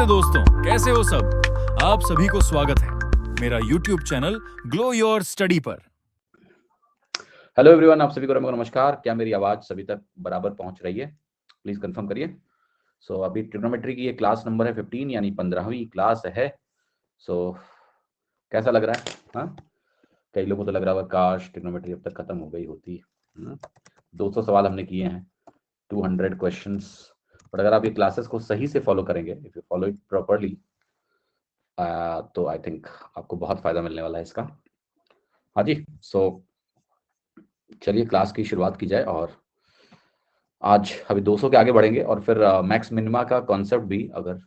नमस्ते दोस्तों, कैसे हो सब। आप सभी को स्वागत है मेरा YouTube channel glow your study पर। हेलो एवरीवन, आप सभी को नमस्कार। क्या मेरी आवाज सभी तक बराबर पहुंच रही है? प्लीज कंफर्म करिए। सो अभी ट्रिग्नोमेट्री की ये क्लास नंबर है 15 यानी 15वीं क्लास है। सो कैसा लग रहा है? हाँ, कई लोगों को तो लग रहा होगा काश ट्रिग्नोमेट्री अब तक खत्म हो गई होती। 200 सवाल हमने किए हैं, 200 क्वेश्चंस। बट अगर आप ये क्लासेस को सही से फॉलो करेंगे, if you follow it properly, तो आई थिंक आपको बहुत फायदा मिलने वाला है इसका। हाँ जी, सो चलिए क्लास की शुरुआत की जाए। और आज अभी 200 के आगे बढ़ेंगे और फिर मैक्स मिनिमा का कॉन्सेप्ट भी अगर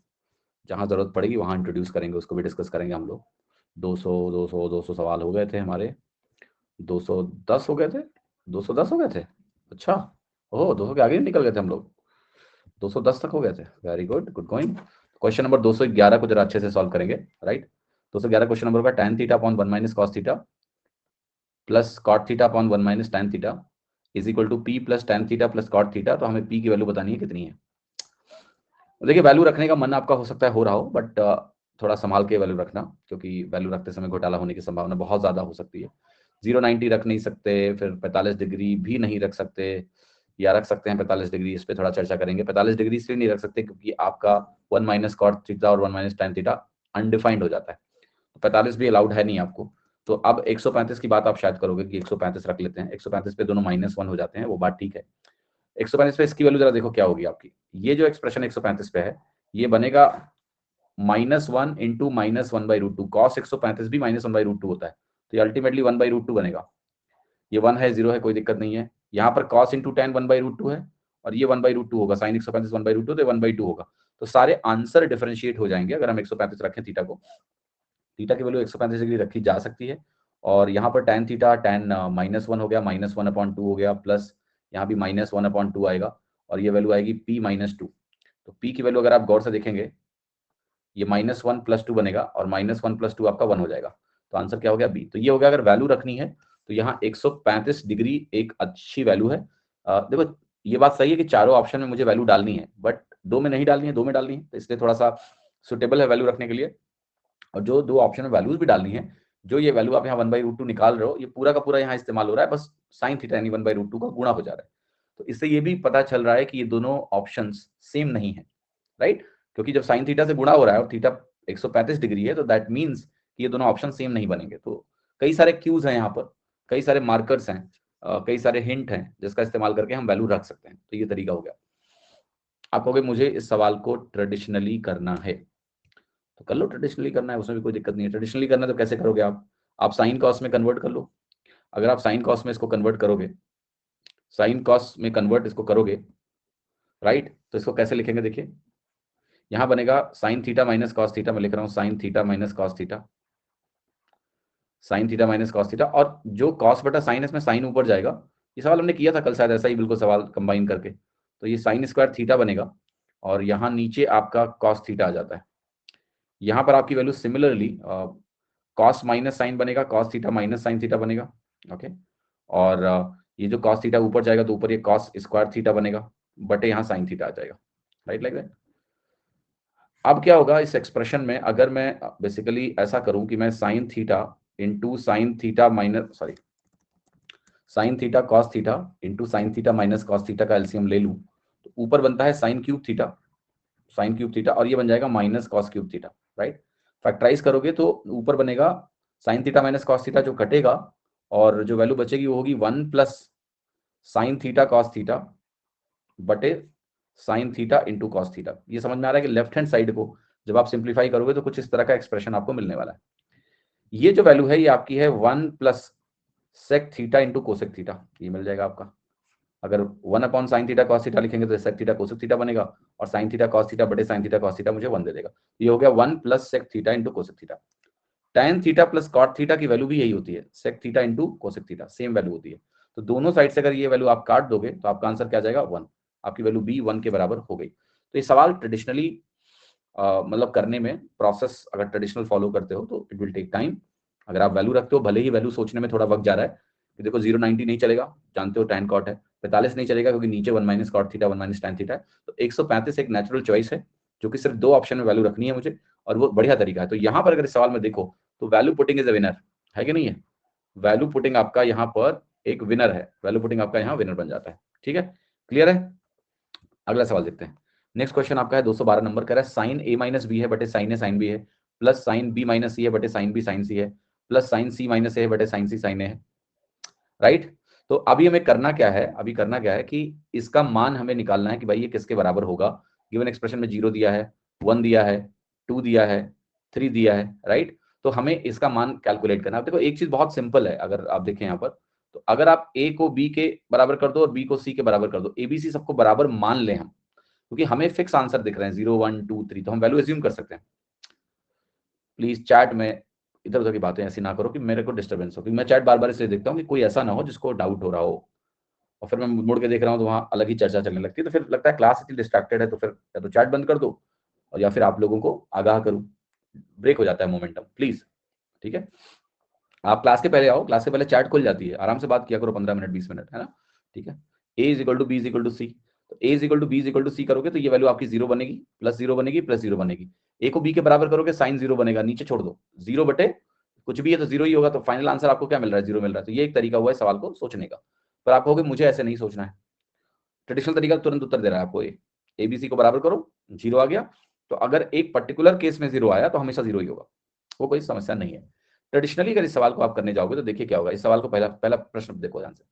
जहां जरूरत पड़ेगी वहां इंट्रोड्यूस करेंगे, उसको भी डिस्कस करेंगे हम लोग। 200 सवाल हो गए थे हमारे। 210 हो गए थे। 210 हो गए थे। अच्छा, ओह 200 के आगे निकल गए थे हम लोग। 210 तक हो गए थे। Very good, good going. Question number 211 को जरा अच्छे से सॉल्व करेंगे। राइट, 211 क्वेश्चन नंबर का tan theta upon 1 minus cos theta plus cot theta upon 1 minus tan theta is equal to P plus tan theta plus cot theta. तो हमें P की value बतानी है कितनी है। देखिए, वैल्यू रखने का मन आपका हो सकता है हो रहा हो, बट थोड़ा संभाल के वैल्यू रखना, क्योंकि वैल्यू रखते समय घोटाला होने की संभावना बहुत ज्यादा हो सकती है। 090 रख नहीं सकते, फिर 45 डिग्री भी नहीं रख सकते, या रख सकते हैं 45 डिग्री। इस पर थोड़ा चर्चा करेंगे। 45 डिग्री इसलिए नहीं रख सकते क्योंकि आपका 1 माइनस कॉट थीटा और 1 माइनस tan थीटा अनडिफाइंड हो जाता है, तो 45 भी अलाउड है नहीं आपको। तो अब 135 की बात आप शायद करोगे कि 135 रख लेते हैं। 135 पे दोनों -1 हो जाते हैं, वो बात ठीक है। 135 पे इसकी वैल्यू जरा देखो क्या होगी आपकी। ये जो एक्सप्रेशन 135 पे है, ये बनेगा -1 इंटू -1/√2। कॉस 135 भी -1/√2 होता है, तो ये अल्टीमेटली 1/√2 बनेगा। ये 1 है, 0 है, कोई दिक्कत नहीं है। यहाँ पर cos इंटू tan 1/√2 है, और ये 1/√2 होगा। साइन 135 1/√2, तो 1/2 होगा। तो सारे आंसर डिफरेंशिएट हो जाएंगे अगर हम 135 रखें थीटा को। थीटा की वैल्यू 135 डिग्री रखी जा सकती है। और यहाँ पर tan थीटा tan -1 हो गया, -1/2 हो गया, प्लस यहाँ भी -1/2 आएगा, और ये वैल्यू आएगी p -2। तो p की वैल्यू अगर आप गौर से देखेंगे, ये -1 + 2 बनेगा, और -1 + 2 आपका 1 हो जाएगा। तो आंसर क्या हो गया? बी। तो ये हो गया। अगर वैल्यू रखनी है तो यहाँ 135 डिग्री एक अच्छी वैल्यू है। देखो, ये बात सही है कि चारों ऑप्शन में मुझे वैल्यू डालनी है, बट दो में नहीं डालनी है, दो में डालनी है, तो इसलिए थोड़ा सा सुटेबल है वैल्यू रखने के लिए। और जो दो ऑप्शन में वैल्यूज भी डालनी है, जो ये वैल्यू आप यहाँ 1/√2 निकाल रहे हो, ये पूरा का पूरा यहाँ इस्तेमाल हो रहा है, बस साइन थीटा यानी 1/√2 का गुणा हो जा रहा है। तो इससे ये भी पता चल रहा है कि ये दोनों ऑप्शंस सेम नहीं है। राइट, क्योंकि जब साइन थीटा से गुणा हो रहा है और थीटा 135 डिग्री है, तो दैट मीन्स कि ये दोनों ऑप्शन सेम नहीं बनेंगे। तो कई सारे क्यूज हैं यहाँ पर, कई सारे मार्कर्स हैं, कई सारे हिंट हैं जिसका इस्तेमाल करके हम वैल्यू रख सकते हैं। तो ये तरीका हो गया। आप कहोगे मुझे इस सवाल को ट्रेडिशनली करना है, तो कर लो। ट्रेडिशनली करना है, उसमें भी कोई दिक्कत नहीं है। ट्रेडिशनली करना है तो कैसे करोगे आप साइन कॉस में कन्वर्ट कर लो। अगर आप साइन कॉस में इसको कन्वर्ट करोगे, साइन कॉस में कन्वर्ट इसको करोगे, राइट, तो इसको कैसे लिखेंगे? देखिए, यहां बनेगा sine theta minus cos theta. मैं लिख रहा हूं sign theta minus cos theta, sign theta minus cos theta. और जो कॉस बटा साइन है, इसमें साइन ऊपर जाएगा। ये सवाल हमने किया था कल शायद, ऐसा ही बिल्कुल सवाल कंबाइन करके। तो ये साइन स्क्वायर थीटा बनेगा, और यहाँ नीचे आपका कॉस थीटा आ जाता है। यहाँ पर आपकी value similarly cos minus sine बनेगा, cos theta minus sine theta बनेगा। ओके, और ये जो कॉस थीटा ऊपर जाएगा तो ऊपर ये कॉस स्क्वायर थीटा बनेगा, बटे यहाँ साइन थीटा आ जाएगा। Right, like that. अब क्या होगा इस एक्सप्रेशन में, अगर मैं बेसिकली ऐसा करूं कि मैं sine theta into sine theta minus sorry sine theta cos theta into sine theta minus cos theta का एलसीएम ले लूं, तो ऊपर बनता है sine cube theta, sine cube theta, और ये बन जाएगा minus cos cube theta. Right, factorize करोगे तो ऊपर बनेगा sine theta minus cos theta, जो कटेगा, और जो वैल्यू बचेगी वो होगी 1 plus sine theta cos theta बटे sine theta into cos theta. ये समझ में आ रहा है कि लेफ्ट हैंड साइड को जब आप सिंप्लीफाई करोगे तो कुछ इस तरह का एक्सप्रेशन आपको मिलने वाला है। ये जो वैल्यू है ये आपकी है 1 plus sec theta into cosec theta, ये मिल जाएगा आपका। अगर 1 upon sine theta cos theta लिखेंगे तो सेक थीटा कोसेक थीटा बनेगा, और साइन थीटा कॉस थीटा बटे साइन थीटा कॉस थीटा मुझे 1 दे देगा। ये हो गया 1 plus sec theta into cosec theta. tan theta plus cot theta की वैल्यू भी यही होती है, sec theta into cosec theta, same value होती है। तो दोनों साइड से अगर ये वैल्यू आप काट दोगे तो आपका आंसर क्या जाएगा? 1। आपकी वैल्यू बी 1 के बराबर हो गई। तो ये सवाल ट्रेडिशनली मतलब करने में प्रोसेस अगर ट्रेडिशनल फॉलो करते हो तो इट विल टेक टाइम। अगर आप वैल्यू रखते हो, भले ही वैल्यू सोचने में थोड़ा वक्त जा रहा है कि देखो 090 नहीं चलेगा, जानते हो tan कॉट है, 45 नहीं चलेगा क्योंकि नीचे 1 minus cot theta 1 minus tan theta है। तो 135 एक नेचुरल चॉइस है, जो कि सिर्फ 2 ऑप्शन में वैल्यू रखनी है मुझे, और वो बढ़िया तरीका है। तो यहाँ पर अगर इस सवाल में देखो तो value putting is a winner, है कि नहीं है? वैल्यू पुटिंग आपका यहाँ पर एक विनर है, वैल्यू पुटिंग आपका यहाँ विनर बन जाता है। ठीक है, क्लियर है? अगला सवाल देखते हैं। नेक्स्ट क्वेश्चन आपका है 212 नंबर, कह रहा है साइन ए माइनस बी है बटे साइन ए साइन बी है, प्लस साइन बी माइनस सी है बटे साइन बी साइन सी है, प्लस साइन सी माइनस ए है बटे साइन सी साइन ए है। राइट? तो अभी हमें करना क्या है, अभी करना क्या है कि इसका मान हमें निकालना है कि भाई ये किसके बराबर होगा। गिवन एक्सप्रेशन में 0 दिया है, 1 दिया है, 2 दिया है, 3 दिया है। राइट? तो हमें इसका मान कैलकुलेट करना है। देखो एक चीज बहुत सिंपल है, अगर आप देखें यहाँ पर, तो अगर आप ए को बी के बराबर कर दो और बी को सी के बराबर कर दो, एबीसी सबको बराबर मान लें हम, क्योंकि हमें फिक्स आंसर दिख रहे हैं 0 1 2 3, तो हम वैल्यू एज्यूम कर सकते हैं। प्लीज चैट में इधर उधर की बातें ऐसी ना करो कि मेरे को डिस्टर्बेंस हो, क्योंकि मैं चैट बार बार इसलिए देखता हूँ कि कोई ऐसा ना हो जिसको डाउट हो रहा हो, और फिर मैं मुड़ के देख रहा हूँ तो वहां अलग ही चर्चा चलने लगती है, तो फिर लगता है क्लास इतनी डिस्ट्रैक्टेड है, तो फिर या तो चैट बंद कर दो और या फिर आप लोगों को आगाह करूँ, ब्रेक हो जाता है मोमेंटम, प्लीज। ठीक है, आप क्लास के पहले आओ, क्लास के पहले चैट खुल जाती है, आराम से बात किया करो 15 मिनट 20 मिनट, है ना? ठीक है, A is equal to B is equal to C, तो A is equal to B is equal to C करोगे तो ये वैल्यू आपकी 0 बनेगी, प्लस 0 बनेगी, प्लस 0 बनेगी। ए को बी के बराबर करोगे साइन 0 बनेगा, नीचे छोड़ दो, 0 बटे कुछ भी है तो 0 ही होगा, तो फाइनल आंसर आपको क्या मिल रहा है? 0 मिल रहा है। तो ये एक तरीका हुआ है सवाल को सोचने का। पर आप कहोगे मुझे ऐसे नहीं सोचना है, ट्रेडिशनल तरीका तुरंत उत्तर दे रहा है आपको। एबीसी को बराबर करो, 0 आ गया, तो अगर एक पर्टिकुलर केस में 0 आया तो हमेशा 0 ही होगा, वो कोई समस्या नहीं है। ट्रेडिशनली अगर इस सवाल को आप करने जाओगे तो देखिए क्या होगा। इस सवाल को पहला पहला प्रश्न देखो ध्यान से।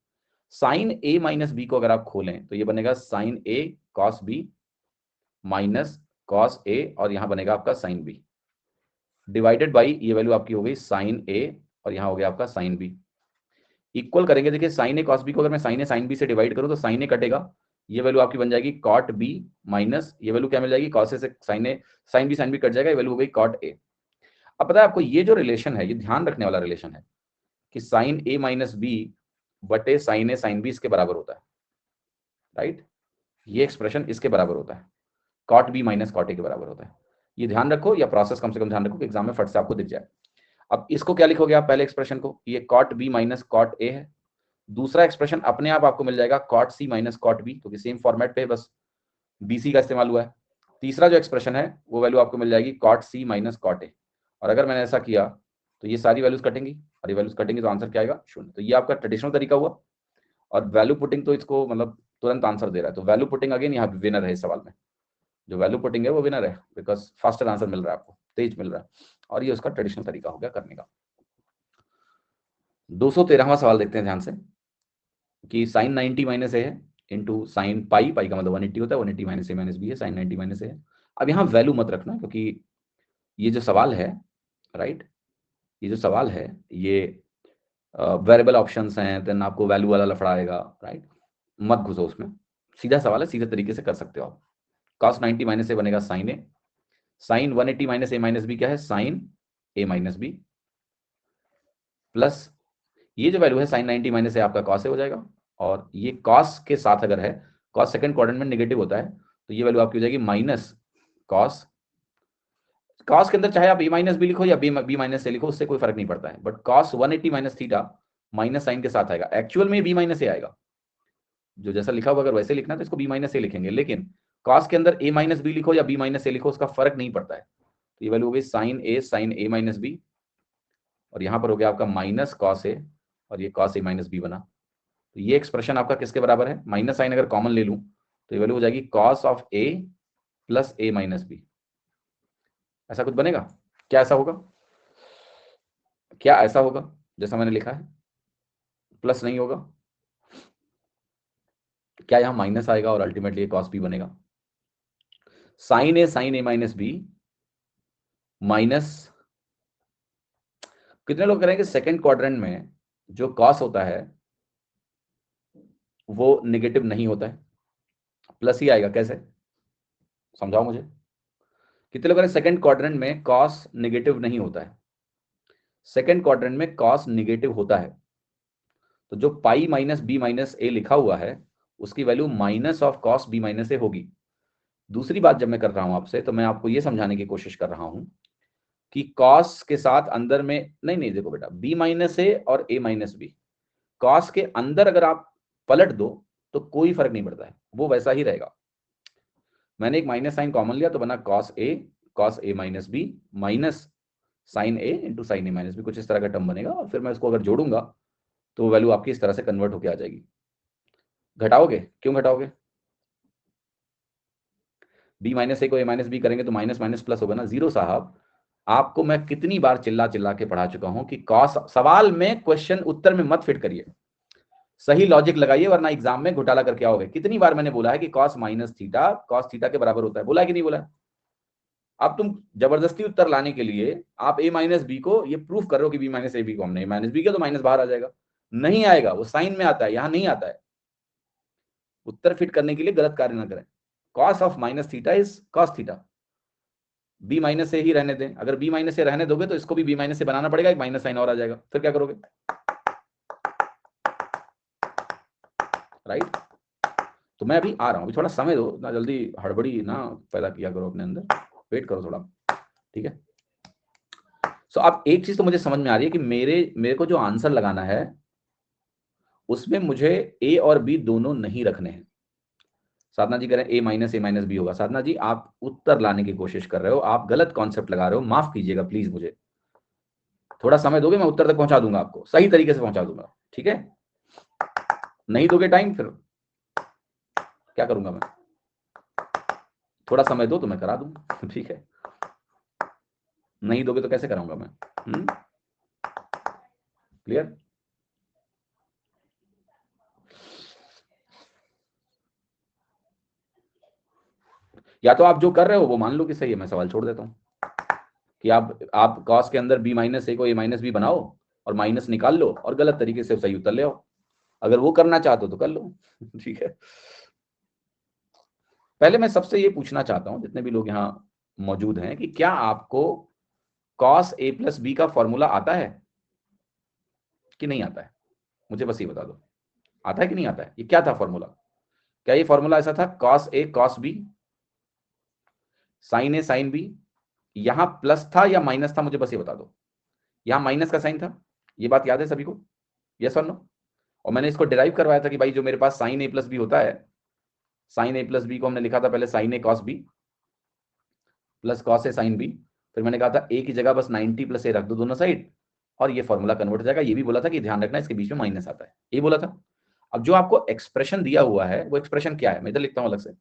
साइन ए माइनस बी को अगर आप खोलें तो ये बनेगा sign A cos B minus cos A, और यहां बनेगा आपका साइन बी, डिवाइडेड बाई ये वैल्यू आपकी हो गई साइन ए और यहां हो गया आपका साइन बी। इक्वल करेंगे, देखिए साइन ए कॉस बी को अगर मैं साइन ए साइन बी से डिवाइड करूं तो साइन ए कटेगा, ये वैल्यू आपकी बन जाएगी कॉट बी माइनस ये वैल्यू क्या मिल जाएगी, कॉस ए से sine A, sine B sine B cut जाएगा, ये वैल्यू हो गई कॉट ए। अब पता है आपको ये जो रिलेशन है, ये ध्यान रखने वाला रिलेशन है कि साइन ए माइनस बी बटे साइन ए साइन बी इसके बराबर होता है। राइट? ये एक्सप्रेशन इसके बराबर होता है, cot B minus cot A के बराबर होता है। ये ध्यान रखो, या प्रोसेस कम से कम ध्यान रखो कि एग्जाम में फट से आपको दिख जाए। अब इसको क्या लिखोगे आप पहले एक्सप्रेशन को, ये cot B minus cot A है। दूसरा एक्सप्रेशन अपने आप आपको मिल जाएगा cot C minus cot B, क्योंकि सेम फॉर्मेट पे बस बीसी का इस्तेमाल हुआ है। तीसरा जो एक्सप्रेशन है वो वैल्यू आपको मिल जाएगी cot C minus cot A, और अगर मैंने ऐसा किया तो ये सारी वैल्यूज कटेंगी, और ये वैल्यूज कटेंगे तो आंसर क्या आएगा? 0। तो ये आपका ट्रेडिशनल तरीका हुआ, और वैल्यू पुटिंग तो इसको मतलब तुरंत आंसर दे रहा है। तो वैल्यू पुटिंग अगेन यहाँ विनर है इस सवाल में, जो वैल्यू पुटिंग है वो विनर है, बिकॉज फास्टर आंसर मिल रहा है आपको, तेज मिल रहा है, और ये उसका ट्रेडिशनल तरीका हो गया करने का। 213वां सवाल देखते हैं ध्यान से, कि साइन 90 माइनस ए है इंटू साइन पाई, पाई का मतलब 180 होता है, 180 माइनस ए माइनस बी है, साइन 90 माइनस ए है। अब यहाँ वैल्यू मत रखना, क्योंकि ये जो सवाल है, राइट, ये जो सवाल है ये वेरिएबल ऑप्शंस हैं, देन आपको वैल्यू वाला लफड़ा आएगा। राइट? मत घुसो उसमें, सीधा सवाल है, सीधे तरीके से कर सकते हो आप। cos 90 माइनस ए बनेगा sign A, sign 180 minus A minus B क्या है? Sign A minus B, plus ये जो वैल्यू है साइन 90 माइनस ए आपका cos ए हो जाएगा, और ये cos के साथ अगर है, cos सेकंड क्वाड्रेंट में नेगेटिव होता है, तो ये वैल्यू आपकी हो जाएगी माइनस cos। cos के अंदर चाहे आप ए माइनस बी लिखो या बी माइनस ए लिखो, उससे कोई फर्क नहीं पड़ता है, but cos 180 minus theta minus sine के साथ आएगा, एक्चुअल में बी माइनस ए आएगा, जो जैसा लिखा हुआ अगर वैसे लिखना है तो इसको बी माइनस ए लिखेंगे, लेकिन cos के अंदर ए माइनस बी लिखो या बी माइनस ए लिखो उसका फर्क नहीं पड़ता है। तो ये वैल्यू हो गई साइन ए माइनस बी, और यहां पर हो गया आपका माइनस कॉस ए, और ये cos ए माइनस बी बना। तो ये एक्सप्रेशन आपका किसके बराबर है? माइनस साइन अगर कॉमन ले लूं तो ये वैल्यू हो जाएगी cos of A plus A minus B. ऐसा कुछ बनेगा क्या? ऐसा होगा क्या? ऐसा होगा जैसा मैंने लिखा है? प्लस नहीं होगा क्या? यहां माइनस आएगा और अल्टीमेटली ये cos बी बनेगा। Sign A minus B minus, कितने लोग करेंगे सेकंड क्वाड्रेंट में जो cos होता है वो नेगेटिव नहीं होता है, प्लस ही आएगा? कैसे समझाओ मुझे। कितने लोग सेकंड क्वाड्रेंट में cos नेगेटिव नहीं होता है? सेकंड क्वाड्रेंट में cos नेगेटिव होता है, तो जो pi minus B minus A लिखा हुआ है उसकी value minus of cos B minus A होगी। दूसरी बात जब मैं कर रहा हूं आपसे, तो मैं आपको यह समझाने की कोशिश कर रहा हूं कि cos के साथ अंदर में नहीं देखो बेटा, b माइनस ए और a माइनस बी, cos के अंदर अगर आप पलट दो तो कोई फर्क नहीं पड़ता है, वो वैसा ही रहेगा। मैंने एक माइनस साइन कॉमन लिया तो बना cos a minus B minus sine A into sine A minus B, कुछ इस तरह का टर्म बनेगा। और फिर मैं इसको अगर जोड़ूंगा तो वैल्यू आपकी इस तरह से कन्वर्ट होकर आ जाएगी। घटाओगे, क्यों घटाओगे? बी माइनस ए को ए माइनस बी करेंगे तो माइनस माइनस प्लस होगा ना। जीरो साहब, आपको मैं कितनी बार चिल्ला चिल्ला के पढ़ा चुका हूं कि कॉस, सवाल में क्वेश्चन उत्तर में मत फिट करिए, सही लॉजिक लगाइए, वरना एग्जाम में घोटाला करके आओगे। कितनी बार मैंने बोला है कि cos minus theta cos theta के बराबर होता है, बोला है कि नहीं बोला है? अब तुम जबरदस्ती उत्तर लाने के लिए आप a माइनस बी को ये प्रूफ कर रहे हो कि b माइनस ए बी को हमने a माइनस बी किया तो माइनस बाहर आ जाएगा। नहीं आएगा, वो साइन में आता है, यहां नहीं आता है। उत्तर फिट करने के लिए गलत कार्य ना करें। cos of minus theta is cos theta, b minus से ही रहने दें। अगर b माइनस से रहने दोगे तो इसको भी b माइनस से बनाना पड़ेगा, एक माइनस साइन और आ जाएगा, फिर क्या करोगे? राइट। तो मैं अभी आ रहा हूं, अभी थोड़ा समय दो ना, जल्दी हड़बड़ी ना पैदा किया करो अपने अंदर, वेट करो थोड़ा, ठीक है। सो अब एक चीज तो मुझे समझ में आ रही है कि मेरे को जो आंसर लगाना है उसमें मुझे a और b दोनों नहीं रखने हैं। साधना जी कह रहे हैं a माइनस बी होगा। साधना जी आप उत्तर लाने की कोशिश कर रहे हो, आप गलत कॉन्सेप्ट लगा रहे हो, माफ कीजिएगा प्लीज। मुझे थोड़ा समय दोगे, मैं उत्तर तक पहुंचा दूंगा, आपको सही तरीके से पहुंचा दूंगा, ठीक है। नहीं दोगे टाइम, फिर क्या करूंगा मैं? थोड़ा समय दो तो मैं करा दूंगा, ठीक है। नहीं दोगे तो कैसे कराऊंगा मैं? क्लियर? या तो आप जो कर रहे हो वो मान लो कि सही है, मैं सवाल छोड़ देता हूँ कि आप कॉस के अंदर b माइनस ए को a माइनस बी बनाओ और माइनस निकाल लो और गलत तरीके से सही उत्तर ले आओ। अगर वो करना चाहते हो तो कर लो, ठीक है। पहले मैं सबसे ये पूछना चाहता हूं, जितने भी लोग यहाँ मौजूद हैं, कि क्या आपको cos a प्लस बी का फॉर्मूला आता है कि नहीं आता है? मुझे बस ये बता दो, आता है कि नहीं आता है? ये क्या था फॉर्मूला? क्या ये फॉर्मूला ऐसा था cos a cos b sine A sine B? यहां प्लस था या माइनस था? मुझे बस ये बता दो। यहां माइनस का साइन था, ये बात याद है सभी को? यस और नो? और मैंने इसको डिराइव करवाया था कि भाई जो मेरे पास साइन ए प्लस बी होता है, साइन ए प्लस बी को हमने लिखा था पहले sign A cos B plus cos A sine B. फिर मैंने कहा था ए की जगह बस 90 प्लस ए रख दो दोनों साइड और ये फॉर्मूला कन्वर्ट हो जाएगा। ये भी बोला था कि ध्यान रखना इसके बीच में माइनस आता है, ये बोला था। अब जो आपको एक्सप्रेशन दिया हुआ है वो एक्सप्रेशन क्या है? मैं इधर लिखता हूं अलग से,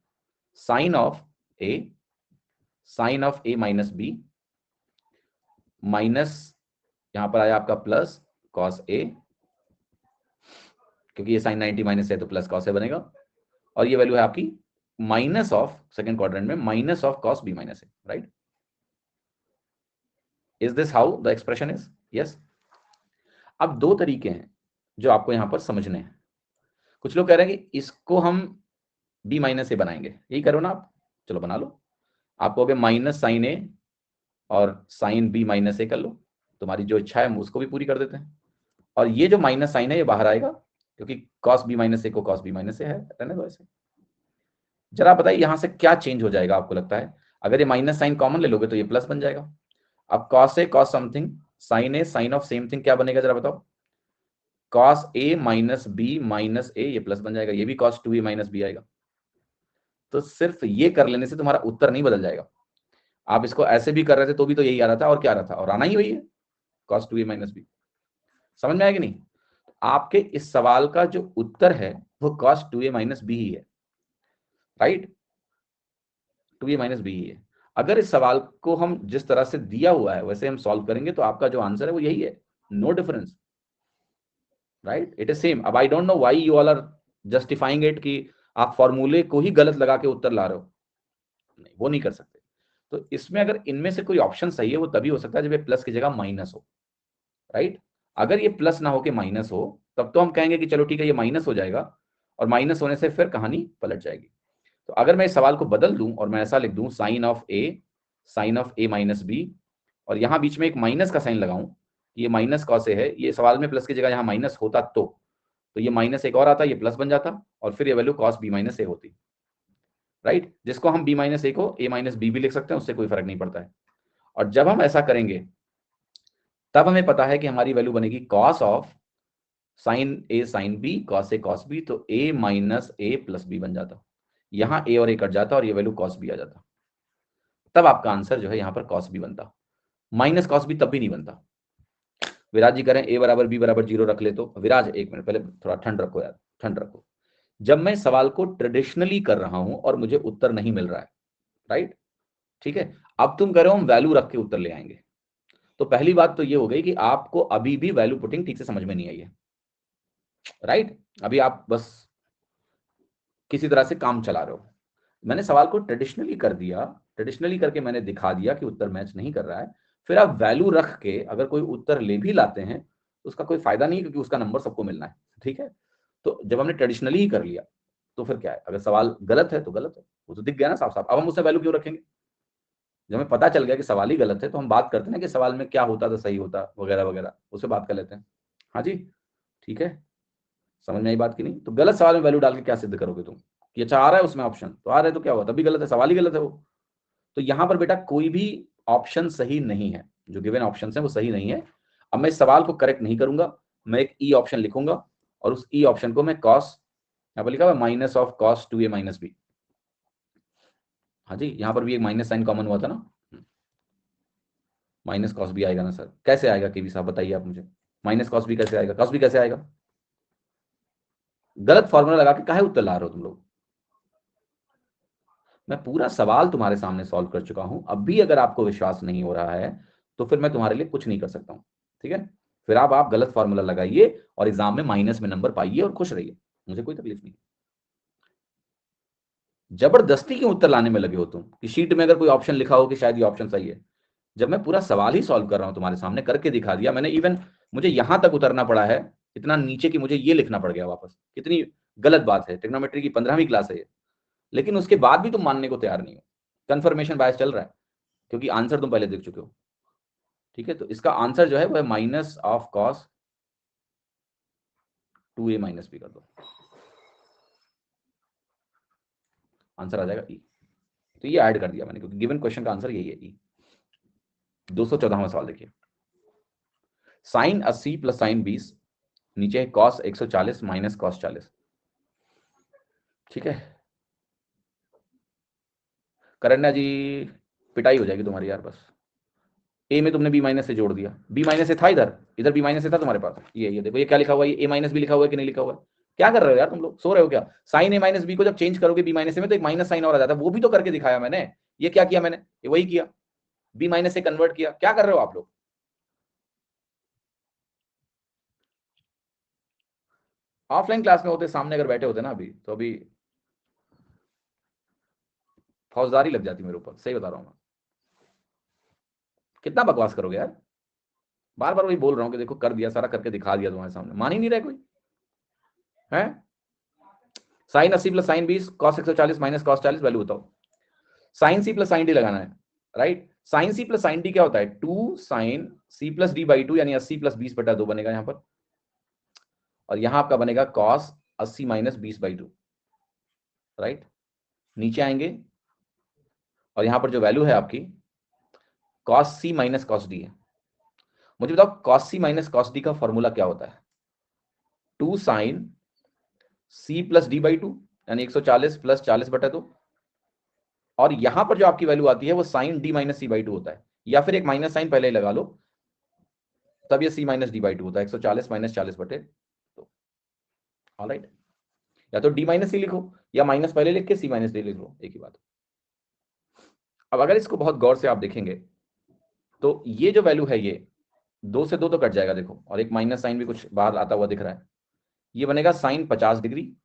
sine of A minus B minus, यहां पर आया आपका प्लस कॉस ए, क्योंकि ये साइन 90 माइनस है तो प्लस कॉस ए बनेगा, और ये वैल्यू है आपकी माइनस ऑफ सेकंड क्वाड्रेंट में minus of cos B minus A, right? Is this how the expression is? Yes. अब दो तरीके हैं जो आपको यहां पर समझने हैं। कुछ लोग कह रहे हैं कि इसको हम b माइनस ए बनाएंगे, यही करो ना आप, चलो बना लो। आप कहोगे माइनस साइन ए और साइन b माइनस ए कर लो, तुम्हारी जो इच्छा है उसको भी पूरी कर देते हैं। और ये जो माइनस साइन है ये बाहर आएगा, क्योंकि कॉस बी माइनस ए को कॉस बी माइनस ए है, रहने दो ऐसे। जरा बताइए यहां से क्या चेंज हो जाएगा आपको लगता है? अगर ये माइनस साइन कॉमन ले लोगे तो ये प्लस बन जाएगा। अब cos A cos something, sine A sine of same thing, क्या बनेगा जरा बताओ? Cos A minus B minus A, ये प्लस बन जाएगा। ये भी कॉस 2a माइनस बी आएगा। तो सिर्फ ये कर लेने से तुम्हारा उत्तर नहीं बदल जाएगा। आप इसको ऐसे भी कर रहे थे तो भी तो यही आ रहा था, और क्या आ रहा था? और आना ही वही है, कॉस 2a माइनस बी। समझ में आएगा नहीं? आपके इस सवाल का जो उत्तर है वो कॉस 2a माइनस बी ही है, राइट? 2a माइनस बी ही है। अगर इस सवाल को हम जिस तरह से दिया हुआ है वैसे हम सॉल्व करेंगे तो आपका जो आंसर है वो यही है, no difference, right? It is same. अब I don't know why you all are justifying it कि आप फॉर्मूले को ही गलत लगा के उत्तर ला रहे हो। नहीं, वो नहीं कर सकते। तो इसमें अगर इनमें से कोई ऑप्शन सही है वो तभी हो सकता है जब ये प्लस की जगह माइनस हो, राइट? अगर ये प्लस ना होके माइनस हो तब तो हम कहेंगे कि चलो ठीक है ये माइनस हो जाएगा, और माइनस होने से फिर कहानी पलट जाएगी। तो अगर मैं इस सवाल को बदल दूं और मैं ऐसा लिख दूं sine of A minus B, और यहां बीच में एक माइनस का साइन लगाऊं, ये माइनस कॉस ए है, ये सवाल में प्लस की जगह यहां माइनस होता तो ये माइनस एक और आता, ये प्लस बन जाता, और फिर ये वैल्यू कॉस बी माइनस ए होती, राइट? जिसको हम बी माइनस ए को ए माइनस बी भी लिख सकते हैं, उससे कोई फर्क नहीं पड़ता है। और जब हम ऐसा करेंगे तब हमें पता है कि हमारी वैल्यू बनेगी cos of sine A sine B cos A cos B, तो A minus A plus B बन जाता। यहां ए और ए कट जाता और ये वैल्यू कॉस बी आ जाता, तब आपका आंसर जो है यहां पर कॉस बी बनता। माइनस कॉस बी तब भी नहीं बनता। विराज जी करें ए बराबर बी बराबर 0 रख ले तो, विराज एक मिनट पहले थोड़ा ठंड रखो यार, ठंड रखो। जब मैं सवाल को ट्रेडिशनली कर रहा हूं और मुझे उत्तर नहीं मिल रहा है, राइट, ठीक है, अब तुम कह रहे हो हम वैल्यू रख के उत्तर ले आएंगे, तो पहली बात तो ये हो गई कि आपको अभी भी वैल्यू पुटिंग ठीक से समझ में नहीं आई है, राइट। अभी आप बस किसी तरह से काम चला रहे हो। मैंने सवाल को ट्रेडिशनली कर दिया, ट्रेडिशनली करके मैंने दिखा दिया कि उत्तर मैच नहीं कर रहा है, फिर आप वैल्यू रख के अगर कोई उत्तर ले भी लाते हैं तो उसका कोई फायदा नहीं है, क्योंकि उसका नंबर सबको मिलना है, ठीक है। तो जब हमने ट्रेडिशनली ही कर लिया तो फिर क्या है, अगर सवाल गलत है तो गलत है, वो तो दिख गया ना साफ साफ। अब हम उससे वैल्यू क्यों रखेंगे? जब हमें पता चल गया कि सवाल ही गलत है तो हम बात करते हैं कि सवाल में क्या होता तो सही होता वगैरह वगैरह, उससे बात कर लेते हैं। हाँ जी, ठीक है, समझ में आई बात की नहीं? तो गलत सवाल में वैल्यू डाल के क्या सिद्ध करोगे तुम कि अच्छा आ रहा है उसमें ऑप्शन, तो आ रहा है तो क्या हुआ, तभी गलत है, सवाल ही गलत है वो। तो यहां पर बेटा कोई भी ऑप्शन सही नहीं है, जो गिवन ऑप्शन है वो सही नहीं है। अब मैं इस सवाल को करेक्ट नहीं करूंगा, मैं एक ई ऑप्शन लिखूंगा और उस ई ऑप्शन को मैं कॉस, यहां पर लिखा हुआ minus of cos 2a minus B. हाँ जी, यहां पर भी एक माइनस साइन कॉमन हुआ था ना, माइनस कॉस भी आएगा ना सर? कैसे आएगा केवी साहब, बताइए आप मुझे, माइनस कॉस भी कैसे आएगा, कॉस भी कैसे आएगा? गलत फॉर्मूला लगा के काहे उत्तर ला रहे हो तुम लोग? मैं पूरा सवाल तुम्हारे सामने सॉल्व कर चुका हूं, अब भी अगर आपको विश्वास नहीं हो रहा है तो फिर मैं तुम्हारे लिए कुछ नहीं कर सकता हूं, ठीक है। फिर आप गलत फॉर्मूला लगाइए और एग्जाम में माइनस में नंबर पाइए और खुश रहिए, मुझे कोई तकलीफ नहीं। जबरदस्ती क्यों उत्तर लाने में लगे हो तुम कि शीट में अगर कोई ऑप्शन लिखा हो कि शायद ये ऑप्शन सही है, जब मैं पूरा सवाल ही सॉल्व कर रहा हूं तुम्हारे सामने करके दिखा दिया मैंने। इवन मुझे यहां तक उतरना पड़ा है, इतना नीचे कि मुझे ये लिखना पड़ गया वापस, कितनी गलत बात है। ट्रिग्नोमेट्री की 15वीं क्लास है ये, लेकिन उसके बाद भी तुम मानने को तैयार नहीं हो। कंफर्मेशन बायस चल रहा है, क्योंकि आंसर तुम पहले देख चुके हो, ठीक है। तो इसका आंसर जो है वो है minus of cos 2a minus B कर दो, आंसर आ जाएगा ई। तो ये ऐड कर दिया मैंने, क्योंकि गिवन क्वेश्चन का आंसर यही है ई। 214वां सवाल देखिए, साइन 80 प्लस साइन 20, नीचे है कॉस 140 माइनस कॉस 40, ठीक है। करन्या जी पिटाई हो जाएगी तुम्हारी यार, बस ए में तुमने बी माइनस से जोड़ दिया, बी माइनस से था इधर, इधर बी माइनस से था तुम्हारे पास, ये देखो ये क्या लिखा हुआ है, ए माइनस बी लिखा हुआ है कि नहीं लिखा हुआ है? क्या कर रहे हो यार तुम लोग, सो रहे हो क्या? साइन ए माइनस बी को जब चेंज करोगे बी माइनस में तो एक माइनस साइन और आ जाता है, वो भी तो करके दिखाया मैंने। ये क्या किया मैंने, ये वही किया, बी माइनस से कन्वर्ट किया। क्या कर रहे हो आप लोग? ऑफलाइन क्लास में होते, सामने अगर बैठे होते ना अभी, तो अभी फौजदारी लग जाती मेरे ऊपर, सही बता रहा हूं मैं। कितना बकवास करोगे यार, बार बार वही बोल रहा हूं कि देखो कर दिया, सारा करके दिखा दिया तुम्हारे सामने, मान ही नहीं रहे कोई है। Sine 80 plus sine 20 cos 140 minus cos 40, value बताओ। Sine C plus sine D लगाना है, right. Sine C plus sine D क्या होता है, 2 sine C plus D by 2, यानी 80 प्लस 20/2 बनेगा यहां पर, और यहां आपका बनेगा कॉस 80 माइनस 20/2, राइट। नीचे आएंगे और यहां पर जो वैल्यू है आपकी cos C minus cos D है। मुझे बताओ cos C minus cos D का फॉर्मूला क्या होता है? 2 sine C plus D by 2, यानी 140 प्लस 40/2, और यहां पर जो आपकी वैल्यू आती है वो sine D minus C by 2 होता है, या फिर एक माइनस साइन पहले ही लगा लो, तब ये सी माइनस डी बाई 2 होता है, 140 माइनस 40/2। ऑलराइट, या तो डी माइनस सी लिखो या माइनस पहले लिख के सी माइनस डी लिख लो, एक ही बात। अब अगर इसको बहुत गौर से आप देखेंगे तो ये जो वैल्यू है, ये 2 से 2 तो कट जाएगा देखो, और एक माइनस साइन भी कुछ बाहर आता हुआ दिख रहा है, ये बनेगा sine 50 degree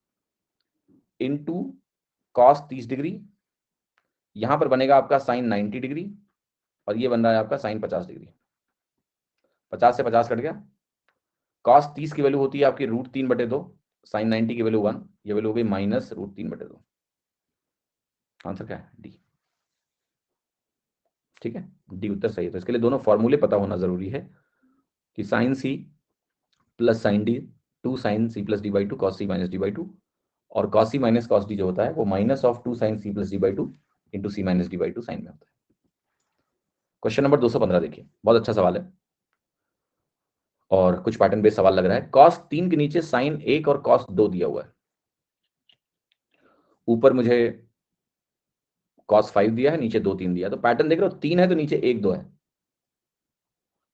into cos 30 degree, यहां पर बनेगा आपका साइन 90 डिग्री, और ये बन रहा है आपका साइन 50 डिग्री। 50 से 50 कट गया, कॉस 30 की वैल्यू होती है आपकी √3/2, साइन 90 की वैल्यू 1, ये वैल्यू हो गई माइनस √3/2। आंसर क्या है? डी, ठीक है, डी उत्तर सही है। तो इसके लिए दोनों फॉर्मूले पता होना जरूरी है कि sine C plus sine D, 2 sine C plus D by 2 cos C minus D by 2, और cos C minus cos D जो होता है वो minus of 2 sine C plus D by 2 into C minus D by 2 sine में होता है। Question number 215 देखिए, बहुत अच्छा सवाल है और कुछ पैटर्न बेस्ड सवाल लग रहा है। कॉस 3 के नीचे साइन 1 और कॉस 2 दिया हुआ है, ऊपर मुझे cos 5 दिया है, नीचे 2 3 दिया, तो पैटर्न देख रहे हो, 3 है तो नीचे 1 2 है,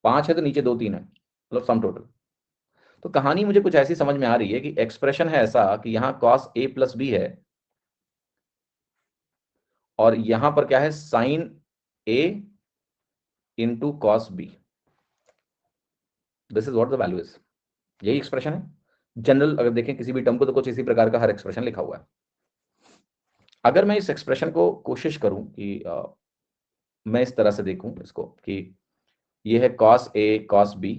5 है तो नीचे 2 3 है, मतलब सम टोटल। तो कहानी मुझे कुछ ऐसी समझ में आ रही है कि एक्सप्रेशन है ऐसा कि यहां cos a प्लस बी है और यहां पर क्या है, sine a into cos B. This is what the value is. यही एक्सप्रेशन है जनरल। अगर देखें किसी भी टर्म को तो कुछ इसी प्रकार का हर एक्सप्रेशन लिखा हुआ है। अगर मैं इस एक्सप्रेशन को कोशिश करूं कि मैं इस तरह से देखूं इसको कि ये है cos a cos b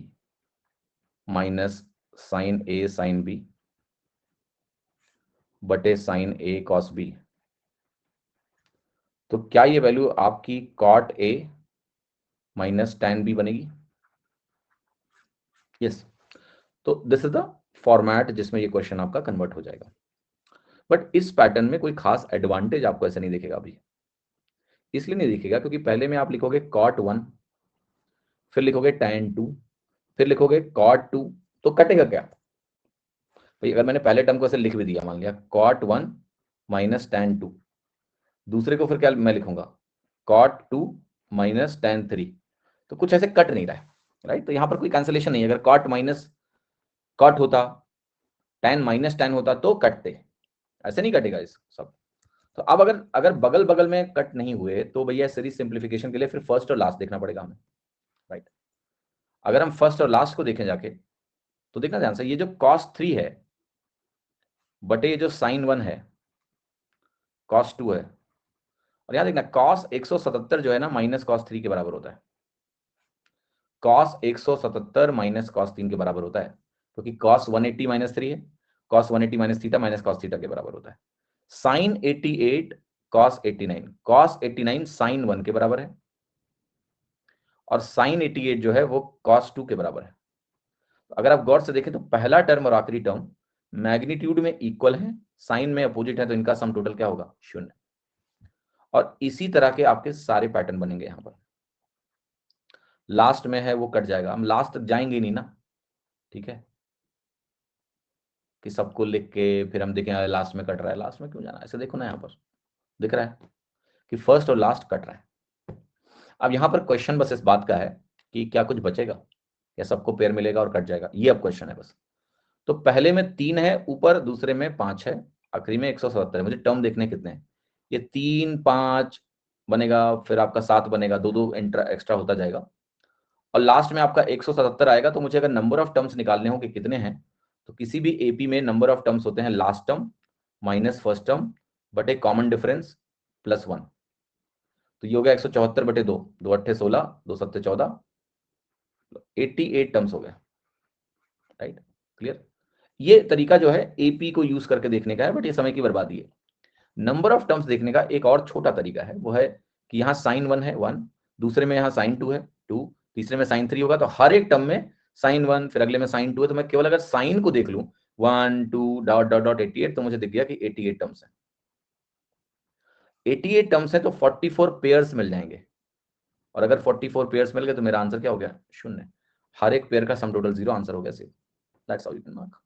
minus sine a साइन b बटे साइन a cos b, तो क्या ये वैल्यू आपकी cot a minus tan b बनेगी? यस। तो दिस इज द फॉर्मेट जिसमें ये क्वेश्चन आपका कन्वर्ट हो जाएगा। बट इस पैटर्न में कोई खास एडवांटेज आपको ऐसे नहीं दिखेगा अभी। इसलिए नहीं दिखेगा क्योंकि पहले में आप लिखोगे cot 1, फिर लिखोगे tan 2, फिर लिखोगे cot 2, तो कटेगा क्या भाई? अगर मैंने पहले टर्म को ऐसे लिख भी दिया, मान लिया cot 1 माइनस tan 2, दूसरे को फिर क्या मैं लिखूंगा, cot 2 माइनस tan 3, तो कुछ ऐसे कट नहीं रहा है, राइट? तो यहां पर कोई कैंसिलेशन नहीं है। अगर cot माइनस cot होता, tan माइनस tan होता तो कटते, ऐसे नहीं कटेगा इस सब। तो अब अगर अगर बगल बगल में कट नहीं हुए तो भैया सीरीज सिंप्लीफिकेशन के लिए फिर फर्स्ट और लास्ट देखना पड़ेगा हमें, राइट? अगर हम फर्स्ट और लास्ट को देखें जाके तो देखना ध्यान से, ये जो cos 3 है बटे ये जो sin 1 है, cos 2 है, और यहां देखना cos 177 जो है ना माइनस cos 3 के बराबर होता है। cos 177 माइनस cos 3 के बराबर होता है, क्योंकि cos 180 माइनस 3 है, cos 180 minus theta minus cos theta के बराबर होता है। sin 88 cos 89, cos 89 sin 1 के बराबर है, और sin 88 जो है वो cos 2 के बराबर है। अगर आप गौर से देखें तो पहला टर्म और आखिरी टर्म मैग्नीट्यूड में इक्वल है, साइन में अपोजिट है, तो इनका सम टोटल क्या होगा, 0। और इसी तरह के आपके सारे पैटर्न बनेंगे। यहां पर लास्ट में है वो कट जाएगा, हम लास्ट तक जाएंगे नहीं ना, ठीक है, कि सबको लिख के फिर हम देखें लास्ट में कट रहा है। लास्ट में क्यों जाना, ऐसे देखो ना, यहां पर दिख रहा है कि फर्स्ट और लास्ट कट रहा है। अब यहां पर क्वेश्चन बस इस बात का है कि क्या कुछ बचेगा या सबको पेयर मिलेगा और कट जाएगा, ये अब क्वेश्चन है बस। तो पहले में 3 है ऊपर, दूसरे में 5 है, आखिरी में 177 है। मुझे टर्म देखने कितने हैं, ये 3 5 बनेगा, फिर आपका 7 बनेगा, 2 2 एक्स्ट्रा होता जाएगा, और लास्ट में आपका 177 आएगा। तो मुझे अगर नंबर ऑफ टर्म्स निकालने हो कि कितने हैं, तो किसी भी एपी में नंबर ऑफ टर्म्स होते हैं last term minus first term बटे कॉमन डिफरेंस प्लस 1। तो ये हो गया 174 बटे 2, 2 अट्ठे 16, 2 सत्ते 14, 88 टर्म्स हो गए, राइट? क्लियर? ये तरीका जो है एपी को यूज करके देखने का है, बट ये समय की बर्बादी है। नंबर ऑफ टर्म्स देखने का एक और छोटा तरीका है, वो है कि यहाँ साइन 1 है 1, दूसरे में यहाँ साइन 2 है 2, तीसरे में साइन 3 होगा, तो हर एक टर्म में साइन 1, फिर अगले में साइन 2 है। तो मैं केवल अगर साइन को देख लूं 1 2 डॉट डॉट डॉट 88, तो मुझे दिख गया कि 88 टर्म्स है। 88 टर्म्स है तो 44 पेयर्स मिल जाएंगे, और अगर 44 पेयर्स मिल गए तो मेरा आंसर क्या हो गया, 0। हर एक पेयर का सम टोटल 0 आंसर हो गया सिर्फ। That's how you can mark.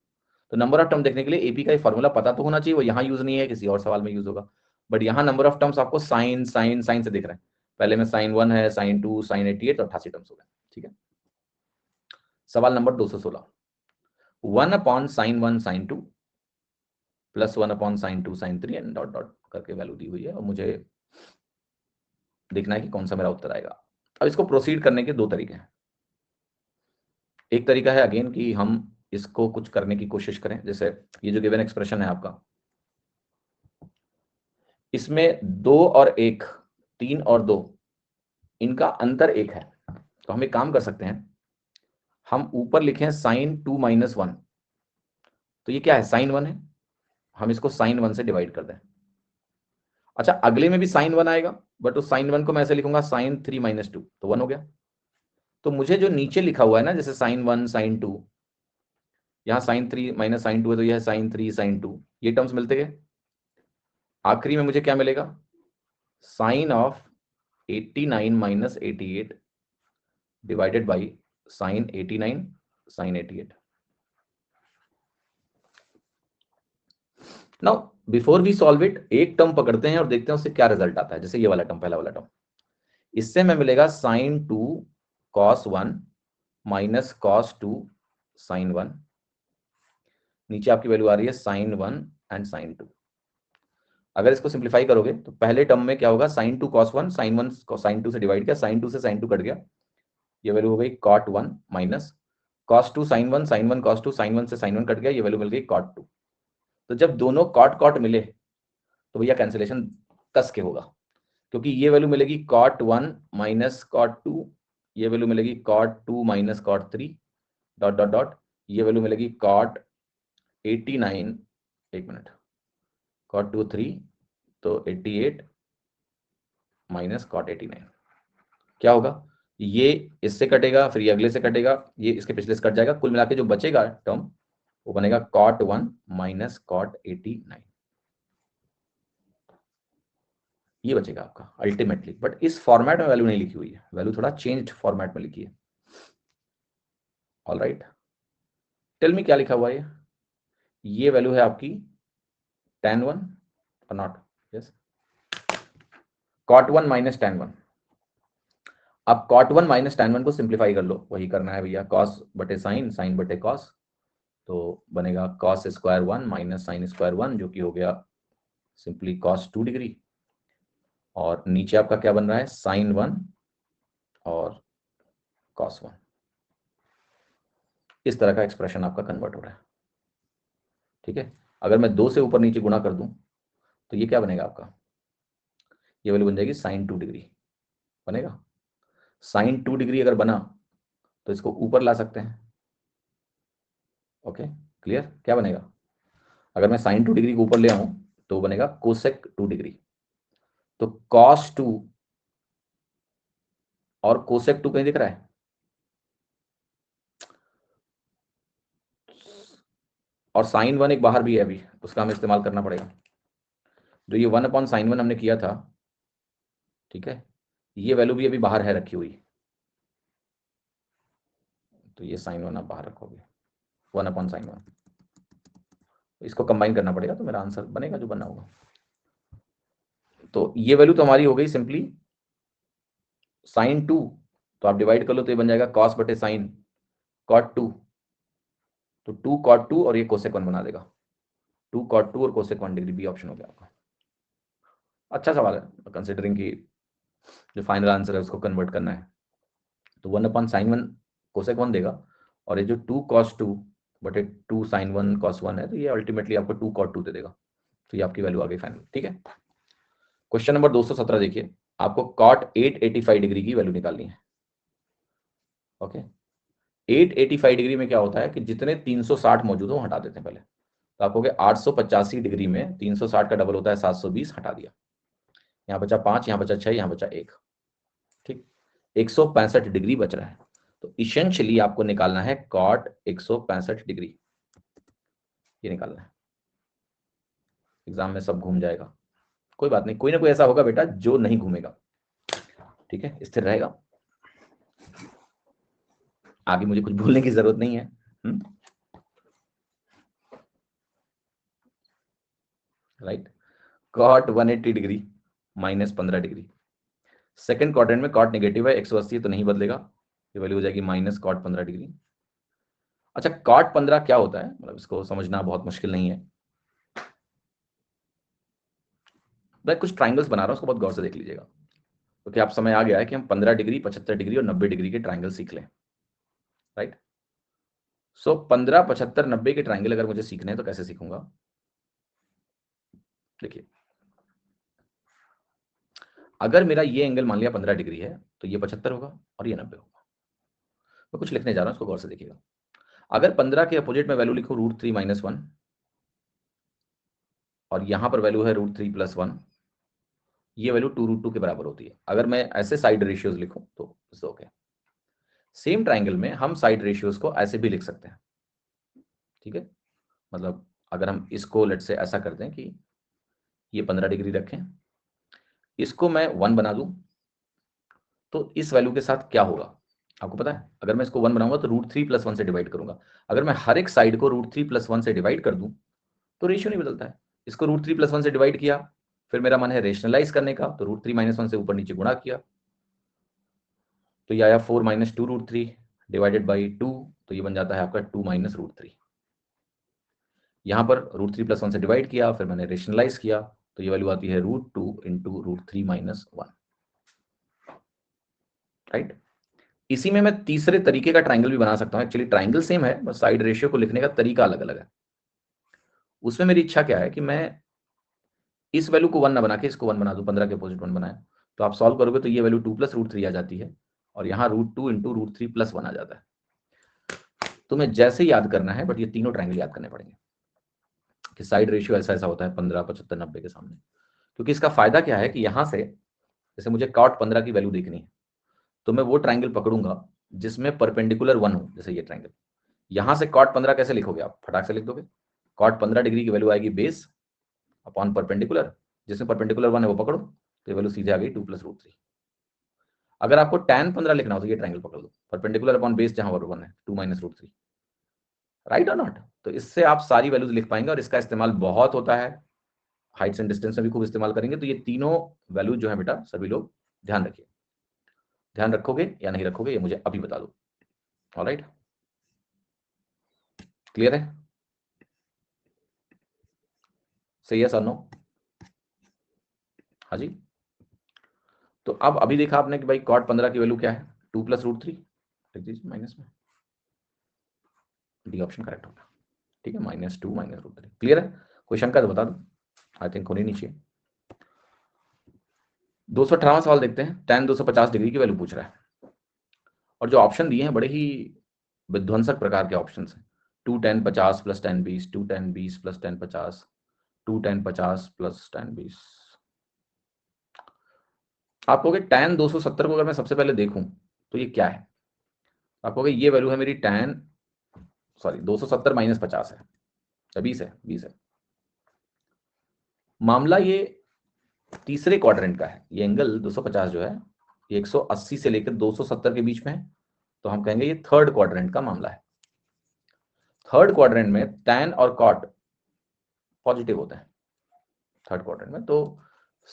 तो नंबर ऑफ टर्म देखने के लिए एपी का फॉर्मूला पता तो होना चाहिए, वो यहाँ यूज नहीं है, किसी और सवाल में यूज होगा। बट यहाँ नंबर ऑफ टर्म्स आपको साइन साइन साइन से दिख रहे हैं। पहले में साइन 1 है, साइन 2, साइन 88, तो 88 टर्म्स हो गए, ठीक है। सवाल number 216, 1 upon sine 1 sine 2 plus 1 upon sine 2 sine 3 and dot dot करके वैल्यू दी हुई है, और मुझे देखना है कि कौन सा मेरा उत्तर आएगा। अब इसको प्रोसीड करने के दो तरीके हैं। एक तरीका है अगेन कि हम इसको कुछ करने की कोशिश करें, जैसे ये जो गिवन एक्सप्रेशन है आपका, इसमें 2 और 1, 3 और 2, इनका अंतर 1 है। तो हम एक काम कर सकते हैं, हम ऊपर लिखें साइन 2 माइनस 1, तो ये क्या है, साइन 1 है, हम इसको साइन 1 से डिवाइड कर दें। अच्छा, अगले में भी साइन 1 आएगा, बट उस साइन 1 को मैं ऐसे लिखूंगा साइन 3 माइनस 2, तो 1 हो गया। तो मुझे जो नीचे लिखा हुआ है ना, जैसे साइन 1 साइन 2, यहाँ साइन 3 माइनस साइन 2 है, तो यह साइन 3 साइन 2, ये टर्म्स मिलते गए। आखिरी में मुझे क्या मिलेगा, sine of 89 minus 88 divided by sine 89 sine 88। Now before we solve it, एक टर्म पकड़ते हैं और देखते हैं उससे क्या रिजल्ट आता है। जैसे ये वाला टर्म, पहला वाला टर्म, इससे हमें मिलेगा sin 2 cos 1 minus cos 2 sin 1। नीचे आपकी वैल्यू आ रही है sin 1 एंड sin 2। अगर इसको सिंप्लीफाई करोगे तो पहले टर्म में क्या होगा, sin 2 cos 1, sin 1 को sin 2 से डिवाइड किया, sin 2 से sin 2 कट गया, ये वैल्यू हो गई cot 1 minus cos 2 sin 1, sin 1 cos 2, sin 1 से sin 1 कट गया, ये वैल्यू मिल गई cot 2। तो जब दोनों cot cot मिले तो भैया कैंसिलेशन कस के होगा, क्योंकि ये वैल्यू मिलेगी cot 1 माइनस cot 2, ये वैल्यू मिलेगी cot 2 minus cot 3 dot dot dot, ये वैल्यू मिलेगी cot 89, एक मिनट, cot 2 3 तो 88 माइनस cot 89, क्या होगा, ये इससे कटेगा, फिर ये अगले से कटेगा, ये इसके पिछले से कट जाएगा, कुल मिला के जो बचेगा टर्म वो बनेगा cot 1 माइनस cot 89, ये बचेगा आपका अल्टीमेटली। बट इस फॉर्मेट में वैल्यू नहीं लिखी हुई है, वैल्यू थोड़ा चेंज्ड फॉर्मेट में लिखी है। ऑलराइट, टेल मी क्या लिखा हुआ है, ये वैल्यू है आपकी tan 1 और not, yes, cot 1 minus tan 1। अब cot 1 माइनस tan 1 को सिंप्लीफाई कर लो, वही करना है भैया, cos बटे sin, sin बटे cos, तो बनेगा cos square 1 minus sin square 1, जो कि हो गया सिंपली cos 2 डिग्री, और नीचे आपका क्या बन रहा है, sin 1 और cos 1। इस तरह का एक्सप्रेशन आपका कन्वर्ट हो रहा है, ठीक है। अगर मैं 2 से ऊपर नीचे गुणा कर दूं तो ये क्या बनेगा आपका, ये वैल्यू बन जाएगी sin 2 डिग्री बनेगा। sin 2 डिग्री अगर बना तो इसको ऊपर ला सकते हैं, ओके क्लियर, क्या बनेगा, अगर मैं sin 2 डिग्री को ऊपर ले आऊं तो बनेगा cosec 2 डिग्री। तो cos 2 और cosec 2 कहीं दिख रहा है, और sin 1 एक बाहर भी है, अभी उसका हमें इस्तेमाल करना पड़ेगा। जो ये 1/sin 1 हमने किया था, ठीक है, ये वैल्यू भी अभी बाहर है रखी हुई, तो ये sin 1 आप बाहर रखोगे, 1/sin 1, इसको कंबाइन करना पड़ेगा तो मेरा आंसर बनेगा जो बनना होगा। तो ये वैल्यू तो हमारी हो गई सिंपली sin 2, तो आप डिवाइड कर लो तो ये बन जाएगा cos बटे sin cot 2, तो 2 cot 2 और ये cosec 1 बना देगा, 2 cot 2 और cosec 1 डिग्री, बी ऑप्शन हो गया आपका। अच्छा सवाल है, कंसिडरिंग कि जो फाइनल आंसर है उसको कन्वर्ट करना है, तो 1/sin 1 cosec 1 देगा, और ये जो 2 cos 2 बटे 2 sin 1 cos 1 है, तो ये अल्टीमेटली आपको 2 cot 2 दे देगा, तो ये आपकी वैल्यू आ गई फाइनल, ठीक है। क्वेश्चन नंबर 217 देखिए, आपको cot 885 डिग्री की वैल्यू निकालनी है, ओके। 885 डिग्री में क्या होता है कि जितने 360 मौजूद हो हटा देते हैं पहले, तो आपको 885 डिग्री में 360 का डबल होता है 720, हटा दिया, यहाँ बचा 5, यहाँ बचा 6, यहाँ बचा 1, ठीक, 165 डिग्री बच रहा है। तो इसेंशियली आपको निकालना है cot 165 डिग्री, ये निकालना है। एग्जाम में सब घूम जाएगा, कोई बात नहीं, कोई ना कोई ऐसा होगा बेटा जो नहीं घूमेगा, ठीक है, स्थिर रहेगा, आगे मुझे कुछ भूलने की जरूरत नहीं है। Right, cot 180 degree minus 15 degree, second quadrant में cot नेगेटिव है, 180 तो नहीं बदलेगा, ये वैल्यू हो जाएगी माइनस cot 15 डिग्री। अच्छा, cot 15 क्या होता है, मतलब इसको समझना बहुत मुश्किल नहीं है, मैं कुछ ट्राइंगल्स बना रहा हूं, उसको बहुत गौर से देख लीजिएगा, क्योंकि आप समय आ गया है कि हम 15 डिग्री, 75 डिग्री और 90 डिग्री के ट्राइंगल सीख लें, राइट। सो 15, 75, 90 के ट्राइंगल अगर मुझे सीखने हैं तो कैसे सीखूंगा, देखिए, अगर मेरा ये एंगल मान लिया 15 डिग्री है तो ये 75 होगा और ये 90 होगा। मैं कुछ लिखने जा रहा हूं, उसको गौर से देखिएगा। अगर 15 के अपोजिट में वैल्यू लिखूं √3 - 1, और यहां पर वैल्यू है √3 + 1, ये वैल्यू 2√2 के बराबर होती है। अगर मैं ऐसे साइड रेशियोज लिखूं तो इट्स ओके। सेम ट्राइंगल में हम साइड रेशियोज को ऐसे भी लिख सकते हैं, ठीक है, मतलब अगर हम इसको लेट से ऐसा कर दें कि ये 15 डिग्री रखें, इसको मैं 1 बना दूं, तो इस वैल्यू के साथ क्या होगा आपको पता है, अगर मैं इसको 1 बनाऊंगा तो √3 + 1 से डिवाइड करूंगा, अगर मैं हर एक साइड को √3 + 1 से डिवाइड कर दूं तो रेशियो नहीं बदलता है, इसको √3 + 1 से डिवाइड किया, फिर मेरा मन है रेशनलाइज करने का, तो √3 - 1 से ऊपर नीचे गुणा किया, तो ये आया 4 - 2√3 डिवाइडेड बाई 2, तो ये बन जाता है आपका 2 - √3। यहाँ पर √3 + 1 से डिवाइड किया, फिर मैंने रेशनलाइज किया, तो ये वैल्यू आती है √2 × √3 - 1, राइट। इसी में मैं तीसरे तरीके का ट्राइंगल भी बना सकता हूँ। एक्चुअली ट्राइंगल सेम है, बस साइड रेशियो को लिखने का तरीका अलग अलग है। उसमें मेरी इच्छा क्या है कि मैं इस वैल्यू को 1 ना बना के इसको 1 बना दूं, 15 के अपोजिट 1 बनाए, तो आप सॉल्व करोगे तो ये वैल्यू 2 + √3 आ जाती है, और यहाँ √2 × √3 + 1 आ जाता है। तुम्हें जैसे याद करना है, बट ये तीनों ट्राइंगल याद करने पड़ेंगे कि साइड रेशियो ऐसा ऐसा होता है 15, 75, 90 के सामने। क्योंकि इसका फायदा क्या है कि यहाँ से जैसे मुझे cot 15 की वैल्यू देखनी है, तो मैं वो ट्राइंगल पकड़ूंगा जिसमें परपेंडिकुलर 1 हो, जैसे ये ट्राइंगल। यहाँ से cot 15 कैसे लिखोगे आप? फटाक से लिख दोगे। cot 15 डिग्री की वैल्यू आएगी बेस अपॉन परपेंडिकुलर, जिसमें परपेंडिकुलर 1 है वो पकड़ो, तो ये वैल्यू सीधे आ गई 2 + √3। अगर आपको tan 15 लिखना हो तो ये ट्राइंगल पकड़ लो, परपेंडिकुलर अपॉन बेस जहां 1 है, 2 - √3, राइट और नॉट? तो इससे आप सारी वैल्यूज लिख पाएंगे, और इसका इस्तेमाल बहुत होता है, हाइट्स एंड डिस्टेंस में भी खूब इस्तेमाल करेंगे। तो ये तीनों वैल्यू जो है बेटा सभी लोग ध्यान रखिए। ध्यान रखोगे या नहीं रखोगे ये मुझे अभी बता दो। ऑलराइट, क्लियर है? सही है सर? नो? हाँ जी। तो अब अभी देखा आपने कि भाई cot 15 की वैल्यू क्या है? 2 + √3, लिख दीजिए माइनस में, डी ऑप्शन करेक्ट होगा। ठीक है, -2 - √3। क्लियर है? कोई शंका तो बता दो, आई थिंक होनी नहीं चाहिए। 218वां सवाल देखते हैं। tan 250 डिग्री की वैल्यू पूछ रहा है, और जो ऑप्शन दिए हैं बड़े ही विध्वंसक प्रकार के ऑप्शन हैं। 2 tan 50 + tan 20, 2 tan 20 + tan 50, 2 tan 50 + tan 20। आप कहोगे tan 270 को अगर मैं सबसे पहले देखूं तो ये क्या है? आप कहोगे ये वैल्यू है मेरी tan, सॉरी 270 - 50 है, 20 है, 20 है। मामला ये तीसरे क्वाड्रेंट का है। ये एंगल 250 जो है ये 180 से लेकर 270 के बीच में है, तो हम कहेंगे ये थर्ड क्वाड्रेंट का मामला है। थर्ड क्वाड्रेंट में tan और cot पॉजिटिव होते हैं थर्ड क्वाड्रेंट में, तो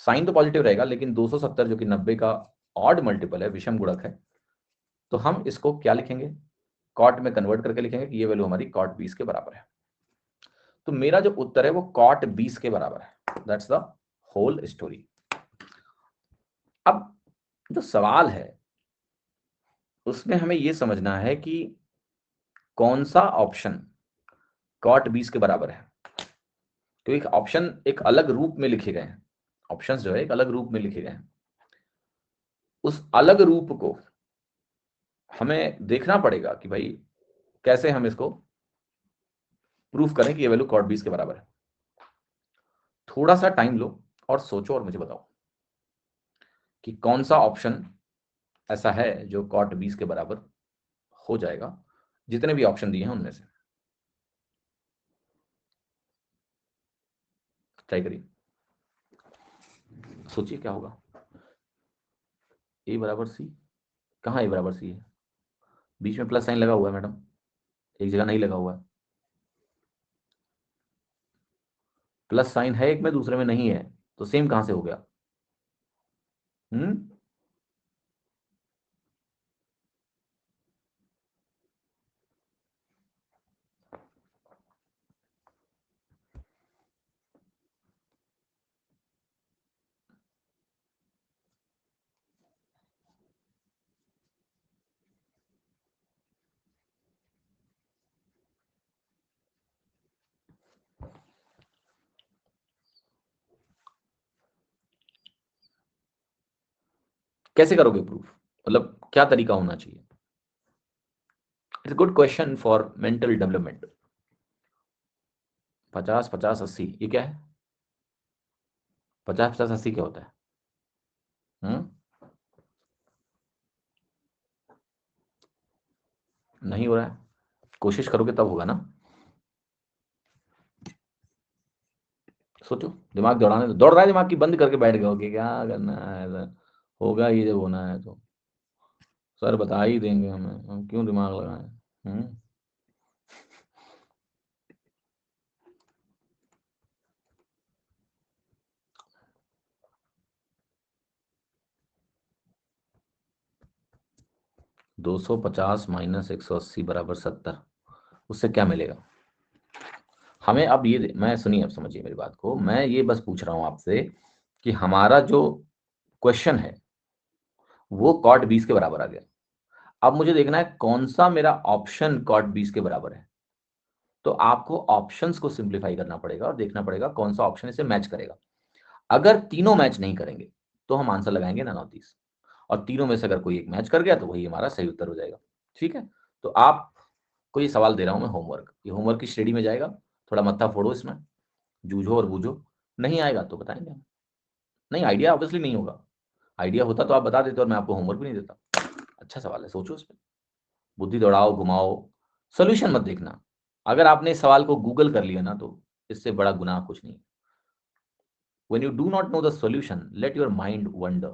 साइन तो पॉजिटिव रहेगा, लेकिन 270 जो कि 90 का ऑड मल्टीपल है, विषम गुणक है, तो हम इसको क्या लिखेंगे? cot में कन्वर्ट करके लिखेंगे कि ये वैल्यू हमारी cot 20 के बराबर है। तो मेरा जो उत्तर है वो cot 20 के बराबर है। That's the whole story. अब जो सवाल है उसमें हमें यह समझना है कि कौन सा ऑप्शन cot 20 के बराबर है। क्योंकि ऑप्शन एक अलग रूप में लिखे गए हैं, ऑप्शंस जो है एक अलग रूप में लिखे गए हैं। उस अलग रूप को हमें देखना पड़ेगा कि भाई कैसे हम इसको प्रूफ करें कि ये वैल्यू cot 20 के बराबर है। थोड़ा सा टाइम लो और सोचो और मुझे बताओ कि कौन सा ऑप्शन ऐसा है जो cot 20 के बराबर हो जाएगा, जितने भी ऑप्शन दिए हैं उनमें से। ट्राई करिए, सोचिए क्या होगा। a बराबर c, कहाँ a बराबर c है? बीच में प्लस साइन लगा हुआ है मैडम, एक जगह नहीं लगा हुआ है। प्लस साइन है एक में, दूसरे में नहीं है, तो सेम कहां से हो गया? हम्म, कैसे करोगे प्रूफ? मतलब क्या तरीका होना चाहिए? It's good question for mental development. 50 50 80 ये क्या है? 50 50 80 क्या होता है? हम्म, नहीं हो रहा है? कोशिश करोगे तब होगा ना। सोचो, दिमाग दौड़ाने दो। दौड़ रहा है दिमाग की, बंद करके बैठ गए हो कि क्या करना है, होगा ये जब होना है तो सर बता ही देंगे हमें, हम क्यों दिमाग लगाएं। हम्म, 250 माइनस 180 बराबर 70, उससे क्या मिलेगा हमें? अब ये मैं सुनिए, अब समझिए मेरी बात को, मैं ये बस पूछ रहा हूं आपसे कि हमारा जो क्वेश्चन है वो cot 20 के बराबर आ गया। अब मुझे देखना है कौन सा मेरा ऑप्शन cot 20 के बराबर है। तो आपको ऑप्शंस को सिंप्लीफाई करना पड़ेगा और देखना पड़ेगा कौन सा ऑप्शन इसे मैच करेगा। अगर तीनों मैच नहीं करेंगे तो हम आंसर लगाएंगे नन ऑफ दीस, और तीनों में से अगर कोई एक मैच कर गया तो वही हमारा सही उत्तर हो जाएगा। ठीक है, तो आपको ये सवाल दे रहा हूं मैं, होमवर्क, ये होमवर्क की श्रेणी में जाएगा। थोड़ा मत्था फोड़ो इसमें, जूझो और बूझो। नहीं आएगा तो बताएंगे हम। नहीं, आइडिया ऑब्वियसली नहीं होगा, आइडिया होता तो आप बता देते और मैं आपको होमवर्क भी नहीं देता। अच्छा सवाल है, सोचो इस पर, बुद्धि दौड़ाओ, घुमाओ, सोल्यूशन मत देखना। अगर आपने इस सवाल को गूगल कर लिया ना तो इससे बड़ा गुनाह कुछ नहीं। When you do not know the solution, let your mind wonder,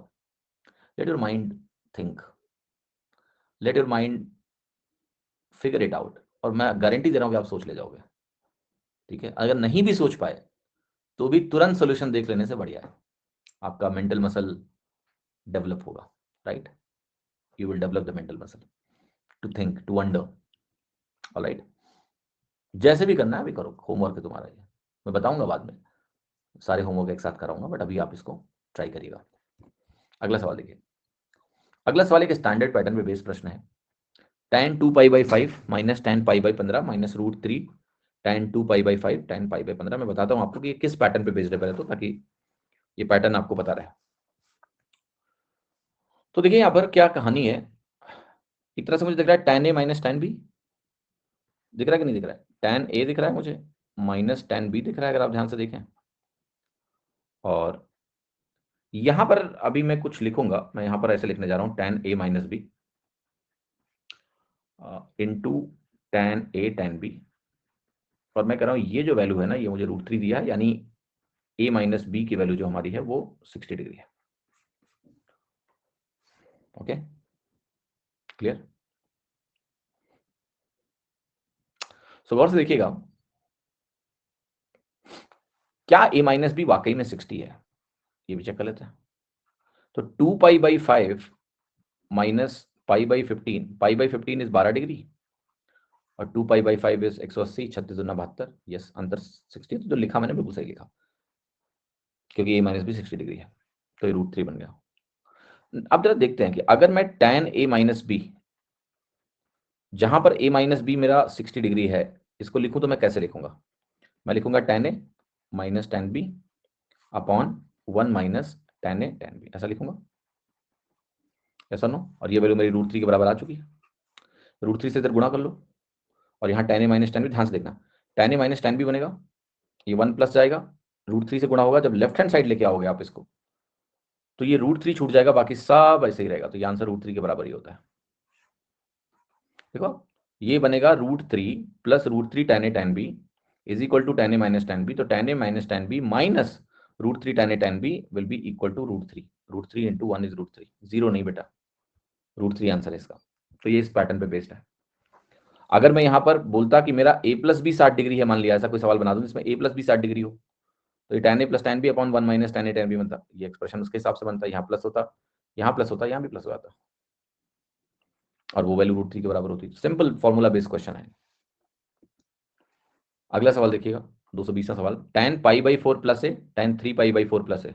let your mind think, let your mind figure it out, और मैं गारंटी दे रहा हूं कि आप सोच ले जाओगे। ठीक है, अगर नहीं भी सोच पाए तो भी तुरंत सोल्यूशन देख लेने से बढ़िया है, आपका मेंटल मसल डेवलप होगा। Right, you will develop the mental muscle to think, to wonder. Alright, जैसे भी करना है अभी करो, होमवर्क है तुम्हारा ये, मैं बताऊंगा बाद में, सारे होमवर्क एक साथ कराऊंगा, बट अभी आप इसको ट्राई करिएगा। अगला सवाल देखिए, अगला सवाल एक स्टैंडर्ड पैटर्न पे बेस्ड प्रश्न है। tan 2π/5 minus tan π/15 minus √3 tan 2π/5 tan π/15। मैं बताता हूं आपको कि ये किस पैटर्न पे बेस्ड है पहले तो, ताकि ये पैटर्न आपको पता रहे। तो देखिए यहां पर क्या कहानी है, एक तरह से मुझे दिख रहा है tan a minus tan b, दिख रहा है कि नहीं दिख रहा है? tan a दिख रहा है मुझे, माइनस tan b दिख रहा है, अगर आप ध्यान से देखें। और यहां पर अभी मैं कुछ लिखूंगा, मैं यहां पर ऐसे लिखने जा रहा हूं tan a minus b into tan a tan b, और मैं कह रहा हूं ये जो वैल्यू है ना, ये मुझे √3 दिया है, यानी a माइनस बी की वैल्यू जो हमारी है वो 60 डिग्री है। Okay, clear? सो गौर से देखिएगा, क्या a माइनस बी वाकई में 60 है? ये भी चेक कर लेते हैं। तो 2π/5 माइनस π/15, π/15 इज 12 डिग्री, और 2π/5 इज 180, 36 दूना 72। यस, अंतर 60, तो जो लिखा मैंने बिल्कुल सही लिखा, क्योंकि a माइनस बी 60 डिग्री है, तो ये √3 बन गया। अब जरा देखते हैं कि अगर मैं tan a माइनस बी, जहां पर a माइनस बी मेरा 60 डिग्री है, इसको लिखूं तो मैं कैसे लिखूंगा? मैं लिखूंगा tan a minus tan b upon 1 minus tan a tan b, ऐसा लिखूंगा, ऐसा नो। और ये वैल्यू मेरी √3 के बराबर आ चुकी है, √3 से इधर गुणा कर लो, और यहाँ tan a minus tan b, ध्यान से देखना, tan a minus tan b बनेगा, ये 1 प्लस जाएगा, √3 से गुणा होगा, जब लेफ्ट हैंड साइड लेके आओगे आप इसको, तो ये √3 छूट जाएगा, बाकी सब ऐसे ही रहेगा, तो ये आंसर √3 के बराबर ही होता है। देखो, ये बनेगा √3 plus √3 tan a tan b is equal to tan a minus tan b, तो tan a minus tan b minus √3 tan a tan b will be equal to √3, √3 into 1 is √3, zero नहीं बेटा, √3 आंसर है इसका। तो ये इस pattern पे based है। अगर मैं यहाँ पर बोलता कि मेरा a प्लस बी 60 डिग्री है, मान लिया ऐसा कोई सवाल बना दूं जिसमें a प्लस बी 60 डिग्री हो, तो ये tan a plus tan b upon 1 minus tan a tan b बनता, ये एक्सप्रेशन उसके हिसाब से बनता, यहाँ प्लस होता, यहाँ प्लस होता, यहाँ भी प्लस हो जाता, और वो वैल्यू √3 के बराबर होती। सिंपल फॉर्मूला बेस्ड क्वेश्चन है। अगला सवाल देखिएगा, 220वां सवाल, tan π/4 प्लस ए tan 3π/4 प्लस ए,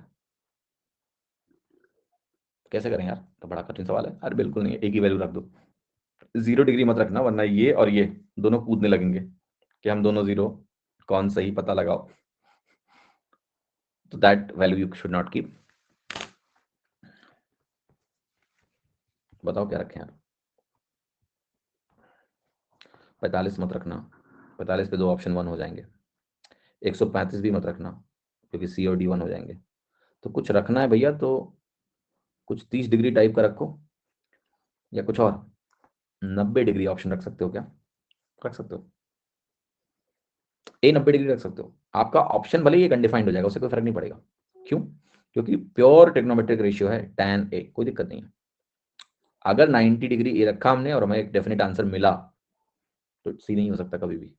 कैसे करें यार? तो बड़ा कठिन सवाल है। अरे बिल्कुल नहीं, एक ही वैल्यू रख दो, 0 डिग्री मत रखना, वरना ये और ये दोनों कूदने लगेंगे कि हम दोनों 0, कौन सही पता लगाओ, तो that value you should not keep. बताओ क्या रखें यार? 45 मत रखना, 45 पे 2 ऑप्शन 1 हो जाएंगे। 135 भी मत रखना, क्योंकि सी और डी 1 हो जाएंगे। तो कुछ रखना है भैया, तो कुछ 30 डिग्री टाइप का रखो, या कुछ और 90 डिग्री ऑप्शन रख सकते हो क्या? रख सकते हो, ए 90 डिग्री रख सकते हो। आपका ऑप्शन भले ही अनडिफाइंड हो जाएगा, उससे कोई फर्क नहीं पड़ेगा। क्यों? क्योंकि प्योर ट्रिग्नोमेट्रिक रेशियो है tan a, कोई दिक्कत नहीं है। अगर 90 डिग्री ए रखा हमने और हमें एक डेफिनेट आंसर मिला, तो सी नहीं हो सकता कभी भी।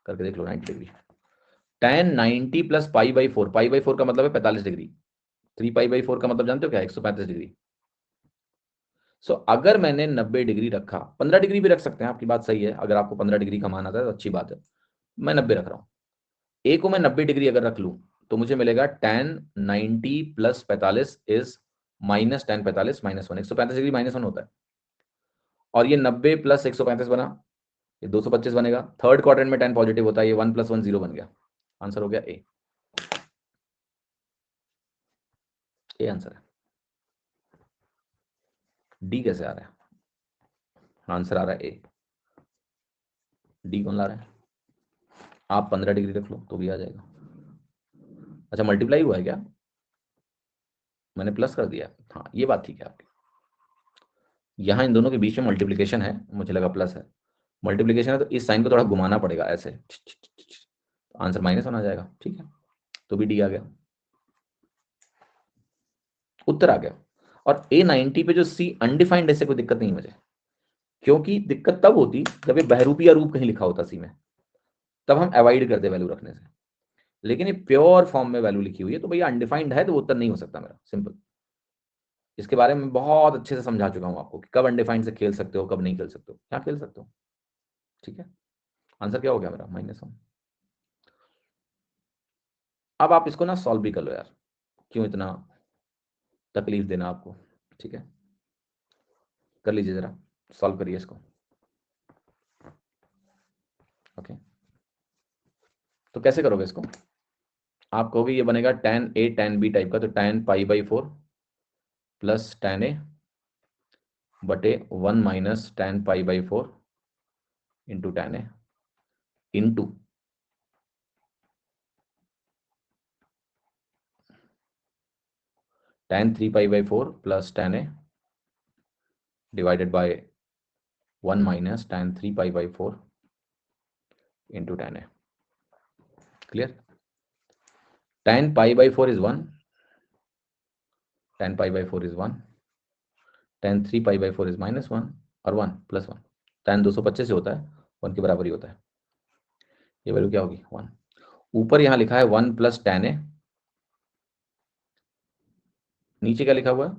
करके देख लो 90 डिग्री। tan 90 प्लस π/4, π/4 का मतलब है 45 डिग्री, 3π/4 का मतलब जानते हो क्या? 135 डिग्री। सो अगर मैंने 90 डिग्री रखा, 15 डिग्री भी रख सकते हैं, आपकी बात सही है, अगर आपको 15 डिग्री का मान आता है तो अच्छी बात है, मैं 90 रख रहा हूँ। ए को मैं 90 डिग्री अगर रख लूँ तो मुझे मिलेगा tan 90 plus 45 is minus tan 45 minus 1, 135 degree minus 1 होता है, और ये 90 प्लस 135 बना, ये 225 बनेगा। थर्ड क्वाड्रेंट में tan पॉजिटिव होता है, ये 1 + 1 0 बन गया, आंसर हो गया ए आंसर है। डी कैसे आ रहा है? आंसर आ रहा है ए। डी कौन ला रहा है? आप 15 डिग्री रख लो तो भी आ जाएगा। अच्छा, मल्टीप्लाई हुआ है क्या? मैंने प्लस कर दिया, हाँ ये बात ठीक है आपकी। यहाँ इन दोनों के बीच में मल्टीप्लिकेशन है, मुझे लगा प्लस है। मल्टीप्लिकेशन है तो इस साइन को थोड़ा घुमाना पड़ेगा ऐसे, आंसर -1 आ जाएगा, ठीक है। तो भी डी आ गया, उत्तर आ गया। और A90 पे जो सी अनडिफाइंड, ऐसे कोई दिक्कत नहीं मुझे, क्योंकि दिक्कत तब होती जब ये बहरूपी या रूप कहीं लिखा होता सी में, तब हम अवॉइड करते वैल्यू रखने से। लेकिन ये प्योर फॉर्म में वैल्यू लिखी हुई है तो भैया अनडिफाइंड है तो वो उत्तर नहीं हो सकता मेरा, सिंपल। इसके बारे में बहुत अच्छे से समझा चुका हूं आपको कि कब अनडिफाइंड से खेल सकते हो, कब नहीं खेल सकते हो, क्या खेल सकते हो, ठीक है। आंसर क्या हो गया मेरा? -1। अब आप इसको ना सॉल्व भी कर लो यार, क्यों इतना तकलीफ देना आपको, ठीक है। कर लीजिए जरा, सॉल्व करिए इसको, ओके। तो कैसे करोगे इसको? आप कहोगे ये बनेगा tan A tan B type का, तो tan π/4 प्लस tan A बटे 1 minus tan π/4 into tan A into tan 3π/4 plus tan A divided by 1 minus tan 3π/4 into tan A। Clear? tan π/4 is 1, tan π/4 is 1, tan 3π/4 is -1 और 1 + 1, tan 225 से होता है, 1 के बराबर ही होता है। ये वैल्यू क्या होगी? 1। ऊपर यहाँ लिखा है 1 प्लस tan A, नीचे क्या लिखा हुआ है?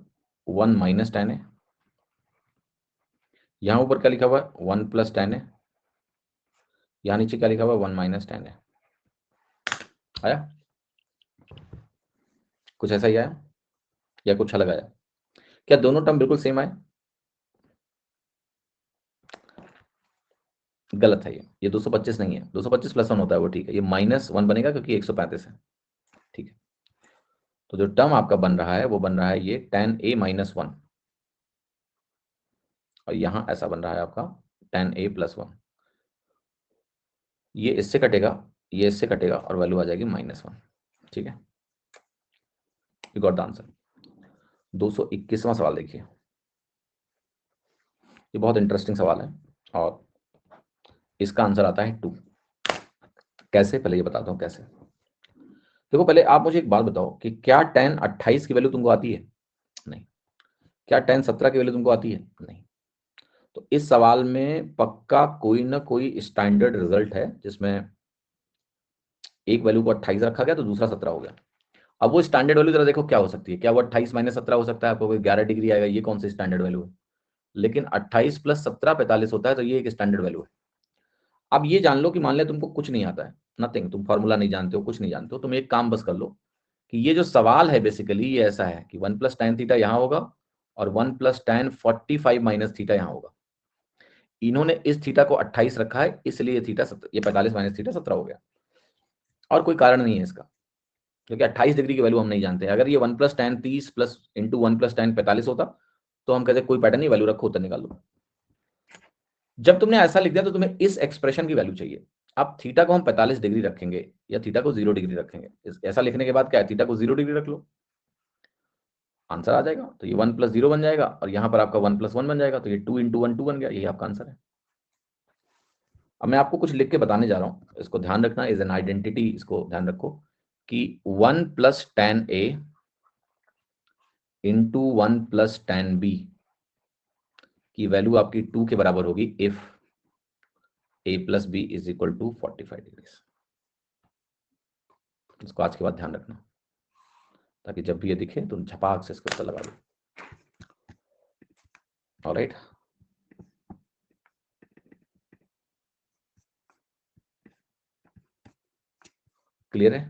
1 माइनस tan A। यहाँ ऊपर क्या लिखा हुआ है? 1 प्लस tan A। यहाँ नीचे क्या लिखा हुआ है? 1 माइनस tan A। आया? कुछ ऐसा ही आया या कुछ अलग आया? क्या दोनों टर्म बिल्कुल सेम आए? गलत है ये 225 नहीं है, 225 + 1 होता है वो, ठीक है। ये -1 बनेगा क्योंकि 135 है, ठीक है। तो जो टर्म आपका बन रहा है वो बन रहा है ये tan A -1, और यहां ऐसा बन रहा है आपका tan A + 1। ये इससे कटेगा, ये इससे कटेगा और वैल्यू आ जाएगी -1, ठीक है। You got the answer. 221वां सवाल देखिए, ये बहुत इंटरेस्टिंग सवाल है और इसका आंसर आता है 2। कैसे, पहले ये बताता हूं कैसे। देखो, पहले आप मुझे एक बात बताओ कि क्या tan 28 की वैल्यू तुमको आती है? नहीं। क्या tan 17 की वैल्यू तुमको आती है? नहीं। तो इस सवाल में पक्का कोई ना कोई स्टैंडर्ड रिजल्ट है जिसमें एक वैल्यू को 28 रखा गया तो दूसरा 17 हो गया। अब वो स्टैंडर्ड वैल्यू जरा देखो क्या हो सकती है, क्या वो 28 - 17 हो सकता है? आपको 11 डिग्री आएगा, ये कौन सी स्टैंडर्ड वैल्यू है? लेकिन 28 + 17 45 होता है, तो ये एक स्टैंडर्ड वैल्यू है। अब ये जान लो कि मान लिया तुमको कुछ नहीं आता है, नथिंग, तुम फॉर्मूला नहीं जानते हो, कुछ नहीं जानते हो, तुम एक काम बस कर लो कि ये जो सवाल है बेसिकली ये ऐसा है कि 1 + tan थीटा यहाँ होगा और 1 + tan 45 - थीटा यहाँ होगा। इन्होंने इस थीटा को 28 रखा है, इसलिए थीटा ये 45 - थीटा 17 हो गया, और कोई कारण नहीं है इसका, क्योंकि 28 डिग्री की वैल्यू हम नहीं जानते। अगर ये 1 + tan 30 प्लस इंटू 1 + tan 45 होता तो हम कहते कोई पैटर्न नहीं, वैल्यू रखो, उत्तर निकाल लो। जब तुमने ऐसा लिख दिया तो तुम्हें इस एक्सप्रेशन की वैल्यू चाहिए। अब थीटा को हम 45 डिग्री रखेंगे या थीटा को 0 डिग्री रखेंगे? ऐसा लिखने के बाद क्या है, थीटा को 0 डिग्री रख लो, आंसर आ जाएगा। तो ये 1 + 0 बन जाएगा और यहाँ पर आपका 1 + 1 बन जाएगा, तो ये 2 × 1 2 बन गया, यही आपका आंसर है। अब मैं आपको कुछ लिख के बताने जा रहा हूँ, इसको ध्यान रखना, इज एन आइडेंटिटी, इसको ध्यान रखो कि 1 + tan A into 1 + tan B की वैल्यू आपकी 2 के बराबर होगी इफ A + B = 45 डिग्री। इसको आज के बाद ध्यान रखना, ताकि जब भी ये दिखे तुम झपाक से इसका उत्तर लगा लो। ऑलराइट, क्लियर है।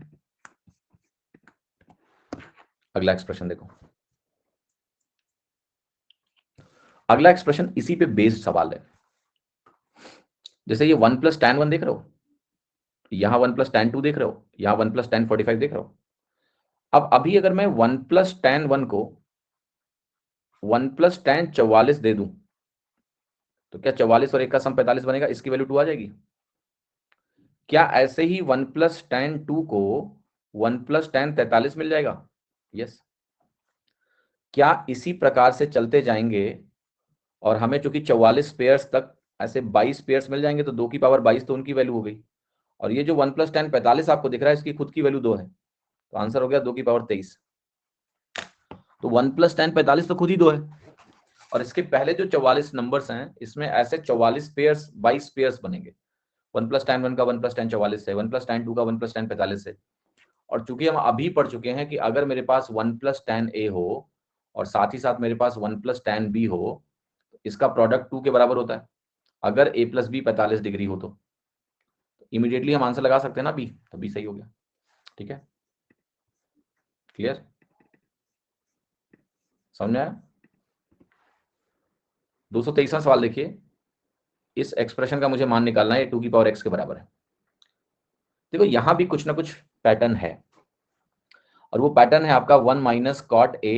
अगला एक्सप्रेशन देखो, अगला एक्सप्रेशन इसी पे बेस्ड सवाल है। जैसे ये 1 + tan 1 देख रहे हो, यहां 1 + tan 2 देख रहे हो, यहां 1 + tan 45 देख रहे हो। अब अभी अगर मैं 1 + tan 1 को 1 + tan 44 दे दूं तो क्या 44 और 1 का सम 45 बनेगा, इसकी वैल्यू 2 आ जाएगी। क्या ऐसे ही 1 + tan 2 को 1 + tan 43 मिल जाएगा? यस। क्या इसी प्रकार से चलते जाएंगे और हमें चूंकि 44 पेयर्स तक ऐसे 22 पेयर्स मिल जाएंगे, तो 2 की पावर 22 तो उनकी वैल्यू हो गई। और ये जो 1 + tan 45 आपको दिख रहा है, इसकी खुद की वैल्यू 2 है, तो आंसर हो गया 2 की पावर 23। तो 1 + tan 45 तो खुद ही 2 है, और इसके पहले जो 44 नंबर्स हैं, इसमें ऐसे 44 पेयर्स 22 पेयर्स बनेंगे। 1 + tan 1 का 1 + tan 44 है, 1 + tan 2 का 1 + tan 45 है। और चूंकि हम अभी पढ़ चुके हैं कि अगर मेरे पास 1 + tan a हो और साथ ही साथ मेरे पास 1 + tan b हो, इसका प्रोडक्ट 2 के बराबर होता है। अगर a + b 45 डिग्री हो तो इमीडिएटली हम आंसर लगा सकते हैं ना बी, तो बी सही हो गया। ठीक है, क्लियर, समझ में आया। 223वां सवाल देखिए, इस एक्सप्रेशन का मुझे मान निकालना है, 2 की पावर x के बराबर है। देखो यहां भी कुछ ना कुछ पैटर्न है, और वो पैटर्न है आपका 1 - cot a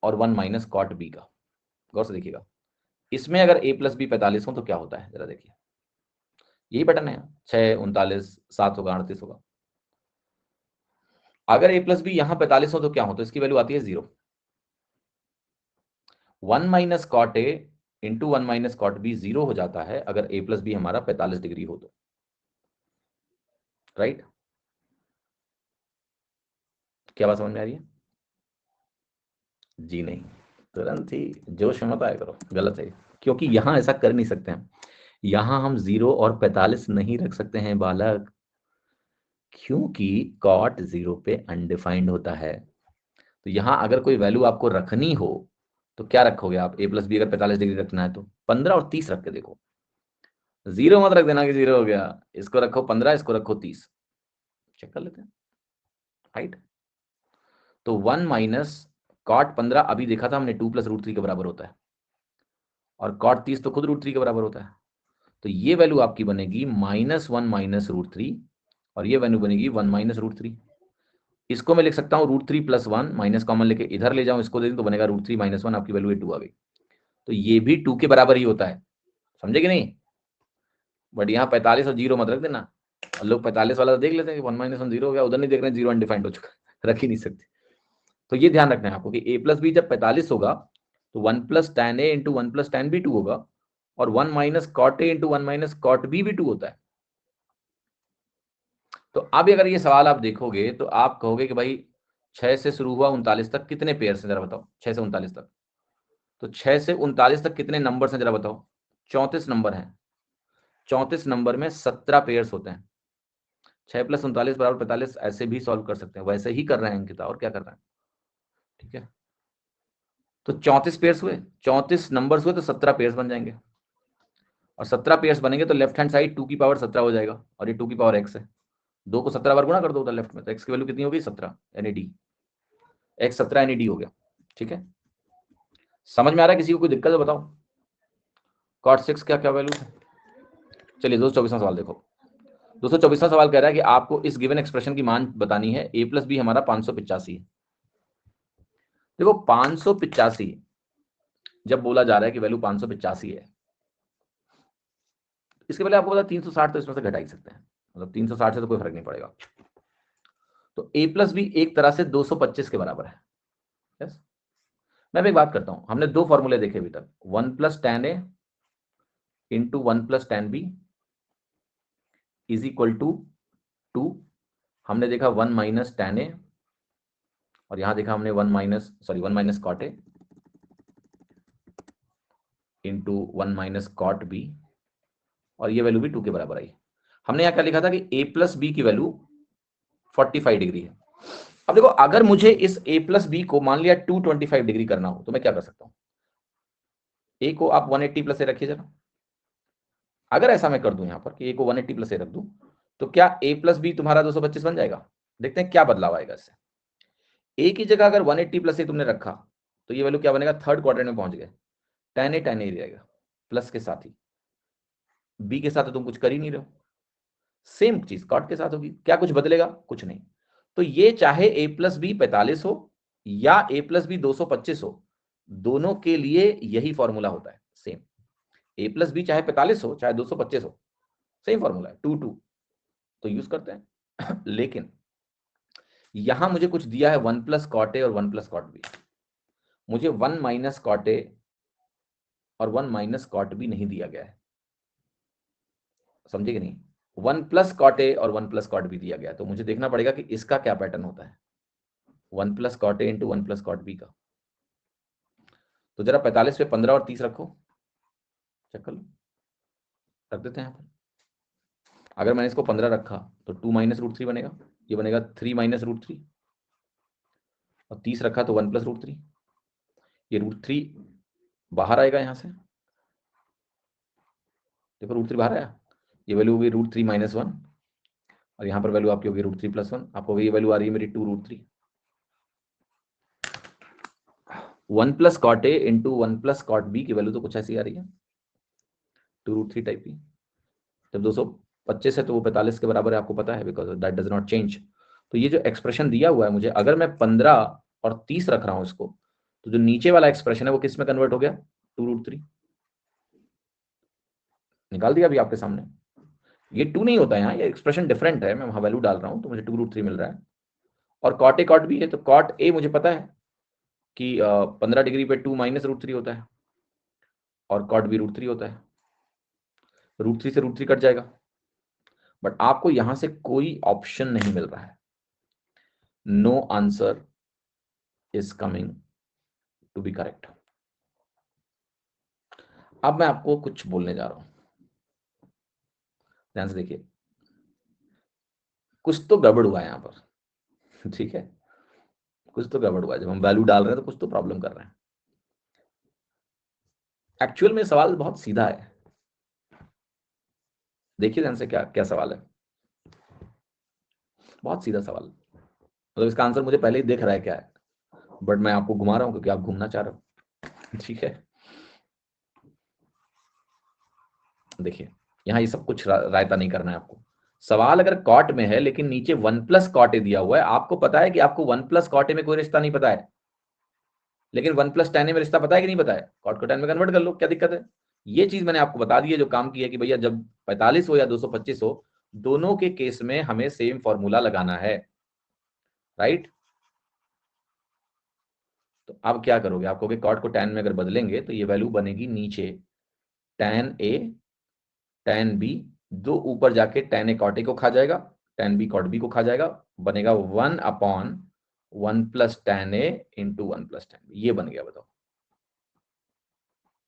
और 1 - cot b का। गौर से देखिएगा, इसमें अगर a + b 45 हो तो क्या होता है, जरा देखिए। यही पैटर्न है, 6 39 7 होगा, 38 होगा। अगर a + b यहां 45 हो तो क्या हो, तो इसकी वैल्यू आती है 0। 1 - cot a into 1 - cot b 0 हो जाता है अगर a + b हमारा 45 डिग्री हो तो, राइट। क्या बात समझ में आ रही है? जी नहीं, तुरंत ही जोश में मत आया करो, गलत है, क्योंकि यहां ऐसा कर नहीं सकते हम। यहां हम 0 और 45 नहीं रख सकते हैं बालक, क्योंकि cot 0 पे अनडिफाइंड होता है। तो यहां अगर कोई वैल्यू आपको रखनी हो तो क्या रखोगे आप? a + b अगर 45 डिग्री रखना है तो 15 और 30 रख के देखो। 0 मत रख देना कि 0 हो गया, इसको रखो 15, इसको रखो 30, चेक कर लेते हैं, राइट। तो 1 - cot 15 अभी देखा था हमने 2 + √3 के बराबर होता है, और cot 30 तो खुद √3 के बराबर होता है। तो ये वैल्यू आपकी बनेगी -1 - √3, और ये वैल्यू बनेगी 1 - √3। इसको मैं लिख सकता हूँ √3 + 1, माइनस कॉमन लेके इधर ले जाऊं, इसको दे दूं तो बनेगा √3 - 1, आपकी वैल्यू 2 आ गई। तो ये भी 2 के बराबर ही होता है, समझे कि नहीं। बट यहाँ 45 और 0 मत रख देना, लोग 45 वाला तो देख लेते हैं कि 1 - 1 0 हो गया, उधर नहीं देख रहे हैं 0 अनडिफाइंड हो चुका है, रख ही नहीं सकते। तो ये ध्यान रखना है आपको कि a + b जब 45 होगा तो 1 + tan a into 1 + tan b 2 होगा, और 1 - cot a into 1 - cot b भी 2 होता है। तो अब अगर ये सवाल आप देखोगे तो आप कहोगे कि भाई 6 से शुरू हुआ 39 तक कितने पेयर हैं, जरा बताओ। 6 से 39 तक, तो 6 से 39 तक कितने नंबर हैं, जरा बताओ। 34 नंबर हैं, 34 नंबर में 17 पेयर्स होते हैं। 6 + 39 = 45, ऐसे भी सॉल्व कर सकते हैं, वैसे ही कर रहे हैं अंकिता, और क्या कर रहे हैं। ठीक है, तो 34 पेयर्स हुए, 34 नंबर्स हुए, तो 17 पेयर्स बन जाएंगे, और 17 पेयर्स बनेंगे तो लेफ्ट हैंड साइड 2 की पावर 17 हो जाएगा, और ये 2 की पावर x है। 2 को 17 बार गुणा कर दो उधर लेफ्ट में, तो x की वैल्यू कितनी होगी? 17, यानी डी। x 17 यानी डी हो गया। ठीक है, समझ में आ रहा है? किसी को कोई दिक्कत है बताओ। cot 6 क्या क्या वैल्यू है? चलिए 224वां सवाल देखो। 224वां सवाल कह रहा है कि आपको इस गिवन एक्सप्रेशन की मान बतानी है। a + b हमारा 585 है। देखो 585 जब बोला जा रहा है कि वैल्यू 585 है, इसके पहले आपको पता 360 तो इसमें से घटा ही सकते हैं, मतलब 360 से तो कोई फर्क नहीं पड़ेगा। तो a + b एक तरह से 225 के बराबर है। यस, मैं भी एक बात करता हूं, हमने 2 फॉर्मूले देखे अभी तक, 1 + tan a into 1 + tan b is equal to 2। हमने देखा 1 - tan a, और यहां देखा हमने 1 - cot a into 1 - cot b, और ये वैल्यू भी 2 के बराबर आई। हमने यहाँ क्या लिखा था कि a + b की वैल्यू 45 डिग्री है। अब देखो अगर मुझे इस a + b को मान लिया 225 डिग्री करना हो तो मैं क्या कर सकता हूं? ए को आप 180 प्लस ए रखिए जरा। अगर ऐसा मैं कर दूं यहां पर कि ए को 180 प्लस ए रख दूं, तो क्या ए प्लस बी तुम्हारा 225 बन जाएगा? देखते हैं क्या बदलाव आएगा इससे। ए की जगह अगर 180 प्लस ए तुमने रखा तो ये वैल्यू क्या बनेगा, थर्ड क्वाड्रेंट में पहुंच गए, tan ए रहेगा प्लस के साथ ही, बी के साथ तो तुम कुछ कर ही नहीं रहे हो, सेम चीज कॉट के साथ होगी, क्या कुछ बदलेगा? कुछ नहीं। तो ये चाहे ए प्लस बी 45 हो या ए प्लस बी 225 हो, दोनों के लिए यही फॉर्मूला होता है सेम। ए प्लस बी चाहे 45 हो चाहे 225 हो, सेम फॉर्मूला है 2 2, तो यूज करते हैं। लेकिन यहां मुझे कुछ दिया है 1 प्लस कॉट ए और 1 प्लस कॉट बी, मुझे 1 माइनस कॉट ए और 1 माइनस कॉट बी नहीं दिया गया है, समझे कि नहीं? 1 प्लस कॉट ए और 1 प्लस कॉट बी दिया गया है, तो मुझे देखना पड़ेगा कि इसका क्या पैटर्न होता है, 1 plus cot A into 1 plus cot B का। तो जरा 45 पे 15 और 30 रखो, चेक कर लो, रख देते हैं यहाँ पर। अगर मैंने इसको 15 रखा तो 2 माइनस रूट 3 बनेगा, ये बनेगा 3 माइनस रूट 3, और 30 रखा तो 1 प्लस रूट 3, ये रूट 3 बाहर आएगा यहां से, देखो रूट 3 बाहर आया, ये वैल्यू होगी रूट 3 माइनस 1, और यहाँ पर वैल्यू आपकी होगी रूट 3 प्लस 1, आपको ये वैल्यू आ रही है मेरी 2 root 3। 1 plus cot A into 1 plus cot B की वैल्यू तो कुछ ऐसी आ रही है, 2 रूट 3 टाइप की। जब 225 है तो वो 45 के बराबर है, आपको पता है, because that does not change. तो ये जो एक्सप्रेशन दिया हुआ है मुझे, अगर मैं 15 और 30 रख रहा हूं इसको, तो जो नीचे वाला एक्सप्रेशन है वो किस में कन्वर्ट हो गया, 2 रूट 3। निकाल दिया अभी आपके सामने, ये 2 नहीं होता है यहाँ, ये एक्सप्रेशन डिफरेंट है, मैं वहां वैल्यू डाल रहा हूं तो मुझे 2 रूट 3 मिल रहा है। और कॉट ए कॉट बी है, तो कॉट ए मुझे पता है कि 15 डिग्री पे 2 माइनस रूट 3 होता है, और कॉट बी रूट 3 होता है, रूट 3 से रूट 3 कट जाएगा, बट आपको यहां से कोई ऑप्शन नहीं मिल रहा है, no answer is coming to be correct. अब मैं आपको कुछ बोलने जा रहा हूं, ध्यान से देखिए, कुछ तो गड़बड़ हुआ है यहां पर, ठीक है, कुछ तो गड़बड़ हुआ है, जब हम वैल्यू डाल रहे हैं तो कुछ तो प्रॉब्लम कर रहे हैं। एक्चुअल में सवाल बहुत सीधा है, देखिए ध्यान से क्या क्या सवाल है, बहुत सीधा सवाल, मतलब इसका आंसर मुझे पहले ही दिख रहा है क्या है, बट मैं आपको घुमा रहा हूं क्योंकि आप घूमना चाह रहे हो, ठीक है। देखिए यहाँ ये सब कुछ रायता नहीं करना है आपको, सवाल अगर कॉट में है लेकिन नीचे 1 प्लस कॉट ए दिया हुआ है, आपको पता है कि आपको 1 प्लस कॉट ए में कोई रिश्ता नहीं पता है, लेकिन 1 प्लस tan ए में रिश्ता पता है कि नहीं पता है, कॉट को tan में कन्वर्ट कर लो, क्या दिक्कत है? ये चीज मैंने आपको बता दी है, जो काम की है कि भैया जब 45 हो या 225 हो, दोनों के केस में हमें सेम फॉर्मूला लगाना है, राइट? तो अब क्या करोगे, आप कहोगे कॉट को tan में अगर बदलेंगे तो ये वैल्यू बनेगी नीचे tan ए tan बी, दो ऊपर जाके tan ए कॉट ए को खा जाएगा, tan बी कॉट बी को खा जाएगा, बनेगा 1 अपॉन 1 प्लस tan ए इंटू 1 प्लस tan बी, ये बन गया, बताओ।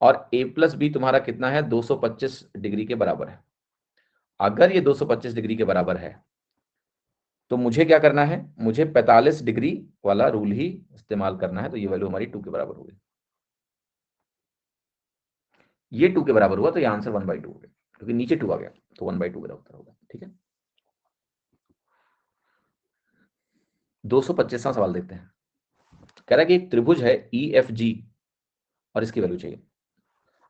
और a प्लस बी तुम्हारा कितना है, 225 डिग्री के बराबर है। अगर ये 225 डिग्री के बराबर है तो मुझे क्या करना है, मुझे 45 डिग्री वाला रूल ही इस्तेमाल करना है, तो ये वैल्यू हमारी 2 के बराबर हो गई, ये 2 के बराबर हुआ तो ये आंसर 1/2 हो गया, क्योंकि नीचे 2 आ गया तो 1/2 मेरा उत्तर होगा, ठीक है। 225वां सवाल देखते हैं, कह रहा है कि एक त्रिभुज है EFG और इसकी वैल्यू चाहिए।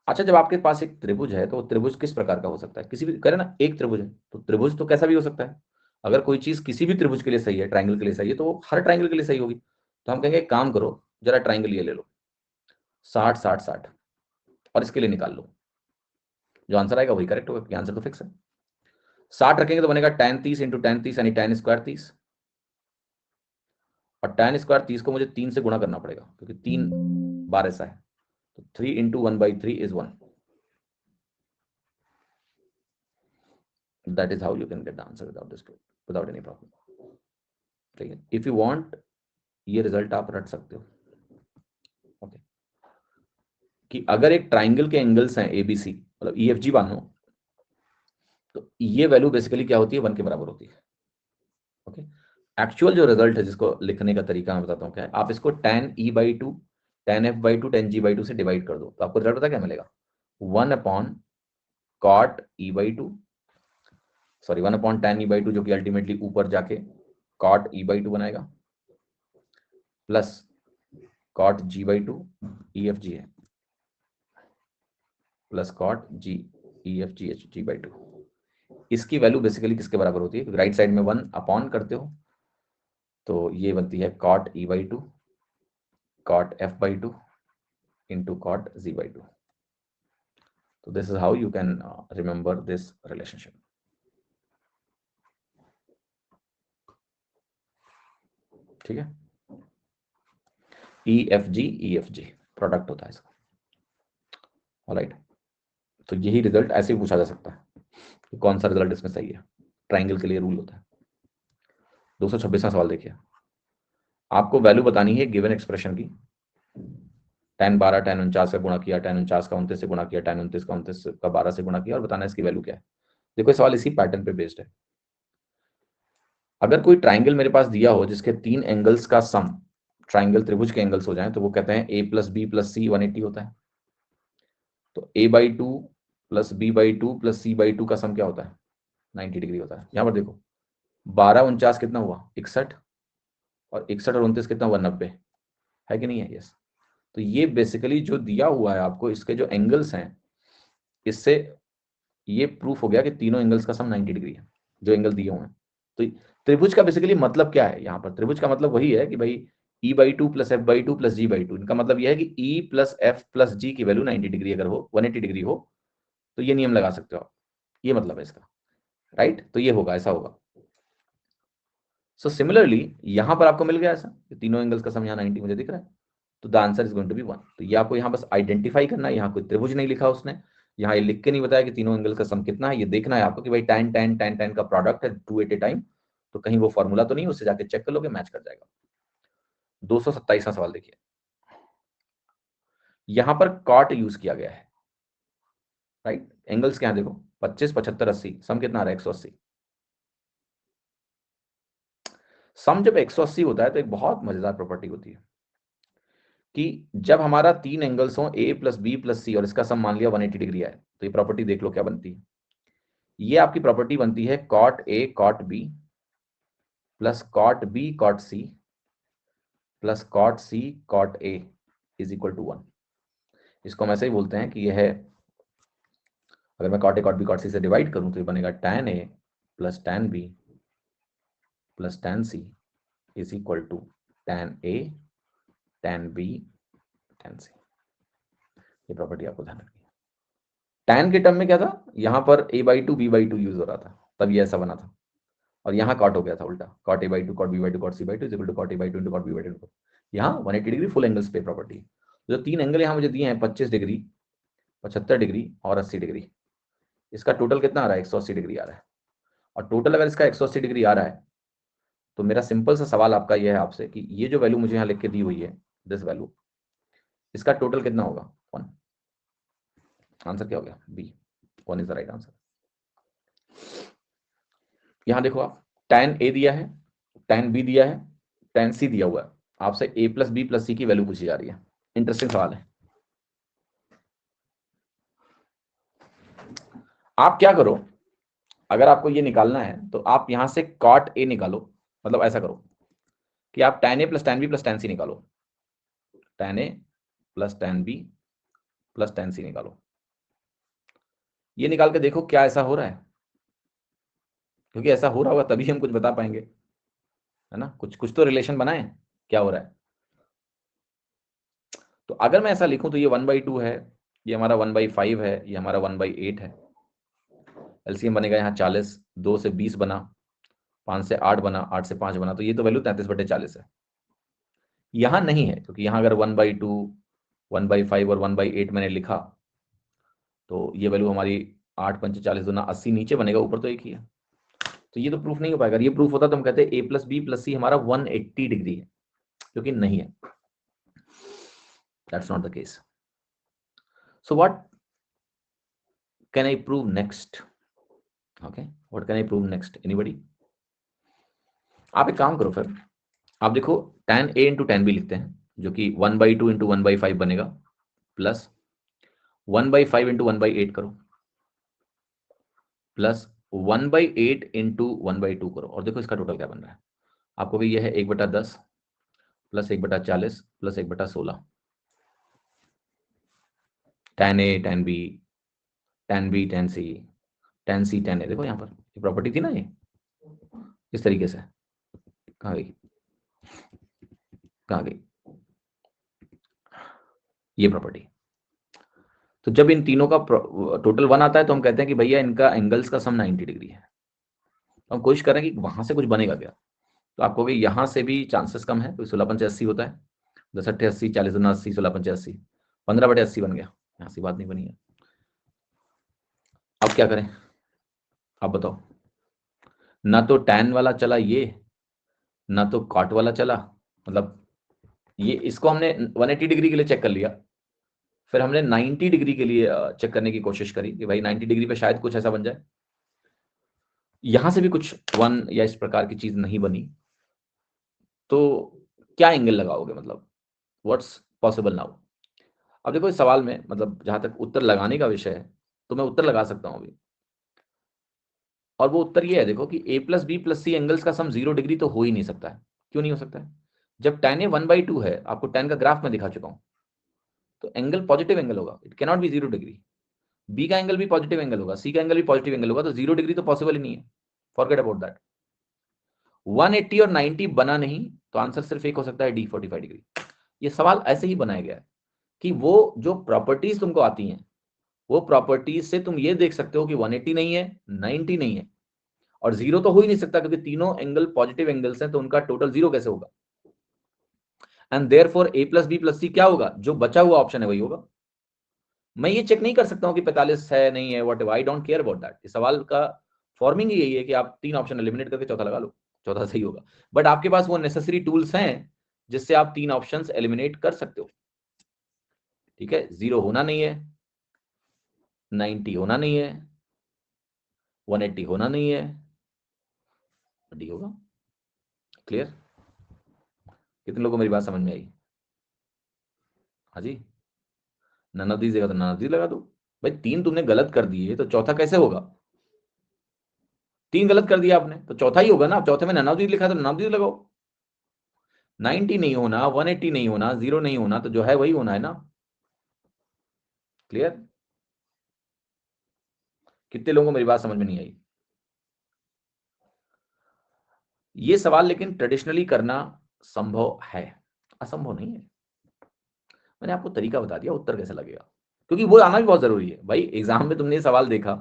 अच्छा, जब आपके पास एक त्रिभुज है तो त्रिभुज किस प्रकार का हो सकता है, किसी भी, कह रहे ना एक त्रिभुज है तो त्रिभुज तो कैसा भी हो सकता है। अगर कोई चीज किसी भी त्रिभुज के लिए सही है, ट्राइंगल के लिए सही है, तो वो हर ट्राइंगल के लिए सही होगी। तो हम कहेंगे एक काम करो, जरा ट्राइंगल ये ले लो 60 60 60 और इसके लिए निकाल लो, जो आंसर आएगा वही करेक्ट होगा, क्योंकि आंसर तो फिक्स है। 60 रखेंगे तो बनेगा tan 30 इंटू tan 30 यानी tan स्क्वायर 30, और tan स्क्वायर 30 को मुझे 3 से गुणा करना पड़ेगा क्योंकि 3 बार ऐसा है, तो 3 into 1/3 is 1, that is how you can get the answer without any problem, ठीक है। इफ यू वांट ये रिजल्ट आप रट सकते हो, ओके, कि अगर एक ट्राइंगल के एंगल्स हैं ABC, मतलब EFG मानो, तो ये वैल्यू बेसिकली क्या होती है, 1 के बराबर होती है, ओके। एक्चुअल जो रिजल्ट है जिसको लिखने का तरीका मैं बताता हूँ क्या है, आप इसको tan E/2 tan f by to tan g by to से डिवाइड कर दो तो आपको रिजल्ट पता क्या मिलेगा, 1 cot e by two, sorry 1 tan e by two, जो कि अल्टीमेटली ऊपर जाके cot e बाई टू बनाएगा, plus cot g by two, E F G है, plus cot g E F G H G by two. इसकी value basically किसके बराबर होती है, क्योंकि राइट साइड में 1 अपॉन करते हो तो ये बनती है cot e by two cot f by two into cot z by two. तो this is how you can remember this relationship. ठीक है, ई एफ जी प्रोडक्ट होता है इसका। ऑलराइट, तो यही रिजल्ट ऐसे ही पूछा जा सकता है कि कौन सा रिजल्ट इसमें सही है। ट्राइंगल के लिए रूल होता है। 226वां सवाल देखिए, आपको वैल्यू बतानी है गिवन एक्सप्रेशन की। tan 12 tan 49 से गुणा किया, tan 49 का 29 से गुणा किया, tan 29 का 29 का 12 से गुणा किया और बताना है इसकी वैल्यू क्या है। देखो सवाल इसी पैटर्न पे बेस्ड है। अगर कोई ट्राइंगल मेरे पास दिया हो जिसके 3 एंगल्स का सम, ट्राइंगल त्रिभुज के एंगल्स हो जाएं, तो वो कहते हैं a plus B plus C 180 होता है। तो a by two plus B by two plus C by two का सम क्या होता है, 90 डिग्री होता है। यहाँ पर देखो 12 49 कितना हुआ 61, और 61 और 29 कितना हुआ 90, है कि नहीं है, यस। तो ये बेसिकली जो दिया हुआ है आपको, इसके जो एंगल्स हैं, इससे ये प्रूफ हो गया कि तीनों एंगल्स का सम 90 डिग्री है, जो एंगल दिए हुए हैं। तो त्रिभुज का बेसिकली मतलब क्या है, यहाँ पर त्रिभुज का मतलब वही है कि भाई e by two plus F by two plus G by two, इनका मतलब यह है कि e plus F plus G की वैल्यू 90 डिग्री अगर हो, 180 डिग्री हो, तो ये नियम लगा सकते हो आप। ये मतलब है इसका, राइट। तो ये होगा, ऐसा होगा। सो सिमिलरली यहां पर आपको मिल गया ऐसा, तीनों एंगल्स का सम यहाँ 90 मुझे दिख रहा है, तो the answer is going to be 1। तो ये आपको यहाँ बस आइडेंटिफाई करना है। यहाँ कोई त्रिभुज नहीं लिखा उसने, यहाँ ये लिख के नहीं बताया कि तीनों एंगल का सम कितना है। ये देखना है आपको कि भाई tan tan tan tan का प्रोडक्ट है 2 एट ए टाइम, तो कहीं वो फॉर्मूला तो नहीं, उससे जाके चेक कर लोगे, मैच कर जाएगा। 227वां सवाल देखिए, यहां पर कॉट यूज किया गया है, राइट। एंगल्स क्या है देखो, 25 75 80, सम कितना आ रहा है 180। सम जब 180 होता है तो एक बहुत मजेदार प्रॉपर्टी होती है कि जब हमारा 3 एंगल्स हो a प्लस बी प्लस सी और इसका सम मान लिया 180 डिग्री है, तो ये प्रॉपर्टी देख लो क्या बनती है। ये आपकी प्रॉपर्टी बनती है cot a cot b प्लस cot b cot c प्लस cot c cot a is equal to 1। इसको हम ऐसे ही बोलते हैं कि यह है, अगर मैं cot a cot b cot c से डिवाइड करूं तो ये बनेगा tan a plus tan b plus tan c is equal to tan a tan b tan c। ये प्रॉपर्टी आपको ध्यान रखनी है। tan के टर्म में क्या था, यहां पर a by two B by two use हो रहा था, तब ये ऐसा बना था, और यहाँ कॉट हो गया था उल्टा, cot a by two cot b by two cot c by two is equal to cot a by two into cot b by two. यहाँ 180 डिग्री फुल एंगल्स पे प्रॉपर्टी। जो 3 एंगल यहाँ मुझे दिए हैं 25 डिग्री 75 डिग्री और 80 degree, इसका total कितना आ रहा है 180 डिग्री आ रहा है। और टोटल अगर इसका 180 डिग्री आ रहा है, तो मेरा सिंपल सा सवाल आपका यह है आपसे कि ये जो वैल्यू मुझे यहाँ लिख के दी हुई है, दिस वैल्यू, इसका टोटल कितना होगा 1। आंसर क्या हो गया B, 1 is the right answer. यहां देखो आप, tan a दिया है, tan b दिया है, tan c दिया हुआ है, आपसे a plus B plus C की वैल्यू पूछी जा रही है। इंटरेस्टिंग सवाल है। आप क्या करो, अगर आपको ये निकालना है तो आप यहां से cot a निकालो, मतलब ऐसा करो कि आप tan a plus tan b plus tan c निकालो, tan a plus tan b plus tan c निकालो। ये निकाल के देखो क्या ऐसा हो रहा है, क्योंकि ऐसा हो रहा होगा तभी हम कुछ बता पाएंगे, है ना। कुछ कुछ तो रिलेशन बनाए क्या हो रहा है। तो अगर मैं ऐसा लिखूं तो ये 1/2 है, ये हमारा 1/5 है, ये हमारा 1/8 है। एलसीएम बनेगा यहाँ 40, 2 से 20 बना, 5 से 8 बना, 8 से 5 बना, तो ये तो वैल्यू 33/40 है। यहाँ नहीं है, क्योंकि यहाँ अगर 1/2 1/5 और 1/8 मैंने लिखा तो ये वैल्यू हमारी 8 पंचे 40 दूना 80 नीचे बनेगा, ऊपर तो एक ही है, तो ये तो प्रूफ नहीं हो पाएगा। ये प्रूफ होता तो हम कहते हैं a प्लस बी प्लस सी हमारा 180 डिग्री है, क्योंकि नहीं है, that's not the case. So what can I prove next? Okay, what can I prove next, anybody? आप एक काम करो फिर, आप देखो tan a into tan b लिखते हैं, जो कि 1/2 इंटू 1/5 बनेगा, प्लस 1/5 इंटू 1/8 करो, प्लस 1/8 इंटू 1/2 करो, और देखो इसका टोटल क्या बन रहा है। आपको भी यह है 1/10 plus 1/40 plus 1/16, tan A tan B tan B tan C tan C tan A। देखो यहाँ पर ये प्रॉपर्टी थी ना, ये इस तरीके से कहाँ गई, कहाँ गई ये प्रॉपर्टी। तो जब इन तीनों का टोटल 1 आता है तो हम कहते हैं कि भैया इनका एंगल्स का सम 90 डिग्री है। तो हम कोशिश करें कि वहां से कुछ बनेगा क्या। तो आपको भी यहाँ से भी चांसेस कम है, क्योंकि 16/80 होता है, 10/8 80 40/80 16/80 15/80 बन गया, यहाँ से बात नहीं बनी है। अब क्या करें, आप बताओ। ना तो tan वाला चला ये, ना तो cot वाला चला, मतलब ये इसको हमने 180 डिग्री के लिए चेक कर लिया, फिर हमने 90 डिग्री के लिए चेक करने की कोशिश करी कि भाई 90 डिग्री पे शायद कुछ ऐसा बन जाए। यहां से भी कुछ 1 या इस प्रकार की चीज नहीं बनी, तो क्या एंगल लगाओगे, मतलब व्हाट्स पॉसिबल नाउ। अब देखो इस सवाल में, मतलब जहां तक उत्तर लगाने का विषय है, तो मैं उत्तर लगा सकता हूं अभी, और वो उत्तर ये है, देखो कि a plus B plus C angles का सम 0 डिग्री तो हो ही नहीं सकता है। क्यों नहीं हो सकता है, जब tan a 1/2 है, आपको tan का ग्राफ में दिखा चुका हूं, तो एंगल पॉजिटिव एंगल होगा, it cannot be 0 degree. B का एंगल भी पॉजिटिव एंगल होगा, सी का एंगल भी पॉजिटिव एंगल होगा, तो 0 डिग्री तो पॉसिबल ही नहीं है, फॉरगेट अबाउट दैट। 180 और 90 बना नहीं, तो आंसर सिर्फ एक हो सकता है, डी 45 डिग्री। ये सवाल ऐसे ही बनाया गया है कि वो जो प्रॉपर्टीज तुमको आती हैं, वो प्रॉपर्टीज से तुम ये देख सकते हो कि 180 नहीं है, 90 नहीं है, और 0 तो हो ही नहीं सकता, क्योंकि तीनों एंगल पॉजिटिव एंगल्स हैं, तो उनका टोटल 0 कैसे होगा। And therefore a plus B plus C क्या होगा, जो बचा हुआ ऑप्शन है वही होगा। मैं ये चेक नहीं कर सकता हूं कि 45 है नहीं है, what ever, I don't care about that. इस सवाल का फॉर्मिंग यही है कि आप 3 ऑप्शन एलिमिनेट करके चौथा लगा लो, चौथा सही होगा। बट आपके पास वो नेसेसरी टूल्स हैं जिससे आप 3 ऑप्शन एलिमिनेट कर सकते हो। ठीक है, 0 होना नहीं है, 90 होना नहीं है, 180 होना नहीं है, डी होगा। क्लियर, कितने लोगों को मेरी बात समझ में आई। हाँ जी, नन ऑफ दीज जगह तो नन ऑफ दीज लगा दो। भाई 3 तुमने गलत कर दिए तो चौथा कैसे होगा, 3 गलत कर दिया आपने तो चौथा ही होगा ना। चौथे में नन ऑफ दीज लिखा तो नन ऑफ दीज लगाओ। 90 नहीं होना, 180 नहीं होना, 0 नहीं होना, तो जो है वही होना है ना। क्लियर, कितने लोगों को मेरी बात समझ में नहीं आई। ये सवाल लेकिन ट्रेडिशनली करना संभव है, असंभव नहीं है। मैंने आपको तरीका बता दिया, उत्तर कैसे लगेगा, क्योंकि वो आना भी बहुत जरूरी है। भाई एग्जाम में तुमने ये सवाल देखा,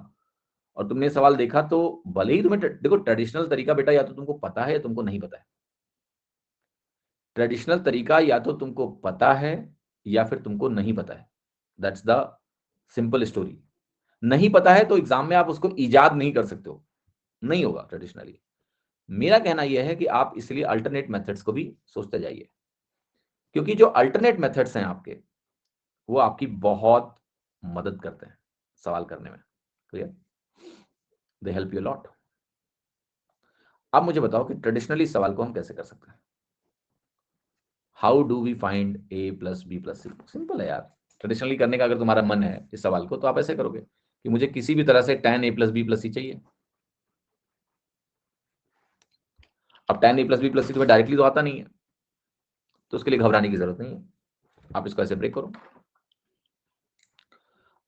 और तुमने सवाल देखा तो भले ही तुम्हें देखो, ट्रेडिशनल तरीका बेटा या तो तुमको पता है या तुमको नहीं पता है। ट्रेडिशनल तरीका या तो तुमको पता है या फिर तुमको नहीं पता है, दैट्स द सिंपल स्टोरी। नहीं पता है तो एग्जाम में आप उसको इजाद नहीं कर सकते हो, नहीं होगा ट्रेडिशनली। मेरा कहना यह है कि आप इसलिए अल्टरनेट मेथड्स को भी सोचते जाइए, क्योंकि जो अल्टरनेट मेथड्स हैं आपके, वो आपकी बहुत मदद करते हैं सवाल करने में। Clear, they help you lot. अब मुझे बताओ कि ट्रेडिशनली सवाल को हम कैसे कर सकते हैं। How do we find a plus B plus C. Simple है यार, ट्रेडिशनली करने का अगर तुम्हारा मन है इस सवाल को, तो आप ऐसे करोगे कि मुझे किसी भी तरह से tan a plus B plus C चाहिए। अब tan a plus B plus C तुम्हें डायरेक्टली तो आता नहीं है, तो उसके लिए घबराने की जरूरत नहीं है। आप इसको ऐसे ब्रेक करो,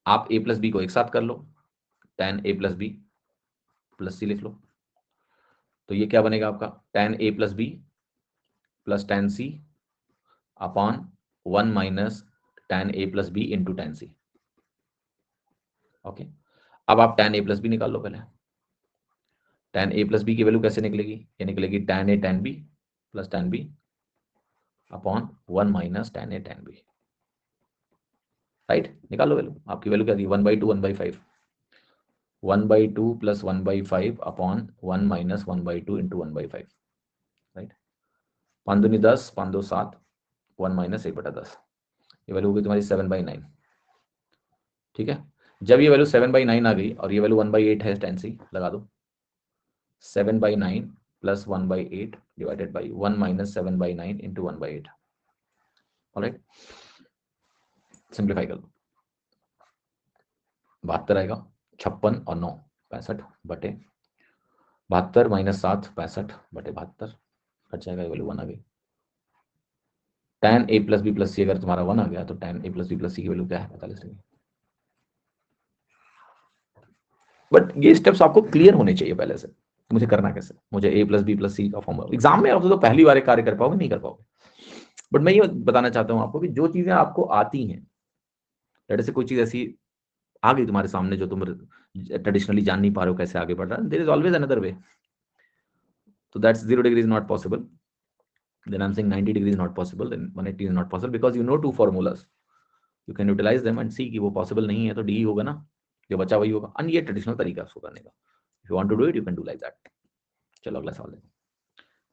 आप a प्लस बी को एक साथ कर लो, tan a plus B plus C लिख लो। तो ये क्या बनेगा आपका, tan a plus B plus tan C upon 1 minus tan a plus B into tan सी। ओके, अब आप tan a प्लस बी निकाल लो पहले। tan a प्लस बी की वैल्यू कैसे निकलेगी, ये निकलेगी tan a tan b plus tan b upon 1 minus tan a tan b। Right, निकालो वैल्यू, आपकी वैल्यू क्या थी, 1/2 1/5, 1/2 plus 1/5 upon 1 minus 1/2 into 1/5। Right, 5 दूनी 10, 5 2 7, 1 माइनस 1/10, ये वैल्यू होगी तुम्हारी 7/9। ठीक है, जब ये वैल्यू 7/9 आ गई और ये वैल्यू 1/8 है, tan c लगा दो, 7/9 plus 1/8 divided by 1 minus 7/9 into 1/8। Alright, simplify कर दो, 72 आएगा, 56 और 9 65 बटे 72 माइनस 7 65 बटे 72 कट जाएगा, ये वैल्यू 1 आ गई। tan a plus B plus C अगर तुम्हारा 1 आ गया तो tan a plus B plus C की वैल्यू क्या है, 45 डिग्री। बट ये स्टेप्स आपको क्लियर होने चाहिए पहले से, मुझे करना कैसे, मुझे a plus B plus C का फॉर्मूला एग्जाम में आप तो पहली बार कार्य कर पाओगे, नहीं कर पाओगे। बट मैं ये बताना चाहता हूं आपको कि जो चीजें आपको आती हैं, जैसे से कोई चीज ऐसी आ गई तुम्हारे सामने जो तुम ट्रेडिशनली जान नहीं पा रहे हो कैसे आगे बढ़ रहा है, there is always another way. So that's 0 degree is not possible. Then I'm saying 90 degree is not possible. Then 180 is not possible because you know two formulas. You can utilize them and see कि वो possible नहीं है तो D होगा ना, जो बचा वही होगा। and ये ट्रेडिशनल तरीका उसको करने का। If you want to do it, you can do like that. चलो अगला सवाल देखो।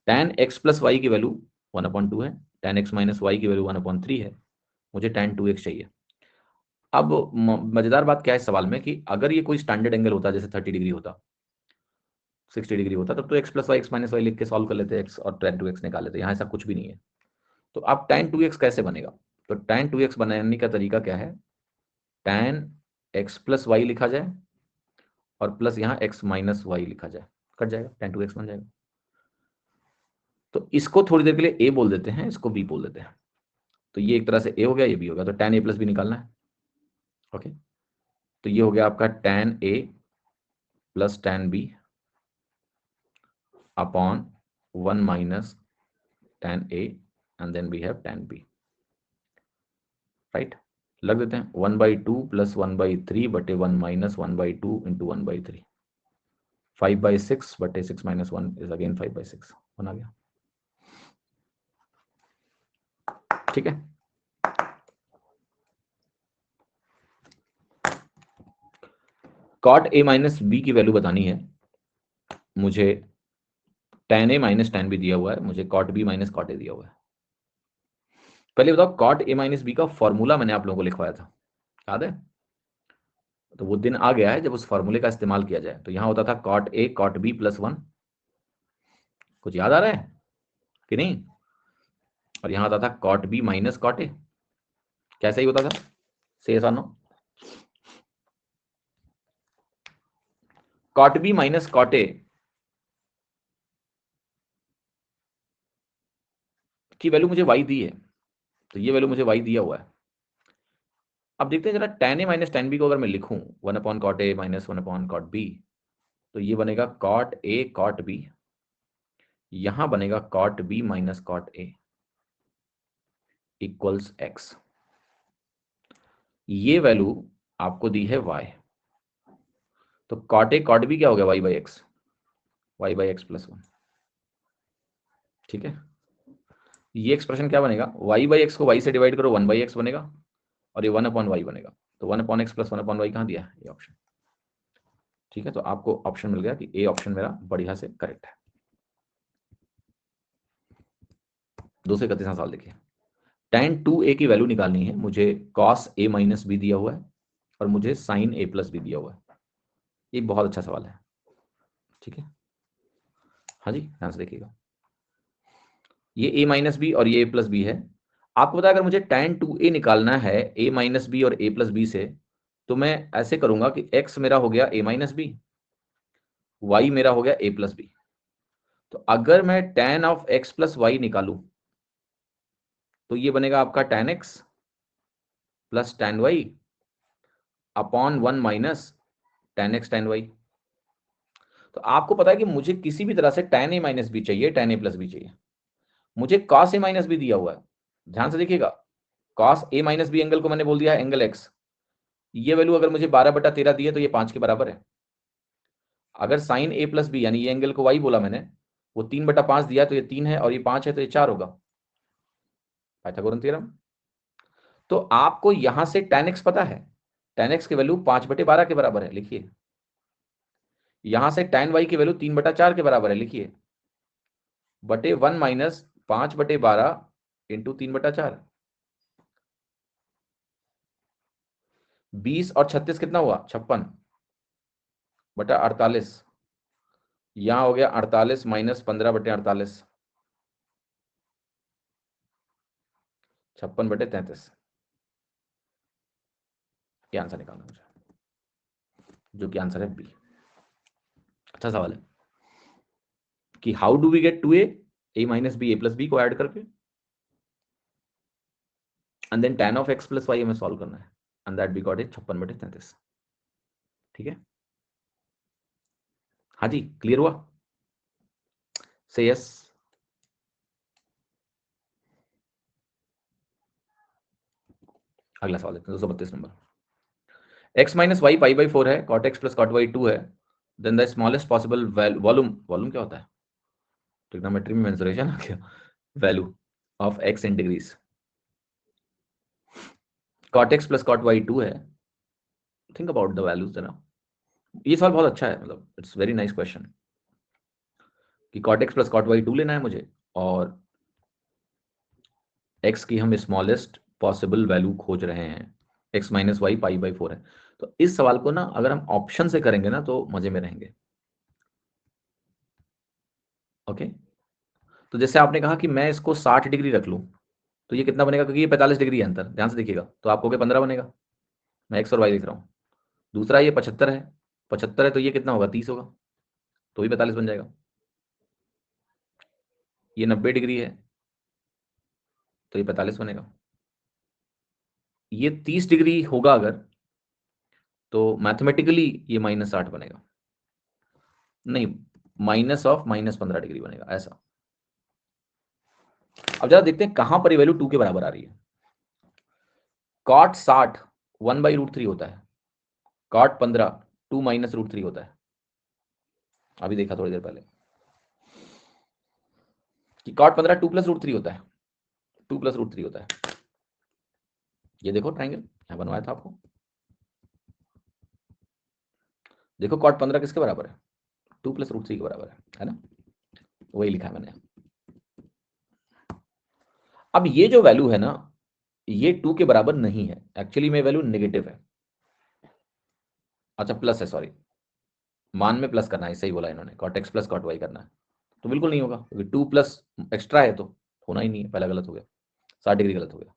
tan x plus y की वैल्यू 1/2 है, tan x minus y की वैल्यू 1/3 है, मुझे tan 2x चाहिए। अब मजेदार बात क्या है इस सवाल में कि अगर ये कोई स्टैंडर्ड एंगल होता, जैसे 30 डिग्री होता, 60 डिग्री होता, तब तो x plus Y X minus Y लिख के सॉल्व कर लेते, x और tan 2x निकाल लेते। यहाँ ऐसा कुछ भी नहीं है। तो अब tan 2x कैसे बनेगा, तो tan 2x बनाने का तरीका क्या है, tan x प्लस वाई लिखा जाए और प्लस यहाँ x माइनस वाई लिखा जाए, कट जाएगा, tan 2x बन जाएगा। तो इसको थोड़ी देर के लिए a बोल देते हैं, इसको b बोल देते हैं। तो ये एक तरह से a हो गया, ये b हो गया, तो tan a प्लस b निकालना है। ओके, तो ये हो गया आपका tan a plus tan b upon 1 minus tan a and then we have tan b, right. लग देते हैं 1/2 प्लस 1/3 बटे 1 माइनस 1/2 इंटू 1/3, 5/6 बटे 6 माइनस 1 इज अगेन 5/6, बना गया। ठीक है, cot a माइनस बी की वैल्यू बतानी है मुझे, tan a minus tan b दिया हुआ है, मुझे cot b minus cot a दिया हुआ है। पहले बताओ, cot a माइनस b का फॉर्मूला मैंने आप लोगों को लिखवाया था, याद है? तो वो दिन आ गया है जब उस फॉर्मूले का इस्तेमाल किया जाए। तो यहां होता था cot a cot b plus 1, कुछ याद आ रहा है कि नहीं? और यहां आता था cot b minus cot a, कैसे ही होता था, से ऐसा no, cot b minus cot a की वैल्यू मुझे y दी है, तो ये वैल्यू मुझे y दिया हुआ है। अब देखते हैं जरा tan a minus tan b को अगर मैं लिखूं 1/cot a minus 1/cot b, तो ये बनेगा cot a cot b, यहां बनेगा cot b minus cot a equals x। ये वैल्यू आपको दी है y, तो cot a cot b क्या हो गया, y बाई x प्लस 1। ठीक है, ये एक्सप्रेशन क्या बनेगा, y बाई एक्स को y से डिवाइड करो 1/x बनेगा और ये 1/y बनेगा। तो 1/x प्लस 1/y कहां दिया है, ये ऑप्शन। ठीक है, तो आपको ऑप्शन मिल गया कि ए ऑप्शन मेरा बढ़िया से करेक्ट है। दूसरे 31वां सवाल देखिए, tan 2a की वैल्यू निकालनी है मुझे, cos a माइनस b दिया हुआ है और मुझे sin a प्लस b दिया हुआ है। ये बहुत अच्छा सवाल है। ठीक है, हाँ जी, ध्यान से देखिएगा, ये a माइनस बी और ये a प्लस बी है। आपको पता है अगर मुझे tan 2a निकालना है a माइनस बी और a प्लस बी से, तो मैं ऐसे करूंगा कि x मेरा हो गया a माइनस बी, y मेरा हो गया a प्लस बी। तो अगर मैं tan of x plus Y निकालूं तो ये बनेगा आपका tan x plus tan y upon 1 minus tan x tan y। तो आपको पता है कि मुझे किसी भी तरह से tan a माइनस बी चाहिए, tan a प्लस बी चाहिए। मुझे cos a माइनस बी दिया हुआ है, ध्यान से देखिएगा, cos a minus B angle को मैंने बोल दिया है एंगल x। ये वैल्यू अगर मुझे 12/13 दी है तो ये 5 के बराबर है। अगर sin a प्लस बी यानी ये एंगल को y बोला मैंने, वो 3/5 दिया तो ये 3 है और ये 5 है तो ये 4 होगा, पाइथागोरन थ्योरम। तो आपको यहां से tan x पता है, tan x की वैल्यू 5/12 के बराबर है, लिखिए। यहां से tan y की वैल्यू 3/4 के बराबर है, लिखिए, बटे 1 माइनस 5/12 इंटू 3/4। 20 और 36 कितना हुआ, 56/48। यहां हो गया 48 माइनस 15/48, 56/33, ये आंसर निकालना मुझे, जो कि आंसर है बी। अच्छा सवाल है कि how do we get 2a minus B, a plus B को ऐड करके, and then tan of x plus Y हमें सॉल्व करना है, and that we got it 56/33। ठीक है, हाँ जी, क्लियर हुआ? से यस। अगला सवाल देखते हैं 232 number. x minus y pi by 4 है, cot x plus cot y 2 है, then the smallest possible volume, volume क्या होता है? ट्रिग्नोमेट्री में मेंसुरेशन आ गया, value of x in degrees, cot x plus cot y 2 है, थिंक अबाउट द वैल्यूज जरा। ये सवाल बहुत अच्छा है, मतलब इट्स वेरी नाइस क्वेश्चन कि cot x plus cot y 2 लेना है मुझे, और x की हम स्मॉलेस्ट पॉसिबल वैल्यू खोज रहे हैं, x minus y pi by 4 है। तो इस सवाल को ना अगर हम ऑप्शन से करेंगे ना तो मजे में रहेंगे। ओके, तो जैसे आपने कहा कि मैं इसको 60 डिग्री रख लूं, तो ये कितना बनेगा? क्योंकि ये 45 डिग्री है अंतर, ध्यान से देखिएगा, तो आपको क्या 15 बनेगा। मैं x और y लिख रहा हूँ। दूसरा ये 75 है, 75 है तो ये कितना होगा? 30 होगा, तो भी 45 बन जाएगा। ये 90 डिग्री है तो ये 45 बनेगा। ये 30 डिग्री होगा अगर, तो मैथमेटिकली ये -8 बनेगा, नहीं, माइनस ऑफ -15 डिग्री बनेगा ऐसा। अब जरा देखते हैं कहां पर ये वैल्यू 2 के बराबर आ रही है। cot 60 1/√3 होता है, cot 15 2 -√3 होता है। अभी देखा थोड़ी देर पहले कि cot 15 2 + √3 होता है, 2 + √3 होता है। ये देखो ट्राइंगल यहां बनवाया था आपको, देखो cot 15 किसके बराबर है? 2 + √3 के बराबर है ना? वही लिखा है मैंने। अब ये जो वैल्यू है ना, ये 2 के बराबर नहीं है, एक्चुअली में वैल्यू नेगेटिव है। अच्छा प्लस है, सॉरी, मान में प्लस करना है, सही बोला इन्होंने, cot x plus cot y करना है, तो बिल्कुल नहीं होगा क्योंकि 2 प्लस एक्स्ट्रा है तो होना ही नहीं है, पहला गलत हो गया, 60 डिग्री गलत हो गया।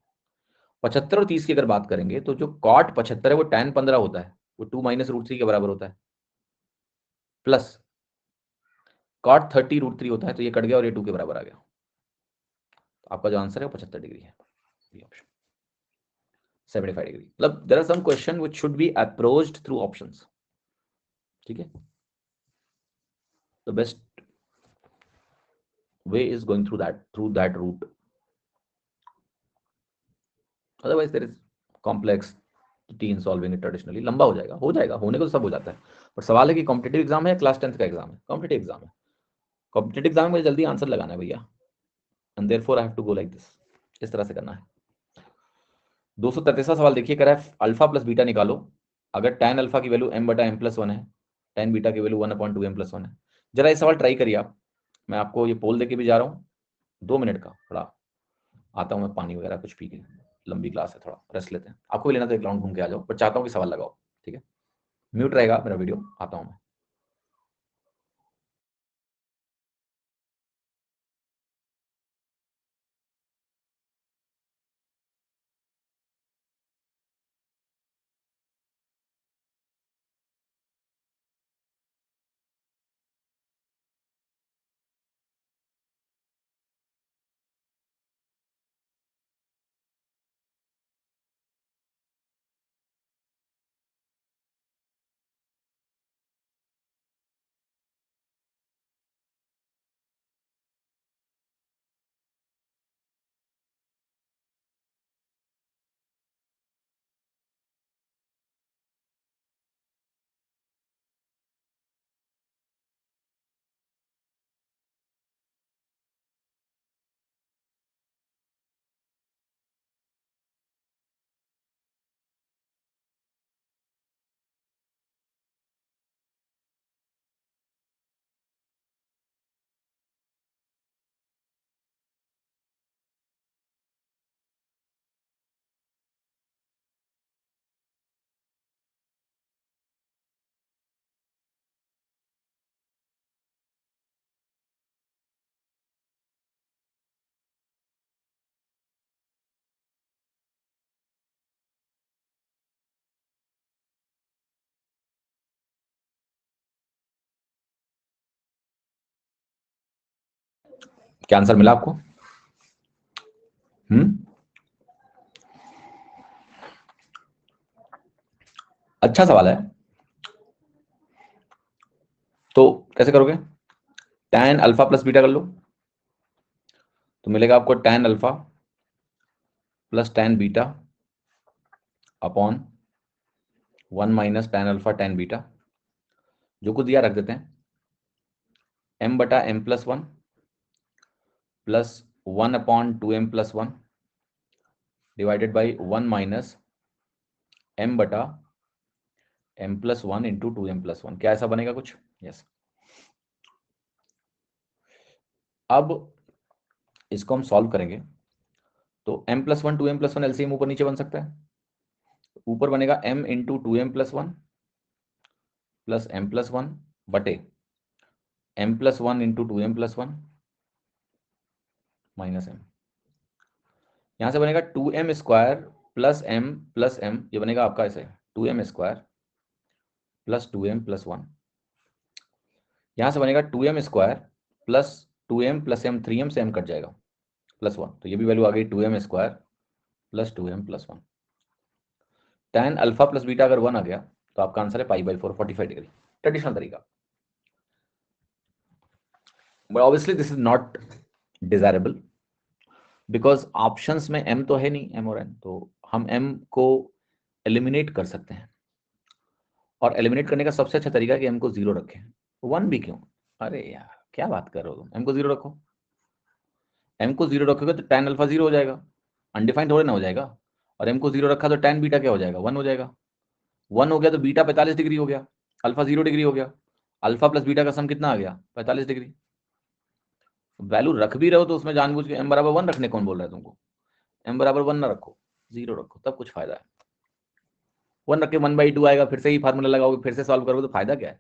75 और 30 की अगर बात करेंगे तो जो cot 75 है वो tan 15 होता है, वो 2 -√3 के बराबर होता है, प्लस cot 30 √3 होता है, तो ये कट गया और ये 2 के बराबर आ गया। तो आपका जो आंसर है वो 75 डिग्री है, ये ऑप्शन 75 डिग्री। मतलब there are some question which should be approached through options. ठीक है, the best way is going through that route, otherwise there is complex in solving it traditionally, लंबा हो जाएगा, हो जाएगा, होने को तो सब हो जाता है, पर सवाल है कि कॉम्पिटेटिव एग्जाम है या क्लास 10th का एग्जाम है? कॉम्पिटेटिव एग्जाम है, कॉम्पिटेटिव एग्जाम में मुझे जल्दी आंसर लगाना है भैया, and therefore I have to go like this, इस तरह से करना है। 233वां सवाल देखिए, कह रहा है अल्फा प्लस बीटा निकालो अगर tan अल्फा की वैल्यू m/m+1 है, tan बीटा की वैल्यू 1/2m+1 है। जरा ये सवाल ट्राई करिए आप, मैं आपको ये पोल देके भी जा रहा हूँ, 2 मिनट का थोड़ा आता हूँ मैं, पानी वगैरह कुछ पी के, लंबी क्लास है, थोड़ा रेस्ट लेते हैं, आपको भी लेना तो एक राउंड घूम के आ जाओ, पर चाहता हूँ कि सवाल लगाओ। ठीक है, म्यूट रहेगा मेरा वीडियो, आता हूँ मैं। क्या आंसर मिला आपको? अच्छा सवाल है। तो कैसे करोगे? tan अल्फा प्लस बीटा कर लो, तो मिलेगा आपको tan alpha plus tan beta upon 1 minus tan alpha tan beta, जो कुछ दिया रख देते हैं, m बटा m plus 1 plus 1 upon 2m plus 1 divided by 1 minus m बटा m plus 1 into 2m plus 1। क्या ऐसा बनेगा कुछ? यस। अब इसको हम सॉल्व करेंगे तो m plus 1 2m plus 1 LCM ऊपर नीचे बन सकता है। ऊपर बनेगा m into 2m plus 1 plus m plus 1 बटे m plus 1 into 2m plus 1 minus m। यहां से बनेगा 2m स्क्वायर प्लस m, ये बनेगा आपका ऐसे 2m square plus 2m plus 1। यहां से बनेगा 2m square plus 2m plus m, 3m से m कट जाएगा प्लस 1, तो ये भी वैल्यू आ गई 2m square plus 2m plus 1। tan alpha plus beta अगर 1 आ गया तो आपका आंसर है π/4 45 डिग्री, ट्रेडिशनल तरीका। But obviously this is not desirable because options में m तो है नहीं, m और n, तो हम m को एलिमिनेट कर सकते हैं, और एलिमिनेट करने का सबसे अच्छा तरीका है कि m को 0 रखें। 1 भी क्यों? अरे यार क्या बात कर रहे हो तुम, m को 0 रखो। m को 0 रखोगे तो tan अल्फा 0 हो जाएगा, अनडिफाइंड थोड़े ना हो जाएगा। और m को 0 रखा तो tan बीटा क्या हो जाएगा? 1 हो जाएगा। 1 हो गया तो बीटा 45 डिग्री हो गया, अल्फा 0 डिग्री हो गया। अल्फा प्लस बीटा का सम कितना आ गया? 45 डिग्री। वैल्यू रख भी रहे हो तो उसमें जानबूझ के m बराबर 1 रखने कौन बोल रहा है तुमको? m बराबर 1 ना रखो, 0 रखो, तब कुछ फायदा है। 1 रख के 1/2 आएगा, फिर से ही फार्मूला लगाओगे, फिर से सॉल्व करोगे तो फायदा क्या है?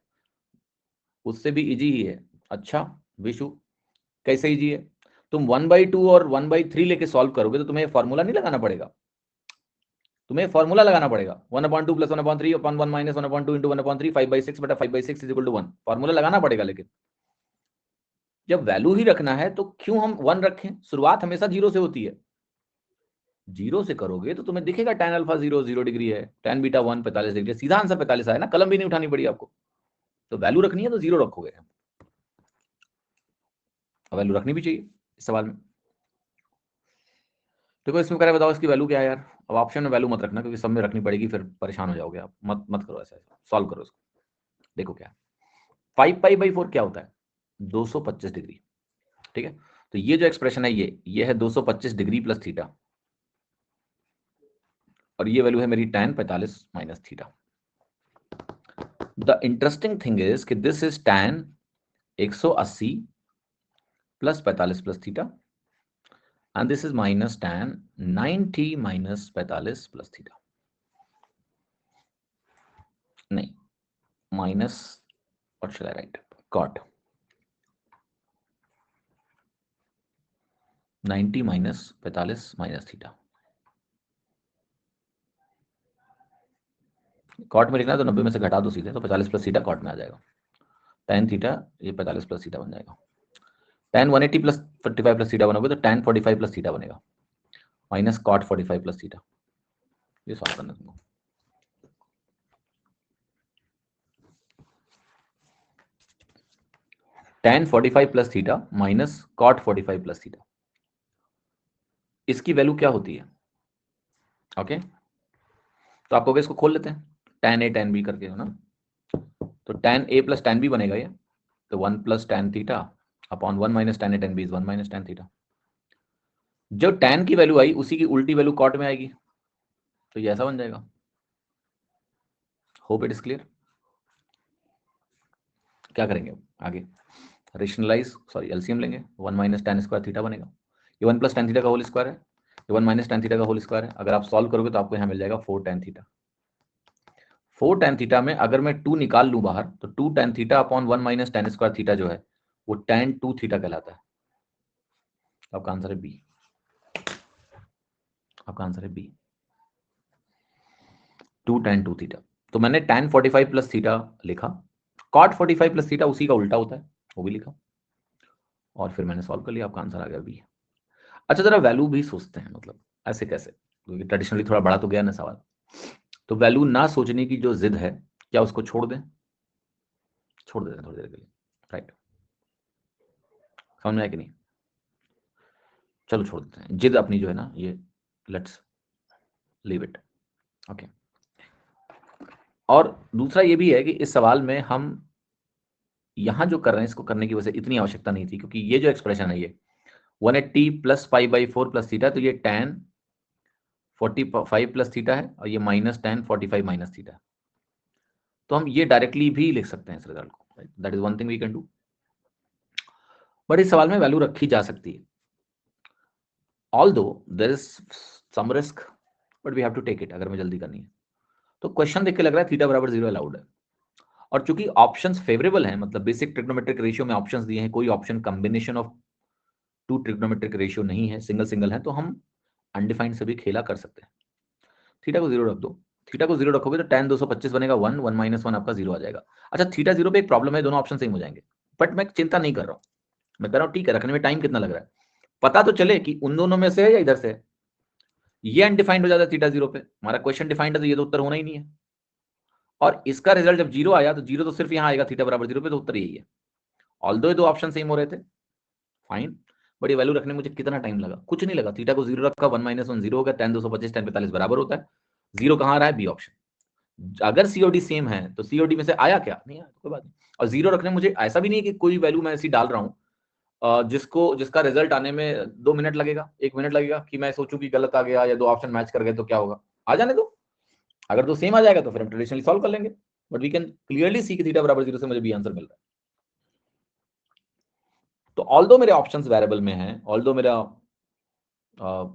उससे भी इजी ही है। अच्छा विशु, कैसे इजी है? तुम 1/2 और 1/3 लेके सॉल्व करोगे तो तुम्हें फॉर्मूला नहीं लगाना पड़ेगा, तुम्हें फॉर्मूला लगाना पड़ेगा 1/2 प्लस 1/3 अपॉन 1 माइनस 1/2 इंटू 1/3 5/6 बटा 5/6 इज इक्वल टू 1। फॉर्मूला लगाना पड़ेगा, लेकिन जब वैल्यू ही रखना है तो क्यों हम 1 रखें? शुरुआत हमेशा 0 से होती है। 0 से करोगे तो तुम्हें दिखेगा tan अल्फा 0 डिग्री है, tan बीटा 1 45 डिग्री है, सीधा आंसर 45 आया ना, कलम भी नहीं उठानी पड़ी आपको। तो वैल्यू रखनी है तो 0 रखोगे, वैल्यू रखनी भी चाहिए इस सवाल में। देखो इसमें क्या बताओ, इसकी वैल्यू क्या है यार? अब ऑप्शन में वैल्यू मत रखना क्योंकि सब में रखनी पड़ेगी, फिर परेशान हो जाओगे आप। मत मत करो ऐसा, सॉल्व करो इसको। देखो क्या 5π/4 क्या होता है? 225 डिग्री। ठीक है, तो ये जो एक्सप्रेशन है ये है 225 डिग्री प्लस थीटा, और ये वैल्यू है मेरी tan 45 minus theta. The interesting thing is कि this is tan 180 plus 45 plus theta, and this is minus tan 90 minus 45 plus theta. नहीं, minus, what shall I write? Cot 90 minus 45 minus theta. Cot में लिखना है तो 90 में से घटा दो सीधे, तो 45 प्लस थीटा कॉट में आ जाएगा। tan थीटा ये 45 प्लस थीटा बन जाएगा। tan 180 प्लस 45 प्लस थीटा बनोगे तो tan 45 प्लस थीटा बनेगा, माइनस कॉट 45 प्लस थीटा। ये सॉल्व करना तुमको। tan 45 plus theta minus cot 45 plus theta, इसकी वैल्यू क्या होती है? ओके तो आपको इसको खोल लेते हैं, tan a tan b करके, है ना। तो tan a plus tan b बनेगा ये, तो 1 plus tan theta upon 1 minus tan a tan b is 1 minus tan theta. जो tan की वैल्यू आई उसी की उल्टी वैल्यू कॉट में आएगी, तो ये ऐसा बन जाएगा। Hope it is clear. क्या करेंगे आगे? रेशनलाइज, सॉरी एलसीएम लेंगे, 1 माइनस tan स्क्वायर थीटा बनेगा। ये 1 प्लस tan थीटा का होल स्क्वायर है, ये 1 माइनस tan थीटा का होल स्क्वायर है। अगर आप सॉल्व करोगे तो आपको यहाँ मिल जाएगा 4 tan थीटा। 4 tan थीटा में अगर मैं 2 निकाल लूं बाहर तो 2 tan theta upon 1 minus tan square theta जो है वो tan 2 थीटा कहलाता है। आपका आंसर है बी, आपका आंसर है बी, 2 tan 2 थीटा। तो मैंने tan 45 प्लस थीटा लिखा, cot 45 प्लस थीटा उसी का उल्टा होता है, वो भी लिखा, और फिर मैंने सॉल्व कर लिया, आपका आंसर आ गया बी। अच्छा जरा वैल्यू भी सोचते हैं, मतलब ऐसे कैसे, क्योंकि ट्रेडिशनली थोड़ा बड़ा तो गया ना सवाल, तो वैल्यू ना सोचने की जो जिद है, क्या उसको छोड़ दें? छोड़ देते हैं थोड़ी देर के लिए, राइट? समझ में आया कि नहीं? चलो छोड़ देते हैं जिद अपनी जो है ना, ये लेट्स लीव इट, ओके। और दूसरा ये भी है कि इस सवाल में हम यहां जो कर रहे हैं इसको करने की वजह से इतनी आवश्यकता नहीं थी, क्योंकि ये जो एक्सप्रेशन है ये 180 plus pi by 4 plus theta, तो ये tan 45 प्लस थीटा है और ये माइनस tan 45 माइनस थीटा है। तो हम ये डायरेक्टली भी लिख सकते हैं इस रिजल्ट को, that is one thing we can do. But इस सवाल में वैल्यू रखी जा सकती है, although there is some risk, but we have to take it अगर हमें जल्दी करनी है। तो क्वेश्चन देख के लग रहा है थीटा बराबर 0 अलाउड है, और चूंकि ऑप्शंस फेवरेबल हैं, मतलब बेसिक ट्रिग्नोमेट्रिक रेशियो में ऑप्शंस दिए हैं, कोई option combination of two trigonometric ratio नहीं है, सिंगल सिंगल है, तो हम अनडिफाइंड से भी खेला कर सकते हैं। थीटा को 0 रख दो, थीटा को 0 रखोगे तो tan 225 बनेगा 1, 1 माइनस 1 आपका 0 आ जाएगा। अच्छा थीटा 0 पे एक प्रॉब्लम है, दोनों ऑप्शन सेम हो जाएंगे, बट मैं चिंता नहीं कर रहा हूँ, मैं कह रहा हूँ ठीक है, रखने में टाइम कितना लग रहा है, पता तो चले कि उन दोनों में से है या इधर से है। ये अनडिफाइंड हो जाता है थीटा 0 पे, हमारा क्वेश्चन डिफाइंड है तो ये तो उत्तर होना ही नहीं है, और इसका रिजल्ट जब 0 आया तो 0 तो सिर्फ यहाँ आएगा थीटा बराबर 0 पे, तो उत्तर यही है। ऑल्दो ये दो ऑप्शन सेम हो रहे थे, फाइन, बट ये वैल्यू रखने में मुझे कितना टाइम लगा? कुछ नहीं लगा, थीटा को 0 रखा, 1 माइनस 1 0 हो गया, tan 225 tan 45 बराबर होता है, 0 कहाँ आ रहा है? B option. अगर सीओडी सेम है तो सीओडी में से आया क्या? नहीं आया, तो कोई बात नहीं। और 0 रखने मुझे ऐसा भी नहीं कि कोई वैल्यू मैं ऐसी डाल रहा हूँ जिसका रिजल्ट आने में 2 मिनट लगेगा, 1 मिनट लगेगा, कि मैं सोचूं कि गलत आ गया या दो ऑप्शन मैच कर गए तो क्या होगा, आ जाने दो। अगर तो सेम आ जाएगा तो फिर हम ट्रेडिशनली सॉल्व कर लेंगे, but we can clearly see कि थीटा बराबर 0 से मुझे बी आंसर मिल रहा है। तो ऑल्दो मेरे ऑप्शंस वेरिएबल में हैं, ऑल्दो मेरा